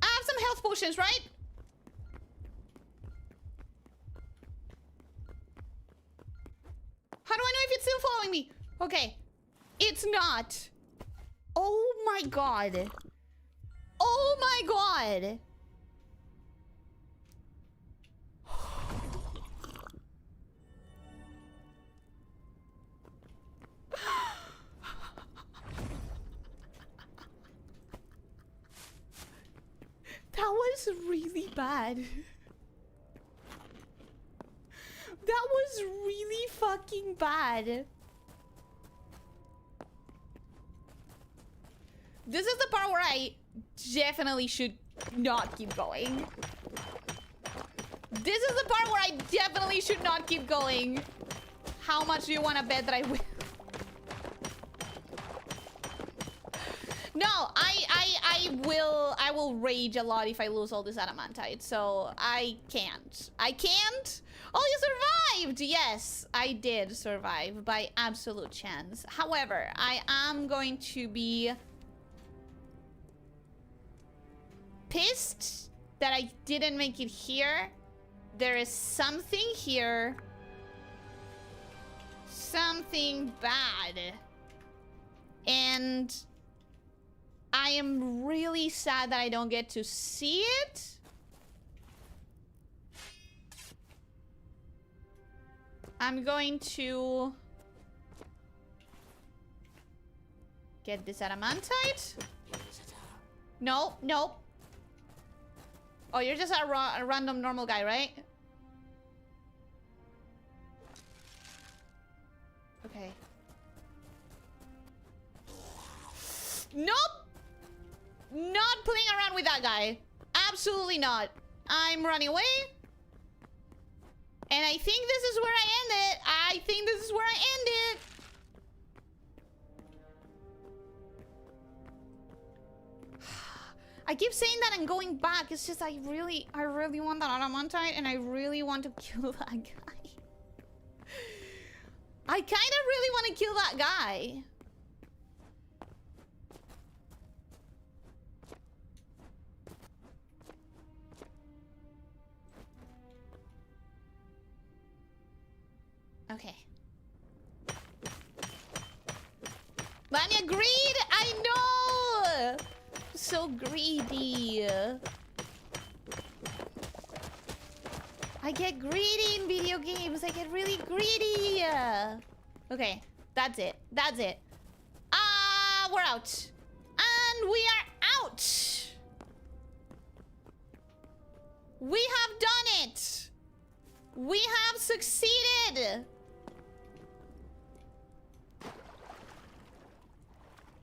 I have some health potions, right? How do I know if it's still following me? Okay. It's not. Oh my god. Oh my god. That was really bad. That was really fucking bad. This is the part where I definitely should not keep going. This is the part where I definitely should not keep going. How much do you want to bet that I will? No, I will rage a lot if I lose all this adamantite, so I can't. I can't? Oh, you survived! Yes, I did survive by absolute chance. However, I am going to be pissed that I didn't make it here. There is something here. Something bad. And I am really sad that I don't get to see it. I'm going to get this adamantite. No, nope. Oh, you're just a random normal guy, right? Okay. Nope! Not playing around with that guy. Absolutely not. I'm running away. And I think this is where I end it. I think this is where I end it. I keep saying that I'm going back. It's just I really want that adamantite and I really want to kill that guy. I kind of really want to kill that guy. Okay. Lamia, greed! I know! So greedy. I get greedy in video games. I get really greedy. Okay, that's it. That's it. We're out. And we are out. We have done it. We have succeeded.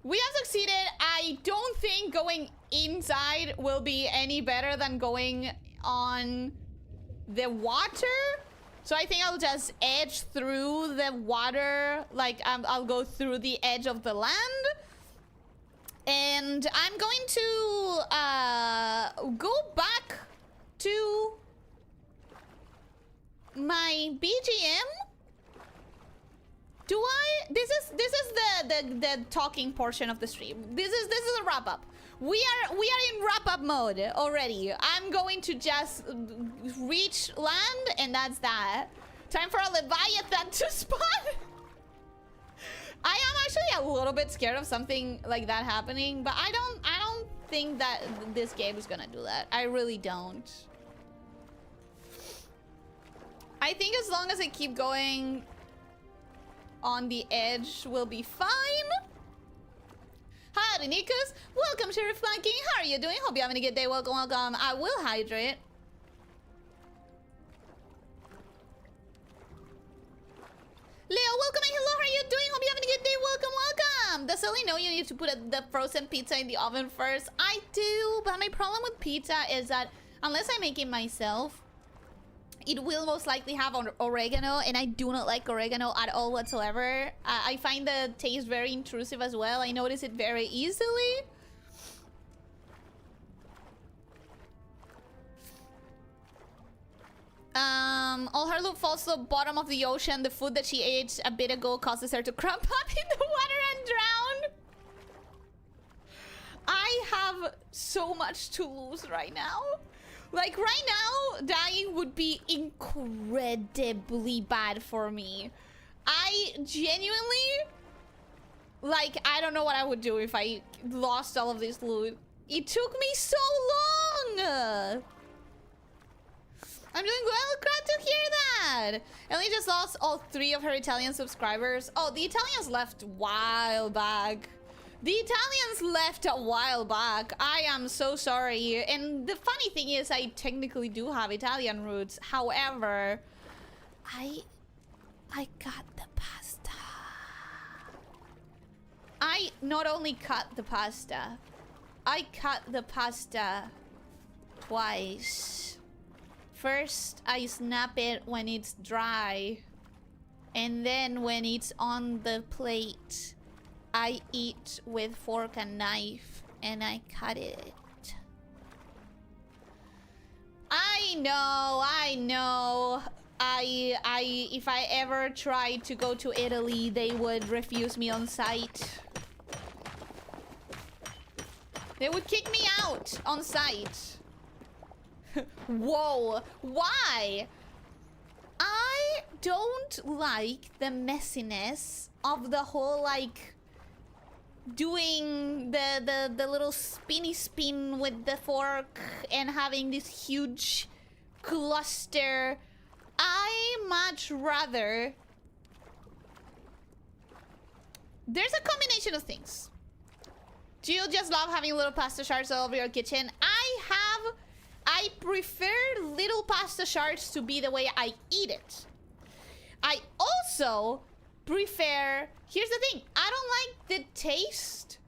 We have succeeded. I I don't think going inside will be any better than going on the water. So I think I'll just edge through the water. Like, I'll go through the edge of the land. And I'm going to go back to my BGM. Do I? This is the talking portion of the stream. This is a wrap up. We are in wrap up mode already. I'm going to just reach land, and that's that. Time for a Leviathan to spawn. I am actually a little bit scared of something like that happening, but I don't think that this game is gonna do that. I really don't. I think as long as I keep going on the edge, we'll be fine. Howdy, Nikas. Welcome, Sheriff Flanking. How are you doing? Hope you're having a good day. Welcome, welcome. I will hydrate. Leo, welcome and hello. How are you doing? Hope you're having a good day. Welcome, welcome. Does Ellie know you need to put the frozen pizza in the oven first? I do, but my problem with pizza is that unless I make it myself, it will most likely have oregano, and I do not like oregano at all whatsoever. I find the taste very intrusive as well. I notice it very easily. All her loot falls to the bottom of the ocean. The food that she ate a bit ago causes her to crump up in the water and drown. I have so much to lose right now. Like, right now, dying would be incredibly bad for me. I genuinely... Like, I don't know what I would do if I lost all of this loot. It took me so long! I'm doing well, glad to hear that! Ellie just lost all 3 of her Italian subscribers. Oh, the Italians left a while back. The Italians left a while back. I am so sorry. And the funny thing is, I technically do have Italian roots. However, I cut the pasta. I not only cut the pasta, I cut the pasta twice. First, I snap it when it's dry. And then when it's on the plate, I eat with fork and knife, and I cut it. I know. If I ever tried to go to Italy, they would refuse me on sight. They would kick me out on sight. Whoa, why? I don't like the messiness of the whole, like, doing the little spinny spin with the fork and having this huge cluster. I much rather... There's a combination of things. Do you just love having little pasta shards all over your kitchen? I prefer little pasta shards to be the way I eat it. I also prefer... Here's the thing. I don't like the taste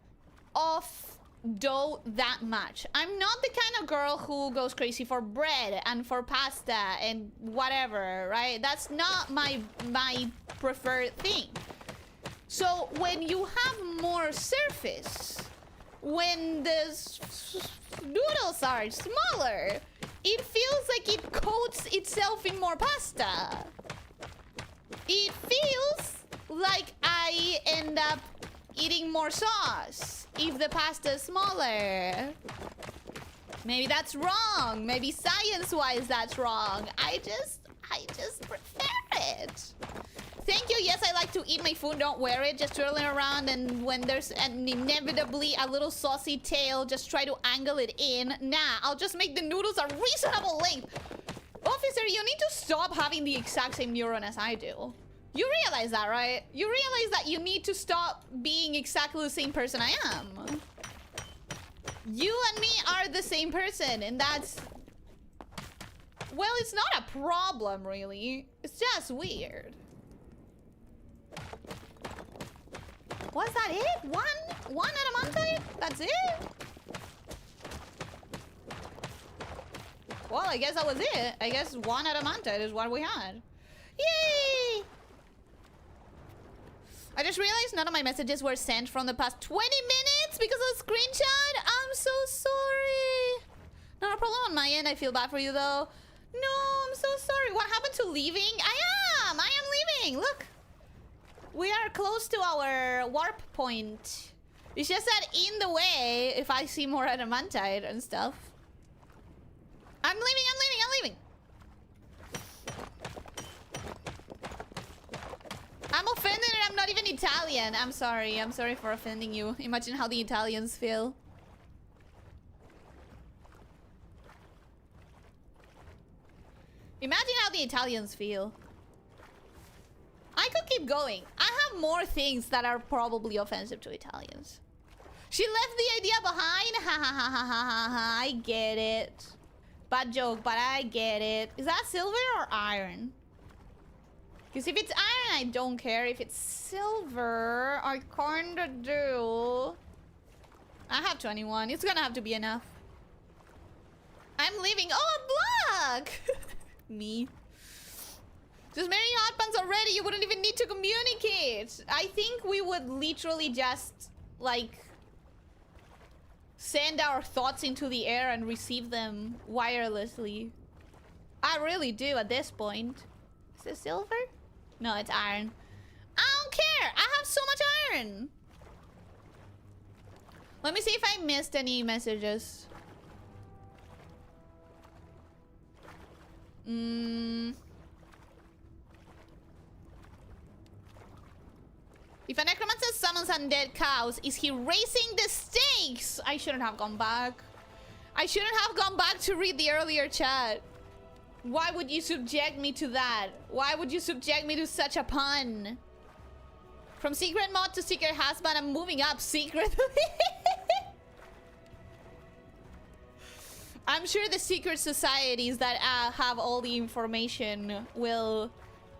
of dough that much. I'm not the kind of girl who goes crazy for bread and for pasta and whatever, right? That's not my preferred thing. So when you have more surface, when the noodles are smaller, it feels like it coats itself in more pasta. It feels like I end up eating more sauce if the pasta is smaller. Maybe that's wrong. Maybe science-wise that's wrong. I just prefer it. Thank you. Yes, I like to eat my food. Don't wear it. Just twirling around, and when there's inevitably a little saucy tail, just try to angle it in. Nah, I'll just make the noodles a reasonable length. Officer, you need to stop having the exact same neuron as I do. You realize that, right? You realize that you need to stop being exactly the same person I am. You and me are the same person, and that's... Well, it's not a problem, really. It's just weird. Was that it? One adamantite? That's it? Well, I guess that was it. I guess one adamantite is what we had. Yay! I just realized none of my messages were sent from the past 20 minutes because of the screenshot. I'm so sorry. Not a problem on my end. I feel bad for you though. No, I'm so sorry. What happened to leaving? I am leaving. Look. We are close to our warp point. It's just that in the way, if I see more adamantite and stuff. I'm leaving. I'm offended and I'm not even Italian. I'm sorry for offending you. Imagine how the Italians feel. Imagine how the Italians feel. I could keep going. I have more things that are probably offensive to Italians. She left the idea behind. Ha ha ha ha ha ha. I get it. Bad joke, but I get it. Is that silver or iron? Because if it's iron, I don't care. If it's silver, I kinda do. I have 21. It's gonna have to be enough. I'm leaving. Oh, a block! Me. There's many hot pants already. You wouldn't even need to communicate. I think we would literally just, like, send our thoughts into the air and receive them wirelessly. I really do at this point. Is this silver? No, it's iron. I don't care. I have so much iron. Let me see if I missed any messages. If a necromancer summons undead cows, is he raising the stakes? I shouldn't have gone back. I shouldn't have gone back to read the earlier chat. Why would you subject me to that? Why would you subject me to such a pun? From secret mod to secret husband, I'm moving up secretly. I'm sure the secret societies that have all the information will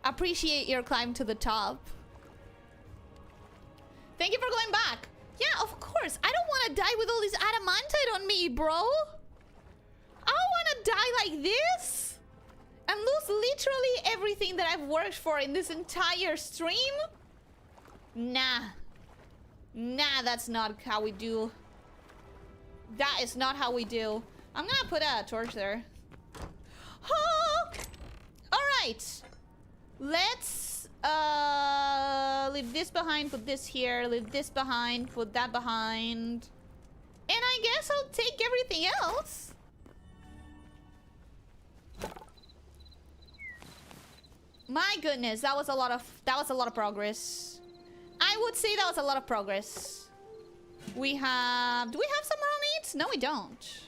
appreciate your climb to the top. Thank you for going back. Yeah, of course. I don't want to die with all this adamantite on me, bro. I don't want to die like this and lose literally everything that I've worked for in this entire stream. Nah. Nah, that's not how we do. That is not how we do. I'm gonna put a torch there. Oh! Alright. Let's leave this behind, put this here, leave this behind, put that behind. And I guess I'll take everything else. My goodness, that was a lot of progress. I would say that was a lot of progress. Do we have some raw meat? No, we don't.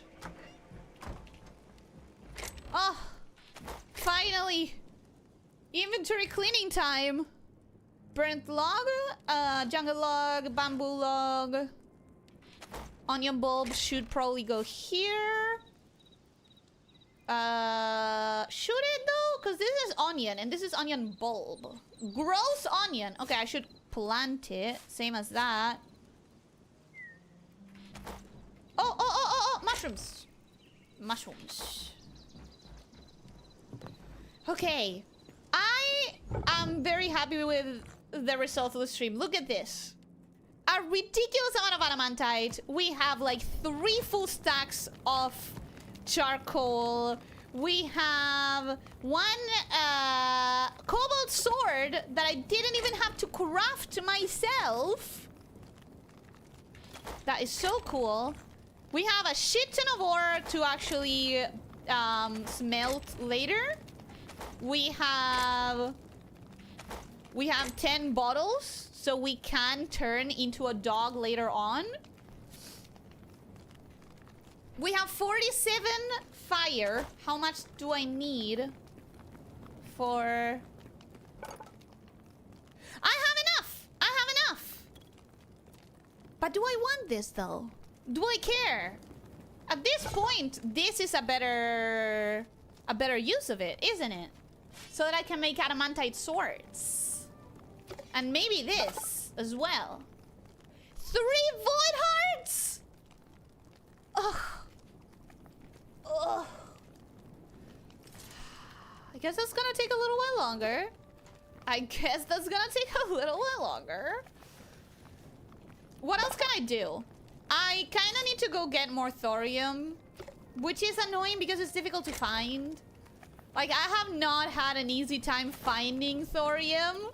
Oh, finally. Inventory cleaning time. Burnt log, jungle log, bamboo log. Onion bulb should probably go here. Should it though? Because this is onion and this is onion bulb. Gross onion. Okay, I should plant it. Same as that. Oh, mushrooms. Mushrooms. Okay. I am very happy with the result of the stream. Look at this. A ridiculous amount of adamantite. We have like 3 full stacks of charcoal. We have 1 cobalt sword that I didn't even have to craft myself. That is so cool. We have a shit ton of ore to actually smelt later. We have 10 bottles, so we can turn into a dog later on. We have 47 fire. How much do I need for... I have enough! I have enough! But do I want this, though? Do I care? At this point, this is a better use of it, isn't it? So that I can make adamantite swords. And maybe this as well. void hearts! Ugh. Ugh. I guess that's gonna take a little while longer. What else can I do? I kind of need to go get more thorium, which is annoying because it's difficult to find. Like, I have not had an easy time finding thorium.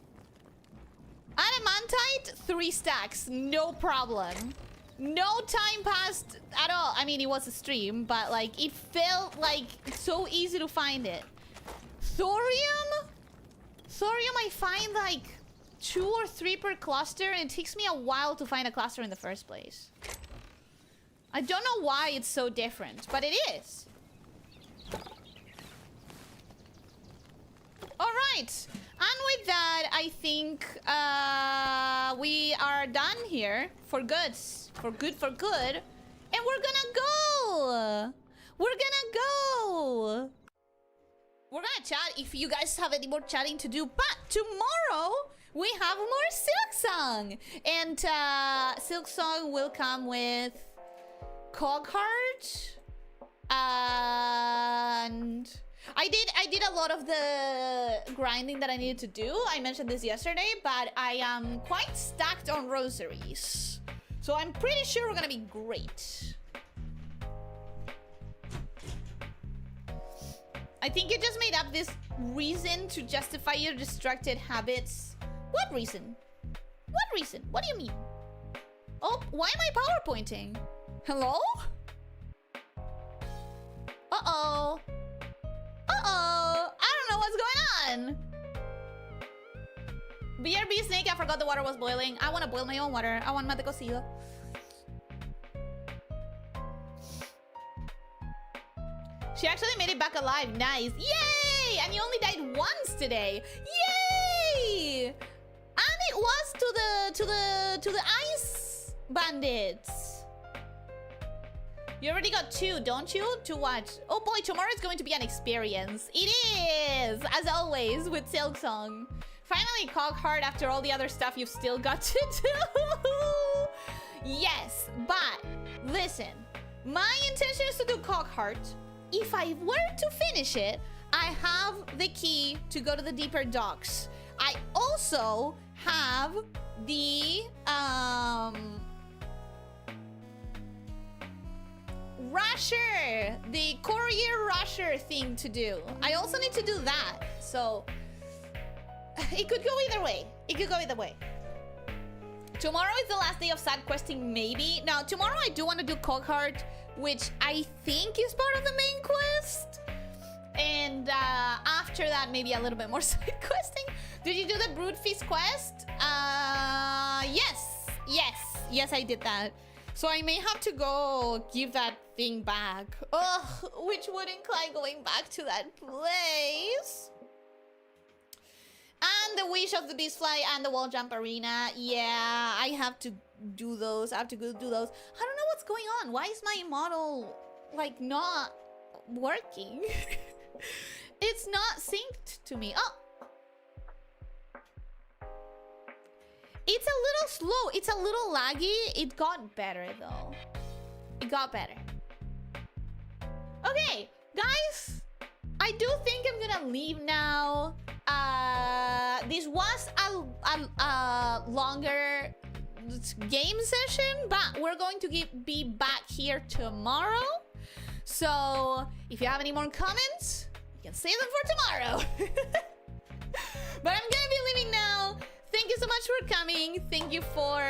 Adamantite, 3 stacks, no problem. No time passed at all. I mean, it was a stream, but like, it felt like so easy to find it. Thorium? Thorium, I find like 2 or 3 per cluster, and it takes me a while to find a cluster in the first place. I don't know why it's so different, but it is. Alright, and with that, I think we are done here for goods. For good. And we're gonna go! We're gonna chat if you guys have any more chatting to do, but tomorrow we have more Silksong! And Silksong will come with Coghart, and I did a lot of the grinding that I needed to do. I mentioned this yesterday, but I am quite stacked on rosaries, so I'm pretty sure we're gonna be great. I think you just made up this reason to justify your distracted habits. What reason? What reason? What do you mean? Oh, why am I PowerPointing? Hello? Uh-oh. Uh-oh. I don't know what's going on. BRB Snake, I forgot the water was boiling. I want to boil my own water. I want mate cocido. She actually made it back alive. Nice. Yay! And you only died once today. Yay! And it was to the ice bandits. You already got 2, don't you? To watch. Oh boy, tomorrow is going to be an experience. It is, as always, with Silksong. Finally, Coghart, after all the other stuff you've still got to do. Yes, but listen, my intention is to do Coghart. If I were to finish it, I have the key to go to the deeper docks. I also have the rusher, the courier rusher thing to do. I also need to do that. So it could go either way. Tomorrow is the last day of side questing, maybe. Now, tomorrow I do want to do Coghart, which I think is part of the main quest. And after that, maybe a little bit more side questing. Did you do the Brood Feast quest? Yes, I did that. So I may have to go give that thing back. Ugh, which would incline going back to that place. And the Wish of the Beastfly and the Wall Jump Arena. Yeah, I have to do those. I have to go do those. I don't know what's going on. Why is my model, like, not working? It's not synced to me. Oh! It's a little slow. It's a little laggy. It got better, though. It got better. Okay, guys. I do think I'm gonna leave now. This was a longer game session, but we're going to be back here tomorrow. So if you have any more comments, you can save them for tomorrow. But I'm gonna be leaving now. Thank you so much for coming. Thank you for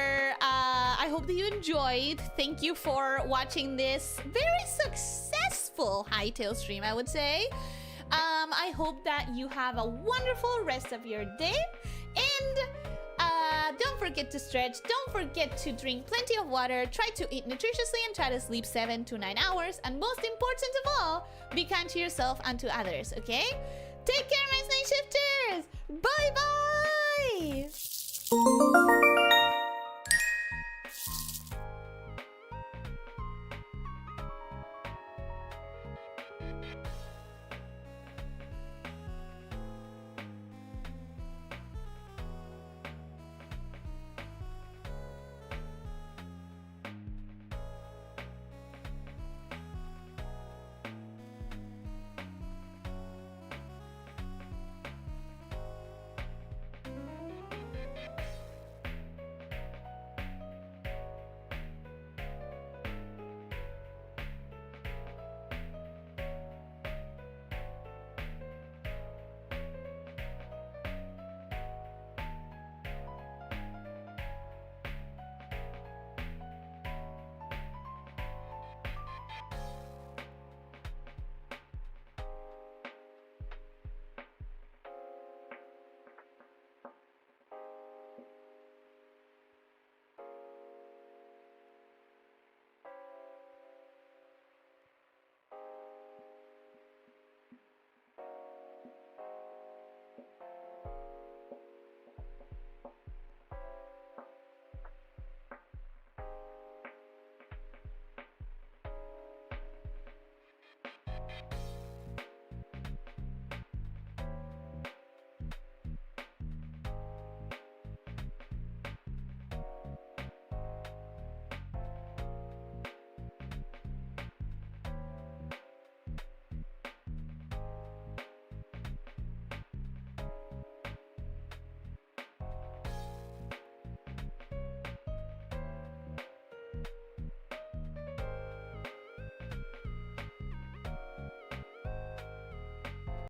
I hope that you enjoyed. Thank you for watching this very successful Hytale stream, I would say. I hope that you have a wonderful rest of your day, and don't forget to stretch, don't forget to drink plenty of water, try to eat nutritiously, and try to sleep 7 to 9 hours, and most important of all, be kind to yourself and to others, okay? Take care, my snake shifters! Bye bye!